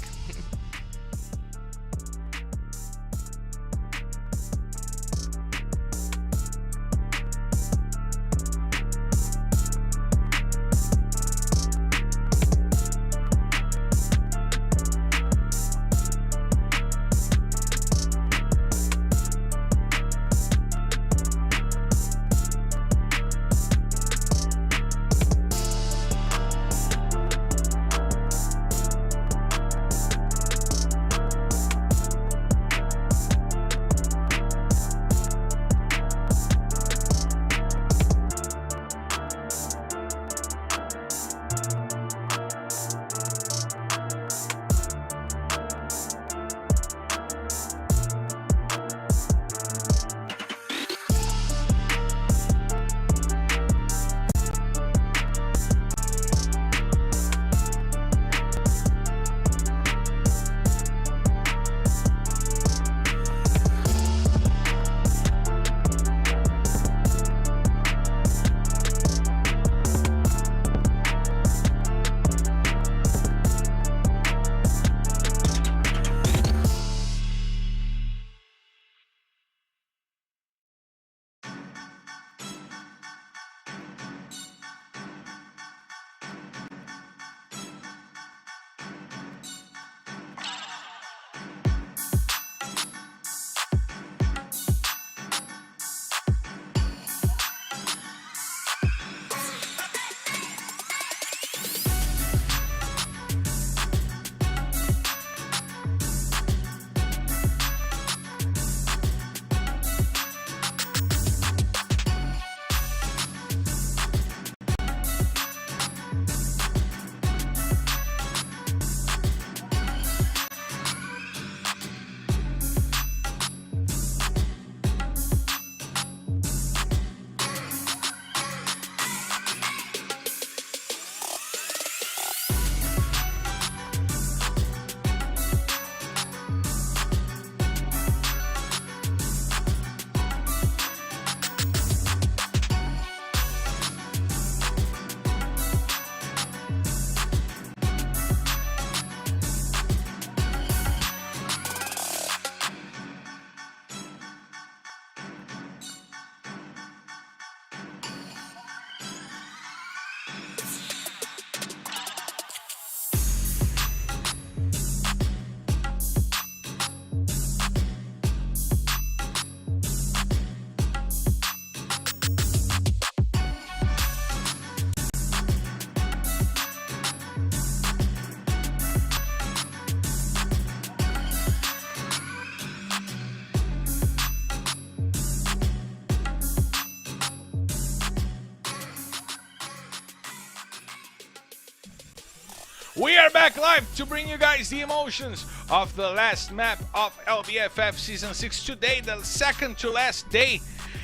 S3: We are back live to bring you guys the emotions of the last map of LBFF Season 6. Today, the second to last day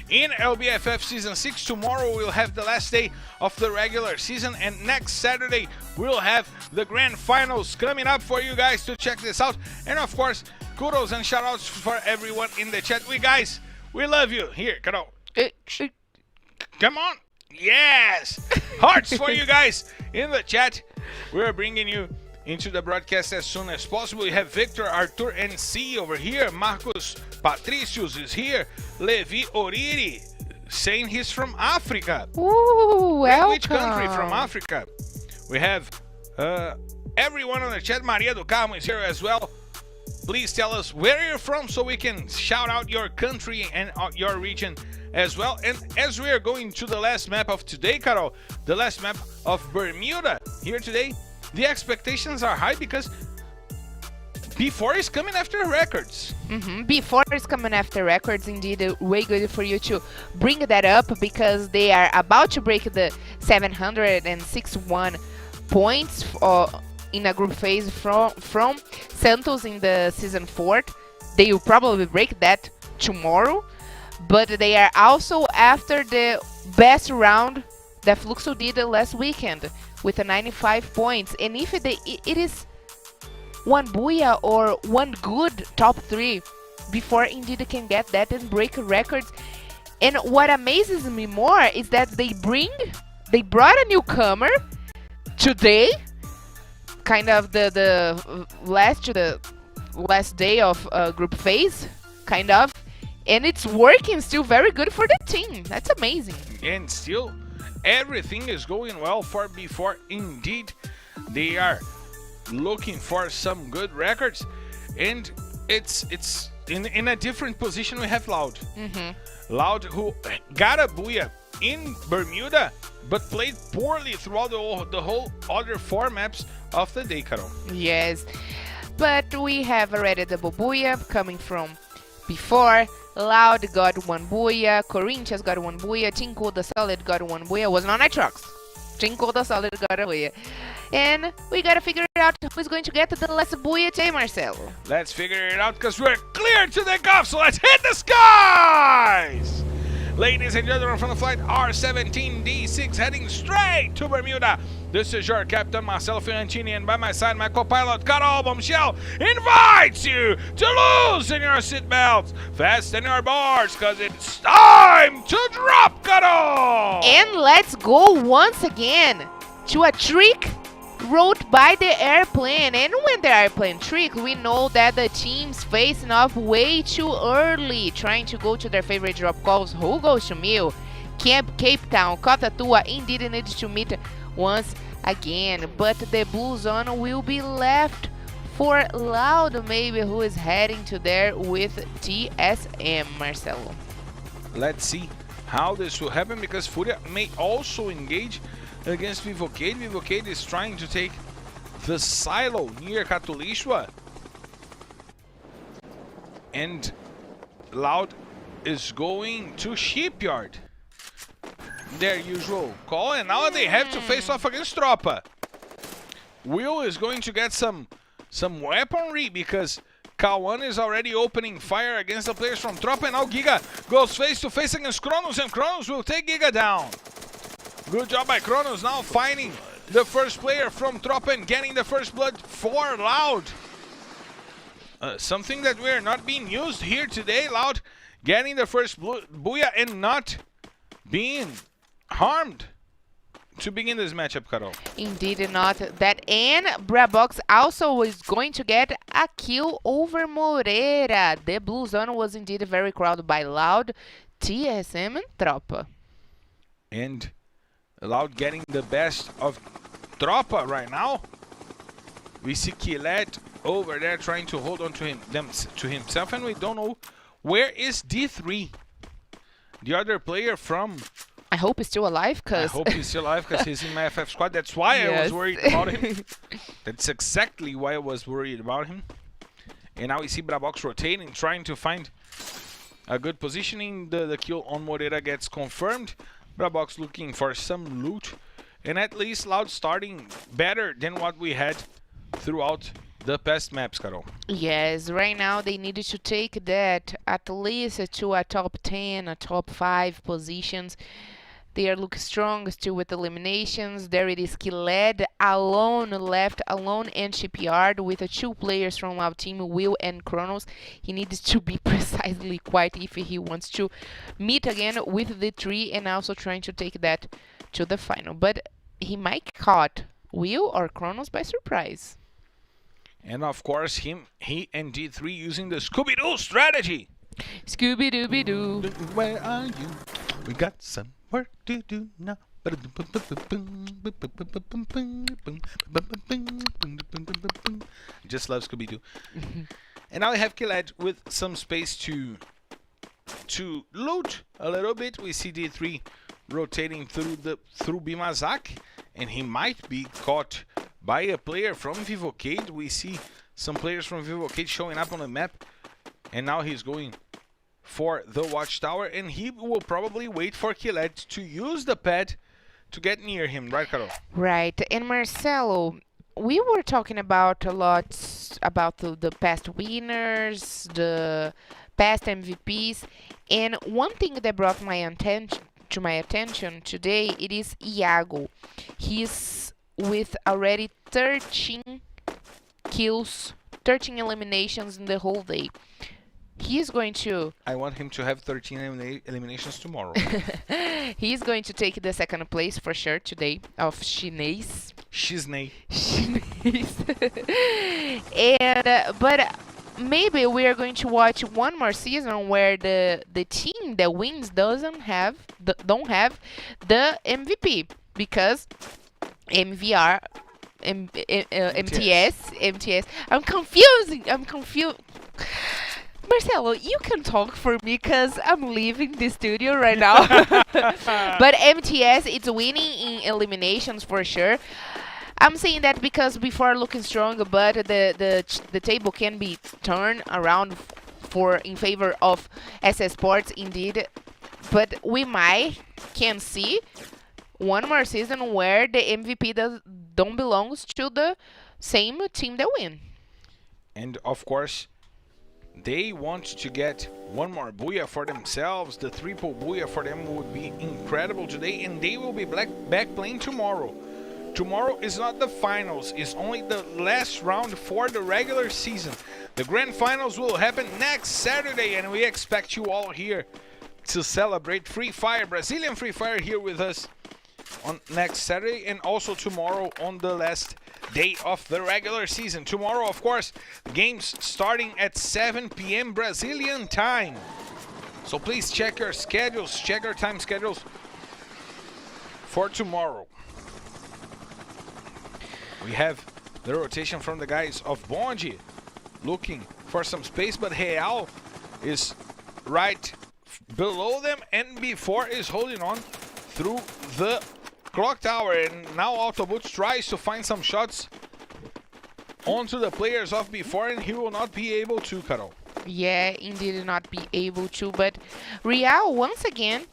S3: in LBFF Season 6. Tomorrow, we'll have the last day of the regular season. And next Saturday, we'll have the grand finals coming up for you guys to check this out. And of course, kudos and shoutouts for everyone in the chat. We love you. Here, Carol. Come on. Yes. Hearts for you guys in the chat. We're bringing you into the broadcast as soon as possible. We have Victor, Arthur, and C over here. Marcos Patricius is here. Levi Oriri saying he's from Africa.
S4: Ooh, welcome.
S3: Which country from Africa? We have everyone on the chat. Maria do Carmo is here as well. Please tell us where you're from so we can shout out your country and your region as well. And as we are going to the last map of today, Carol, the last map of Bermuda here today, the expectations are high because B4 is coming after records.
S4: B4 is coming after records, indeed. Way good for you to bring that up because they are about to break the 761 points in a group phase from Santos in the Season 4. They will probably break that tomorrow. But they are also after the best round that Fluxo did last weekend with 95 points. And if it is one Booyah or one good top 3, before indeed can get that and break records. And what amazes me more is that they brought a newcomer today, kind of the last day of group phase, kind of. And it's working still very good for the team. That's amazing.
S3: And still, everything is going well for B4. Indeed, they are looking for some good records. And it's in a different position. We have Loud. Loud, who got a Booyah in Bermuda, but played poorly throughout the whole other 4 maps of the day, Carol.
S4: Yes. But we have already the Booyah coming from B4. Loud got 1 Booyah, Corinthians got 1 Booyah, Tinko the Solid got 1 Booyah. Was not Nitrox. Tinko the Solid got a Booyah. And we gotta figure out who's going to get the last Booyah today, Marcelo.
S3: Let's figure it out because we're clear to take off, so let's hit the skies! Ladies and gentlemen, from the flight R17D6 heading straight to Bermuda. This is your captain, Marcelo Fiorentini, and by my side, my co-pilot, Carol Bombshell, invites you to loosen your seatbelts, fasten your boards, because it's time to drop, Carol!
S4: And let's go once again to a trick wrote by the airplane. And when the airplane trick, we know that the team's facing off way too early, trying to go to their favorite drop calls. Who goes to Mill? Cape Town, Cotatua, indeed needs to meet once again. But the Blue Zone will be left for Loud, maybe, who is heading to there with TSM, Marcelo.
S3: Let's see how this will happen, because Fúria may also engage against Vivocade. Vivocade is trying to take the silo near Catulishua. And Loud is going to Shipyard. Their usual call, and now they have to face off against Tropa. Will is going to get some weaponry because Kawan is already opening fire against the players from Tropa, and now Giga goes face to face against Kronos, and Kronos will take Giga down. Good job by Kronos, now finding the first player from Tropa and getting the first blood for Loud. Something that we're not being used here today. Loud getting the first Booyah and not being harmed to begin this matchup, Carol.
S4: Indeed not that. And Brabox also is going to get a kill over Moreira. The Blue Zone was indeed very crowded by Loud, TSM, and Tropa.
S3: And Loud getting the best of Tropa right now. We see Killet over there trying to hold on to himself, and we don't know where is D3. The other player from...
S4: I hope he's still alive,
S3: I hope he's still alive because he's in my FF squad. That's why I was worried about him. That's exactly why I was worried about him. And now we see Brabox rotating, trying to find a good positioning. The kill on Moreira gets confirmed. Brabox looking for some loot. and at least Loud starting better than what we had throughout the past maps, Carol.
S4: Yes, right now they needed to take that at least to a top 10, a top 5 positions. They are looking strong still with eliminations. There it is Killed alone, left alone in Shipyard with the 2 players from our team, Will and Kronos. He needs to be precisely quiet if he wants to meet again with the 3 and also trying to take that to the final. But he might caught Will or Kronos by surprise.
S3: And of course, he and D3 using the Scooby-Doo strategy.
S4: Scooby-Dooby-Doo.
S6: Where are you? We got some work to do now.
S3: Just love Scooby-Doo. And now we have Killed with some space to loot a little bit. We see D3 rotating through Bimazak, and he might be caught by a player from Vivocade. We see some players from Vivocade showing up on the map, and now he's going for the watchtower, and he will probably wait for Killed to use the pad to get near him, right, Carol?
S4: Right, and Marcelo, we were talking about a lot about the past winners, the past MVPs, and one thing that brought my attention today, it is Iago. He's with already 13 kills, 13 eliminations in the whole day. He's going to...
S3: I want him to have 13 eliminations tomorrow.
S4: He's going to take the second place for sure today of Chinese.
S3: Shizney.
S4: And but maybe we are going to watch one more season where the team that wins don't have the MVP, because MTS. I'm confused. Marcelo, you can talk for me because I'm leaving the studio right now. But MTS, it's winning in eliminations for sure. I'm saying that because before looking strong, but the table can be turned around in favor of SS Sports indeed. But we can see one more season where the MVP don't belongs to the same team that win.
S3: And of course, they want to get one more booyah for themselves. The triple booyah for them would be incredible today, and they will be back playing tomorrow. Tomorrow is not the finals, it's only the last round for the regular season. The grand finals will happen next Saturday, and we expect you all here to celebrate Free Fire, Brazilian Free Fire, here with us on next Saturday, and also tomorrow on the last day of the regular season. Tomorrow, of course, the game's starting at 7 p.m. Brazilian time. So please check your schedules, check your time schedules for tomorrow. We have the rotation from the guys of Bonji looking for some space, but Real is right below them, and before is holding on through the clock tower, and now Autoboots tries to find some shots onto the players of before, and he will not be able to, Carol.
S4: Yeah, indeed not be able to, but Real once again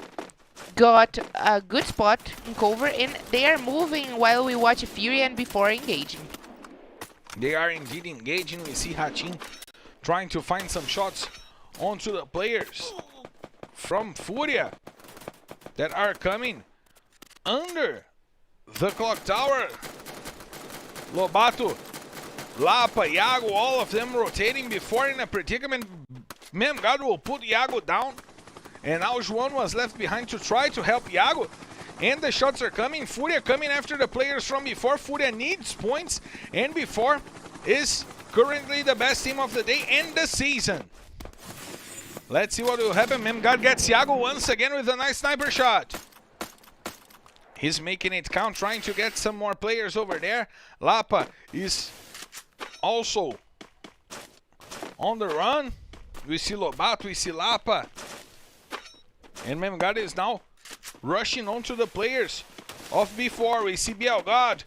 S4: got a good spot in cover, and they are moving while we watch Fury and before engaging.
S3: They are indeed engaging. We see Hatin trying to find some shots onto the players from Furia that are coming under the clock tower. Lobato, Lapa, Iago, all of them rotating before in a predicament. Memgado will put Iago down, and now Juan was left behind to try to help Iago. And the shots are coming. Furia coming after the players from before. Furia needs points, and before is currently the best team of the day and the season. Let's see what will happen. Memgad gets Iago once again with a nice sniper shot. He's making it count, trying to get some more players over there. Lapa is also on the run. We see Lobato, we see Lapa. And Memgad is now rushing onto the players of before. We see Bielgad,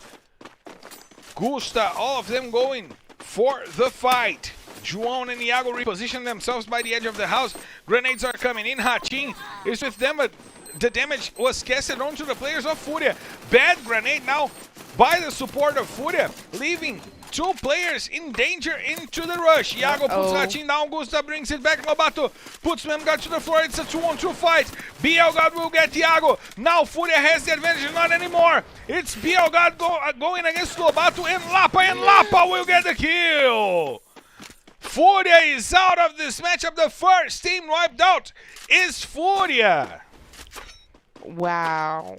S3: Gusta, all of them going for the fight. João and Iago reposition themselves by the edge of the house. Grenades are coming in. Hatin is with them, but the damage was casted onto the players of Fúria. Bad grenade now by the support of Fúria, leaving 2 players in danger into the rush. Iago puts Hatin down, Gusta brings it back, Lobato puts Memgard to the floor, it's a 2-on-2 fight. BLGod will get Iago. Now Fúria has the advantage, not anymore. It's BLGod going against Lobato and Lapa will get the kill. Fúria is out of this matchup. The first team wiped out is Fúria.
S4: Wow.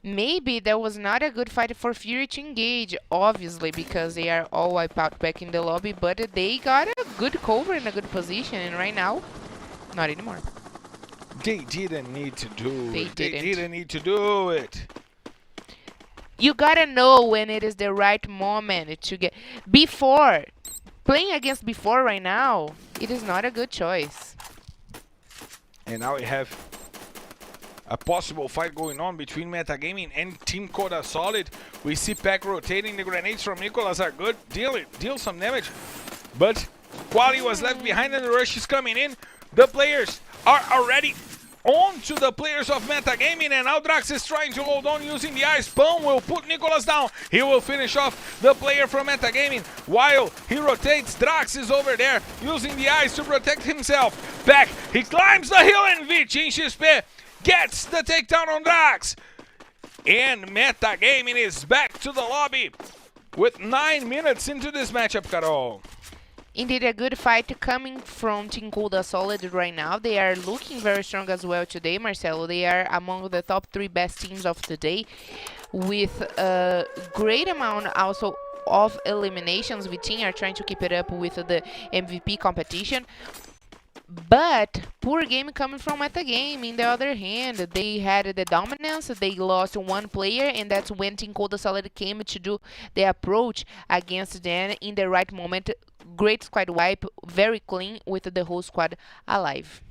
S4: Maybe that was not a good fight for Fury to engage, obviously, because they are all wiped out back in the lobby, but they got a good cover in a good position, and right now, not anymore.
S3: They didn't need to do
S4: They
S3: it. They
S4: didn't.
S3: didn't need to do it.
S4: You gotta know when it is the right moment to get... Before, playing against Before right now, it is not a good choice.
S3: And now we have a possible fight going on between Metagaming and Team Coda Solid. We see Pack rotating. The grenades from Nicolas are good. Deal some damage. But Quali was left behind and the rush is coming in. The players are already on to the players of Metagaming, and now Drax is trying to hold on using the ice. Pão will put Nicolas down. He will finish off the player from Metagaming while he rotates. Drax is over there using the ice to protect himself. Back, he climbs the hill and Vitin XP gets the takedown on Drax. And Metagaming is back to the lobby with 9 minutes into this matchup, Carol.
S4: Indeed, a good fight coming from Team Coda Solid right now. They are looking very strong as well today, Marcelo. They are among the top 3 best teams of the day, with a great amount also of eliminations. Vitin are trying to keep it up with the MVP competition. But poor game coming from Metagame. In the other hand, they had the dominance. They lost 1 player, and that's when Team Coda Solid came to do the approach against them in the right moment. Great squad wipe, very clean with the whole squad alive.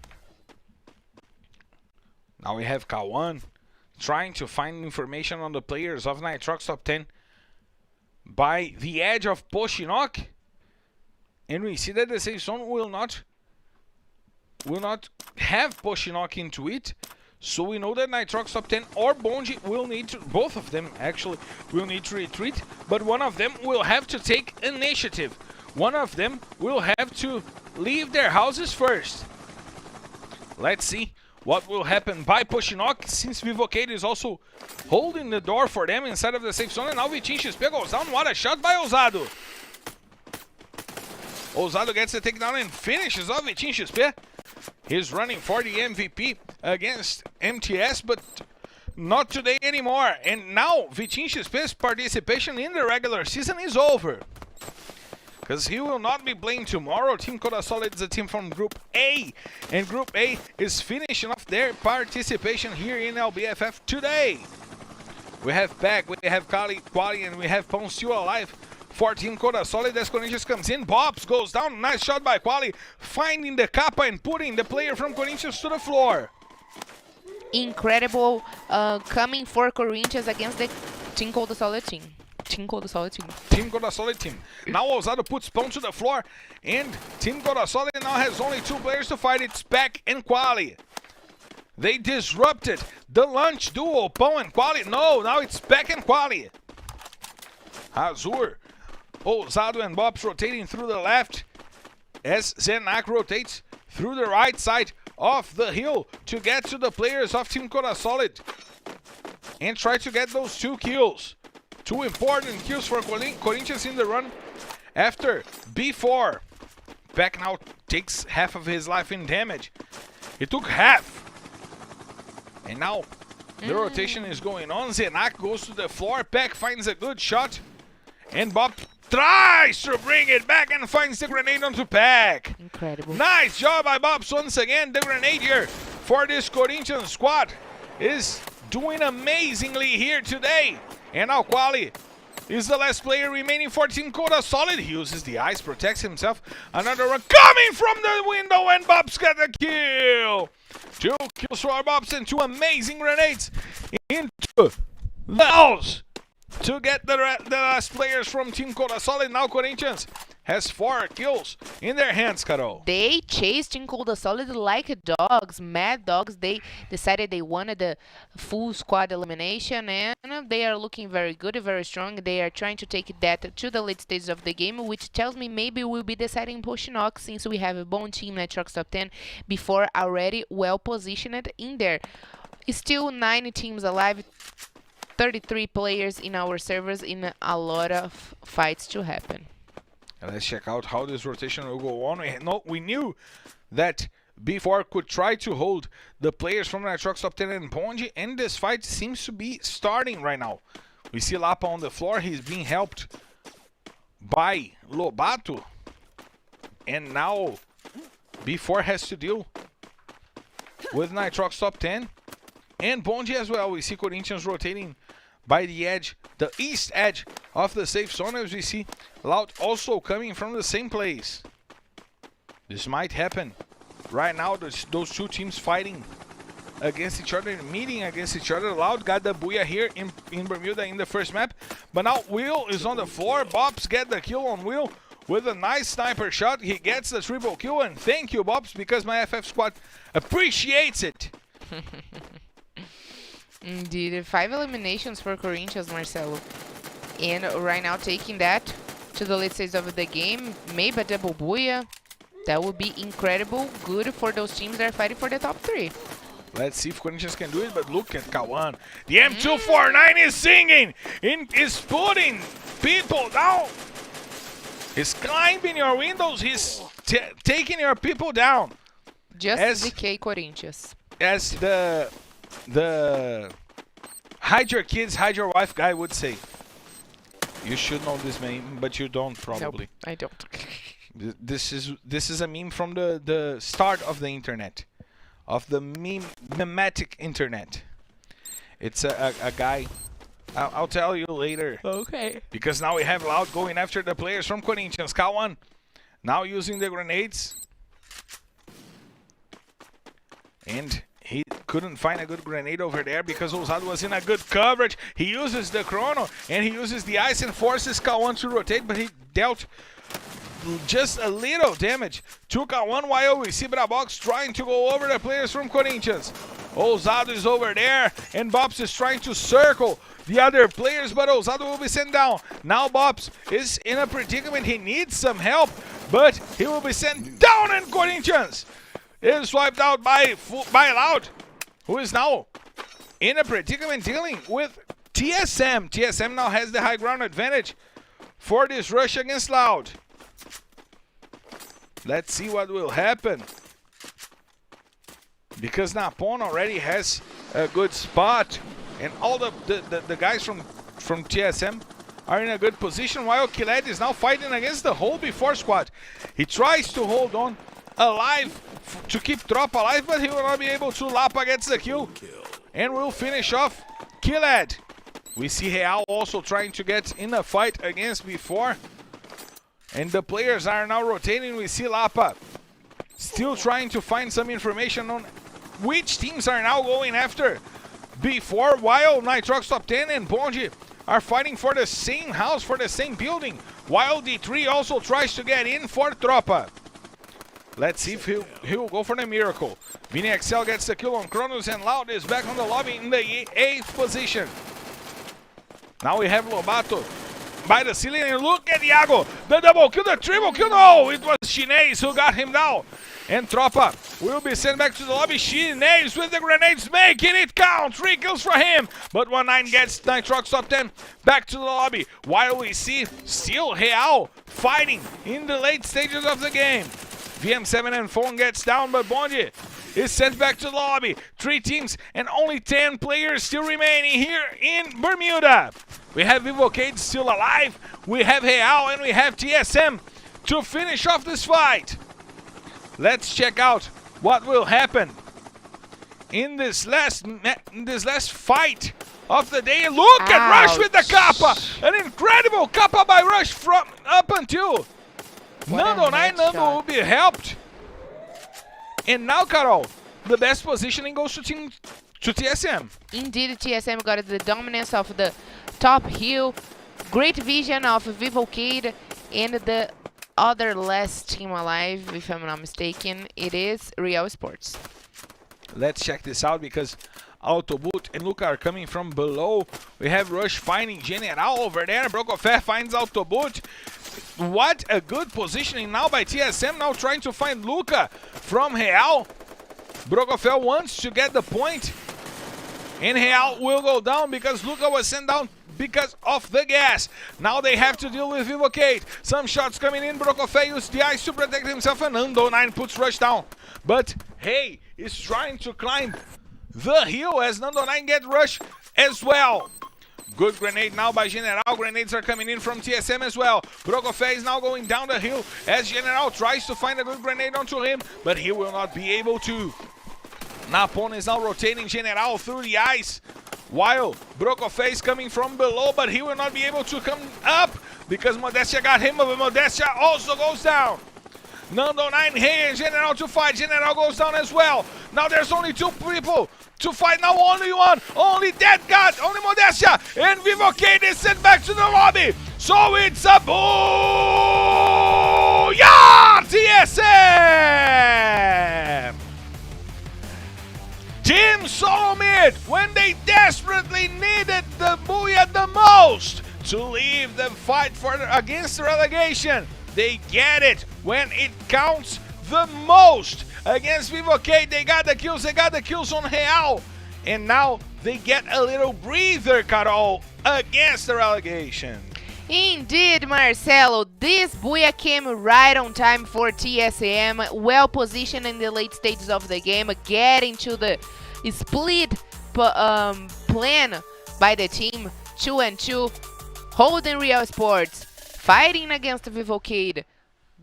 S3: Now we have Kawan trying to find information on the players of Nitrox top 10 by the edge of Poshinok. And we see that the safe zone will not have Poshinok into it. So we know that Nitrox top 10 or Bonji will need to, both of them actually, will need to retreat. But one of them will have to take initiative. One of them will have to leave their houses first. Let's see what will happen by Poshinok, since Vivocade is also holding the door for them inside of the safe zone. And now Vitin XP goes down. What a shot by Ousado. Ousado gets the takedown and finishes off Vitin XP. He's running for the MVP against MTS, but not today anymore. And now Vitin XP's participation in the regular season is over, because he will not be playing tomorrow. Team Coda Solid is a team from Group A, and Group A is finishing off their participation here in LBFF today. We have Pack, we have Quali, and we have Pão still alive for Team Coda Solid as Corinthians comes in. Bobs goes down, nice shot by Quali, finding the Kappa and putting the player from Corinthians to the floor.
S4: Incredible coming for Corinthians against the Team Coda Solid team. Team Coda Solid team.
S3: Team Coda Solid team. Now Ousado puts Pão to the floor, and Team Coda Solid now has only 2 players to fight. It's Pack and Quali. They disrupted the lunch duo, Pão and Quali. No, now it's Pack and Quali. Azur, Ousado and Bobs rotating through the left as Zenak rotates through the right side of the hill to get to the players of Team Coda Solid and try to get those 2 kills. 2 important kills for Corinthians in the run after B4. Pack now takes half of his life in damage. He took half. And now the rotation is going on. Zenak goes to the floor. Pack finds a good shot. And Bob tries to bring it back and finds the grenade onto Pack.
S4: Incredible.
S3: Nice job by Bobs once again. The grenade here for this Corinthians squad is doing amazingly here today. And now Quali is the last player remaining for Team Coda Solid. He uses the ice, protects himself. Another one coming from the window, and Bobs got the kill. 2 kills for Bobs and 2 amazing grenades into the house to get the last players from Team Coda Solid. Now Corinthians has 4 kills in their hands, Carol.
S4: They chased Team Coda Solid like dogs, mad dogs. They decided they wanted the full squad elimination, and they are looking very good, very strong. They are trying to take that to the late stages of the game, which tells me maybe we'll be deciding Poshinox, since we have a Bone Team Nitrox top 10 before already well positioned in there. Still 9 teams alive, 33 players in our servers, in a lot of fights to happen.
S3: Let's check out how this rotation will go on. We knew that B4 could try to hold the players from Nitrox top 10 and Ponji, and this fight seems to be starting right now. We see Lapa on the floor. He's being helped by Lobato, and now B4 has to deal with Nitrox top 10 and Ponji as well. We see Corinthians rotating by the edge, the east edge of the safe zone, as we see Loud also coming from the same place. This might happen right now. Those two teams fighting against each other, meeting against each other. Loud got the booyah here in Bermuda in the first map, but now Will is on the floor. Bobs get the kill on Will with a nice sniper shot. He gets the triple kill, and thank you, Bobs, because my FF squad appreciates it.
S4: Indeed, 5 eliminations for Corinthians, Marcelo. And right now taking that to the late stage of the game, maybe a double booyah. That would be incredible, good for those teams that are fighting for the top 3.
S3: Let's see if Corinthians can do it, but look at Kawan. The M249 is singing, is putting people down. He's climbing your windows, he's taking your people down.
S4: Just as DK Corinthians.
S3: As the hide your kids, hide your wife guy would say. You should know this meme, but you don't probably.
S4: Nope, I don't.
S3: This is a meme from the start of the internet, of the memetic internet. It's a guy. I'll tell you later.
S4: Okay.
S3: Because now we have Loud going after the players from Corinthians. K1 now using the grenades. And he couldn't find a good grenade over there because Ousado was in a good coverage. He uses the chrono and he uses the ice and forces K1 to rotate, but he dealt just a little damage to K1 while we see Brabox trying to go over the players from Corinthians. Ousado is over there and Bobs is trying to circle the other players, but Ousado will be sent down. Now Bobs is in a predicament. He needs some help, but he will be sent down, and Corinthians is wiped out by Loud, who is now in a predicament dealing with TSM. TSM now has the high ground advantage for this rush against Loud. Let's see what will happen, because Napon already has a good spot, and all the guys from TSM are in a good position, while Killed is now fighting against the whole B4 squad. He tries to hold on alive to keep Trop alive, but he will not be able to. Lapa gets the kill and will finish off Killed. We see Real also trying to get in a fight against B4, and the players are now rotating. We see Lapa still trying to find some information on which teams are now going after B4, while Nitrox top 10 and Ponji are fighting for the same house, for the same building, while D3 also tries to get in for Tropa. Let's see if he'll go for the miracle. Vini Excel gets the kill on Kronos, and Loud is back on the lobby in the 8th position. Now we have Lobato by the ceiling, and look at Iago. The double kill, the triple kill. No, it was Chinese who got him down. And Tropa will be sent back to the lobby. Chinese with the grenades, making it count. 3 kills for him. But 1-9 gets Nitrox top 10 back to the lobby. While we see still Real fighting in the late stages of the game. VM7 and Phone gets down, but Bondi is sent back to the lobby. 3 teams and only 10 players still remaining here in Bermuda. We have Evocade still alive. We have Real and we have TSM to finish off this fight. Let's check out what will happen in this last fight of the day. Look at Rush with the Kappa. An incredible Kappa by Rush from up until Nando will be helped. And now, Carol, the best positioning goes to TSM.
S4: Indeed, TSM got the dominance of the top hill. Great vision of Vivocade and the other last team alive, if I'm not mistaken, it is Real Esports.
S3: Let's check this out because Autoboot and Luca are coming from below. We have Rush finding General over there. Brokofer finds Autoboot. What a good positioning now by TSM, now trying to find Luca from Real. Brokofer wants to get the point. And Real will go down because Luca was sent down because of the gas. Now they have to deal with Vivocade. Some shots coming in. Brokofer used the ice to protect himself, and Nando9 puts Rush down. But Hey is trying to climb the hill as Nando9 get Rush as well. Good grenade now by General. Grenades are coming in from TSM as well. Brokofer is now going down the hill as General tries to find a good grenade onto him, but he will not be able to. Napon is now rotating General through the ice, while Brokofer is coming from below, but he will not be able to come up because Modestia got him, but Modestia also goes down. Nando9, Hey, and General to fight. General goes down as well. Now there's only two people to fight. Now only one. Only that guy. Only Modestia. And Vivocade is sent back to the lobby. So it's a booyah! TSM! Team Solomid, when they desperately needed the booyah the most to leave the fight against the relegation, they get it when it counts the most. Against Vivocade, they got the kills on Real. And now they get a little breather, Carol, against the relegation.
S4: Indeed, Marcelo, this booyah came right on time for TSM, well positioned in the late stages of the game, getting to the split plan by the team, 2-2, holding Real Esports, fighting against Vivocade.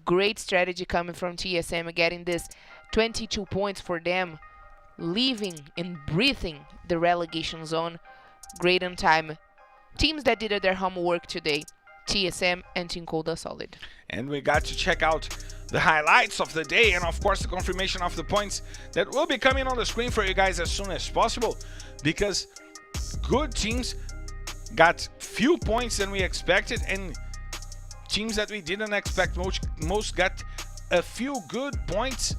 S4: Great strategy coming from TSM, getting this 22 points for them, leaving and breathing the relegation zone. Great on time. Teams that did their homework today, TSM and Team Cold Solid.
S3: And we got to check out the highlights of the day and of course the confirmation of the points that will be coming on the screen for you guys as soon as possible, because good teams got few points than we expected, and teams that we didn't expect most got a few good points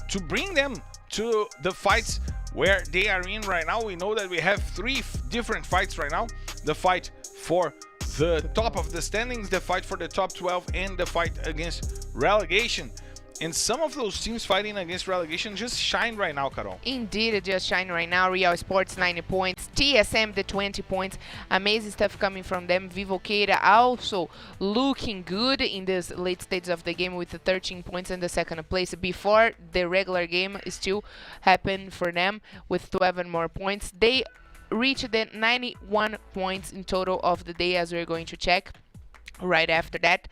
S3: to bring them to the fights where they are in right now. We know that we have three different fights right now: the fight for the top of the standings, the fight for the top 12, and the fight against relegation. And some of those teams fighting against relegation just shine right now, Carol.
S4: Indeed, it just shine right now. Real Esports 90 points, TSM the 20 points. Amazing stuff coming from them. Vivocade also looking good in this late stages of the game with the 13 points in the second place. Before the regular game still happened for them with 12 more points. They reached the 91 points in total of the day, as we're going to check right after that,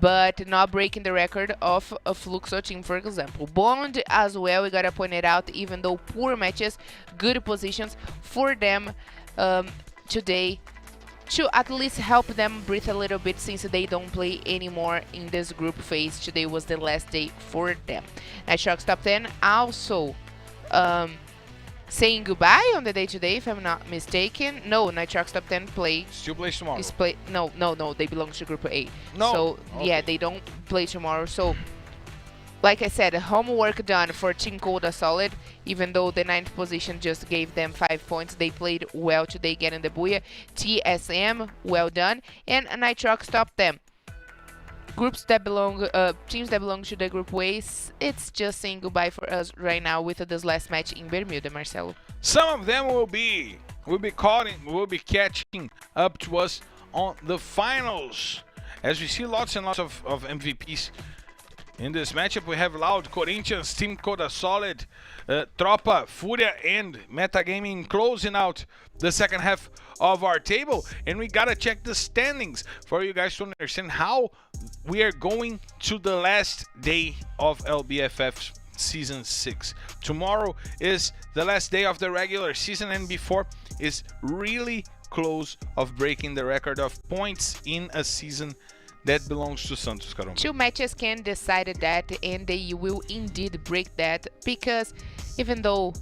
S4: but not breaking the record of a Fluxo team, for example. Bond as well, we gotta point it out, even though poor matches, good positions for them today to at least help them breathe a little bit, since they don't play anymore in this group phase. Today was the last day for them. Nitrox top 10 also saying goodbye on the day today, if I'm not mistaken. No, Nitrox top 10 play.
S3: Still plays tomorrow.
S4: No, they belong to Group A.
S3: No.
S4: So,
S3: okay.
S4: Yeah, they don't play tomorrow. So, like I said, homework done for Team Cold Solid. Even though the 9th position just gave them 5 points, they played well today, getting the booyah. TSM, well done. And Nitrox top 10. Teams that belong to the group ways, it's just saying goodbye for us right now with this last match in Bermuda, Marcelo.
S3: Some of them will be catching up to us on the finals, as we see lots and lots of MVPs in this matchup. We have Loud, Corinthians, Team Coda Solid, Tropa, Furia, and Metagaming closing out the second half of our table. And we gotta check the standings for you guys to understand how we are going to the last day of LBFF Season 6. Tomorrow is the last day of the regular season, and before is really close of breaking the record of points in a season that belongs to Santos, Carol.
S4: 2 matches can decide that, and they will indeed break that, because even though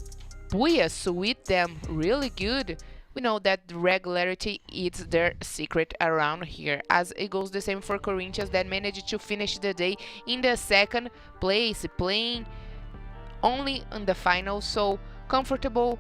S4: booyah sweet them really good We know that regularity is their secret around here, as it goes the same for Corinthians that managed to finish the day in the second place, playing only in the finals, so comfortable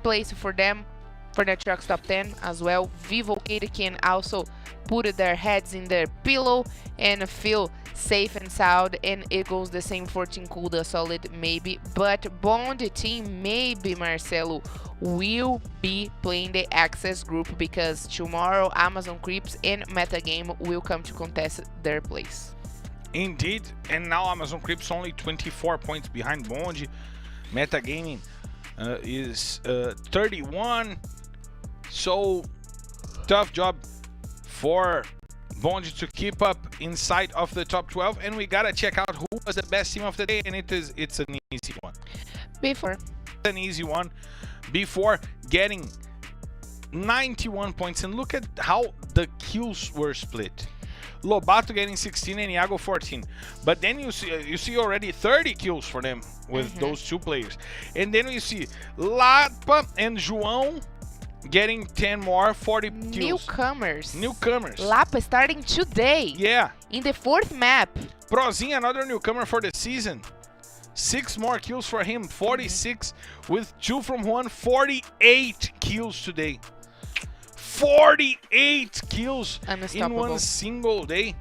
S4: place for them for the trucks top 10 as well. Vivo Kate can also put their heads in their pillow and feel safe and sound, and it goes the same for Team Kuda Solid maybe, but Bond team maybe Marcelo will be playing the access group because tomorrow Amazon Creeps and Metagame will come to contest their place.
S3: Indeed, and now Amazon Creeps only 24 points behind Bond. Metagaming is 31. So tough job for Bond to keep up inside of the top 12, and we gotta check out who was the best team of the day, and it's an easy one.
S4: Before
S3: Getting 91 points, and look at how the kills were split. Lobato getting 16 and Iago 14, but then you see already 30 kills for them with those two players, and then we see Lapa and João getting 10 more, 40 kills. Newcomers.
S4: Lapa starting today.
S3: Yeah.
S4: In the fourth map.
S3: Prozinha, another newcomer for the season. 6 more kills for him, 46 with 2 from Juan, 48 kills today. 48 kills in one single day.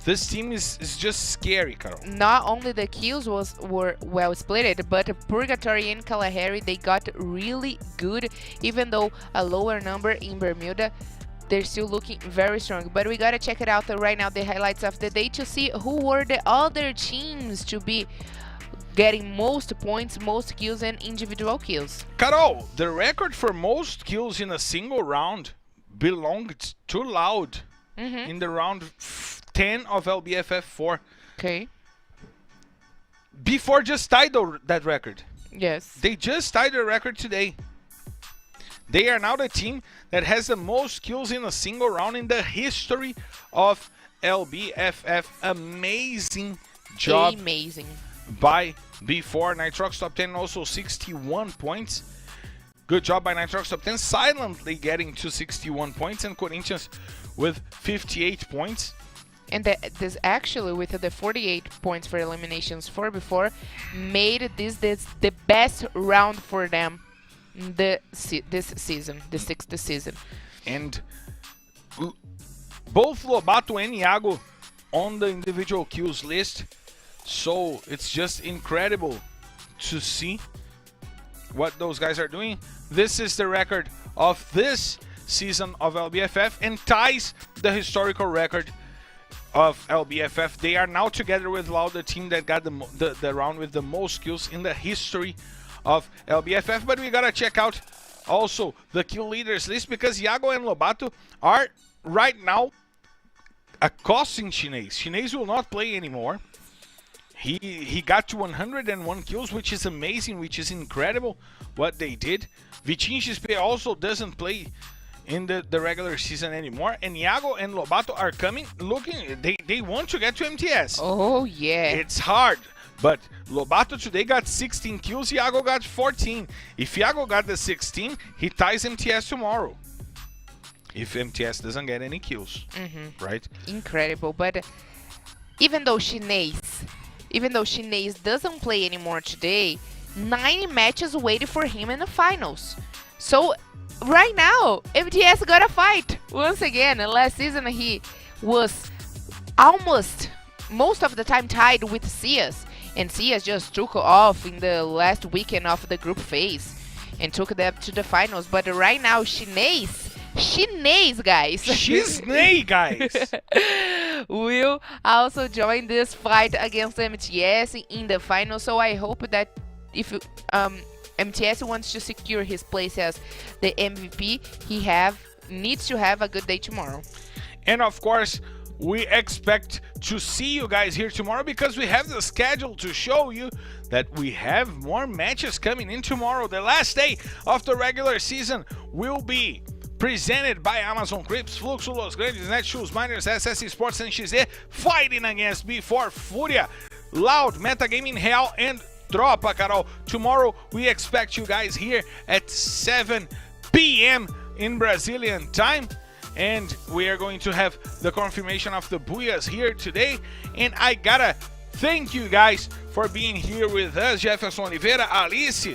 S3: This team is just scary, Carol.
S4: Not only the kills were well split, but Purgatory and Kalahari, they got really good, even though a lower number in Bermuda. They're still looking very strong, but we gotta check it out right now, the highlights of the day, to see who were the other teams to be getting most points, most kills, and individual kills.
S3: Carol, the record for most kills in a single round belonged to Loud in the round 10 of LBFF 4.
S4: Okay.
S3: Before just tied that record.
S4: Yes.
S3: They just tied the record today. They are now the team that has the most kills in a single round in the history of LBFF. Amazing job.
S4: Amazing.
S3: By B4. Nitrox top 10 also 61 points. Good job by Nitrox top 10 silently getting to 61 points, and Corinthians with 58 points.
S4: And this actually, with the 48 points for eliminations for before, made this the best round for them this season, the 6th season.
S3: And both Lobato and Iago on the individual kills list. So it's just incredible to see what those guys are doing. This is the record of this season of LBFF and ties the historical record of LBFF. They are now together with Loud, the team that got the round with the most kills in the history of LBFF. But we gotta check out also the kill leaders list, because Iago and Lobato are right now accosting Chinês. Chinês will not play anymore. He got to 101 kills, which is amazing, which is incredible what they did. Vitinho XP also doesn't play in the regular season anymore, and Iago and Lobato are coming looking, they want to get to MTS.
S4: Oh yeah,
S3: it's hard, but Lobato today got 16 kills, Iago got 14. If Iago got the 16, he ties MTS tomorrow, if MTS doesn't get any kills. Right?
S4: Incredible. But even though Chinês doesn't play anymore today, 9 matches waited for him in the finals. So right now, MTS got a fight once again. Last season he was almost most of the time tied with Cias, and Cias just took off in the last weekend of the group phase and took them to the finals. But right now, Chinês guys, will also join this fight against MTS in the final. So I hope that if MTS wants to secure his place as the MVP, he needs to have a good day tomorrow.
S3: And of course, we expect to see you guys here tomorrow, because we have the schedule to show you that we have more matches coming in tomorrow. The last day of the regular season will be presented by Amazon Creeps, Fluxo, Los Grandes, Netshoes, Miners, SS Esports, and XZ, fighting against B4, Fúria, Loud, Metagaming, Real, and Tropa, Carol. Tomorrow, we expect you guys here at 7 p.m. in Brazilian time. And we are going to have the confirmation of the Buyas here today. And I gotta thank you guys for being here with us. Jefferson Oliveira, Alice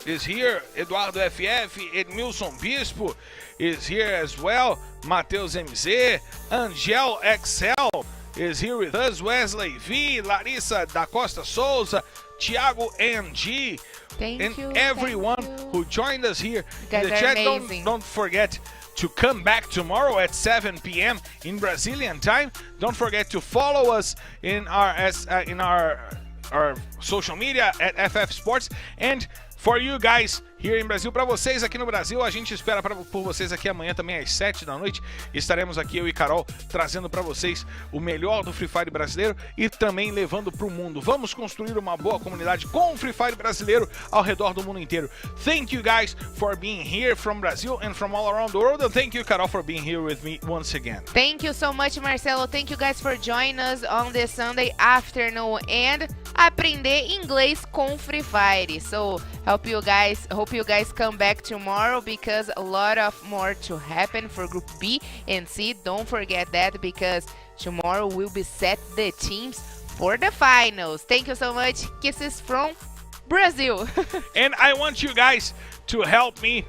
S3: is here, Eduardo FF, Edmilson Bispo is here as well, Matheus MZ, Angel XL is here with us, Wesley V, Larissa da Costa Souza, Thiago ENG, and everyone who joined us here in the chat. Don't forget to come back tomorrow at 7 p.m. in Brazilian time. Don't forget to follow us in our social media at FF Sports. And for you guys here in Brazil, para vocês aqui no Brasil, a gente espera por vocês aqui amanhã também às 7 da noite. Estaremos aqui, eu e Carol, trazendo para vocês o melhor do Free Fire brasileiro e também levando para o mundo. Vamos construir uma boa comunidade com o Free Fire brasileiro ao redor do mundo inteiro. Thank you guys for being here from Brazil and from all around the world. And thank you, Carol, for being here with me once again.
S4: Thank you so much, Marcelo. Thank you guys for joining us on this Sunday afternoon and aprender inglês com Free Fire. So hope you guys come back tomorrow because a lot of more to happen for Group B and C. Don't forget that because tomorrow we'll be set the teams for the finals. Thank you so much. Kisses from Brazil.
S3: And I want you guys to help me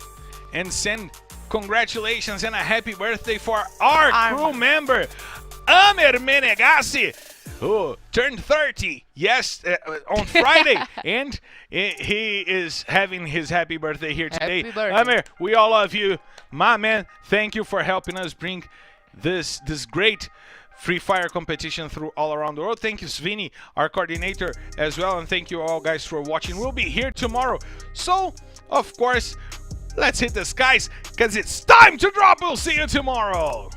S3: and send congratulations and a happy birthday for our crew member, Amer Menegassi, who turned 30 on Friday, and he is having his happy birthday here today.
S4: Happy birthday.
S3: Amer, we all love you, my man. Thank you for helping us bring this great Free Fire competition through all around the world. Thank you, Svini, our coordinator as well, and thank you all guys for watching. We'll be here tomorrow, so of course let's hit the skies because it's time to drop. We'll see you tomorrow.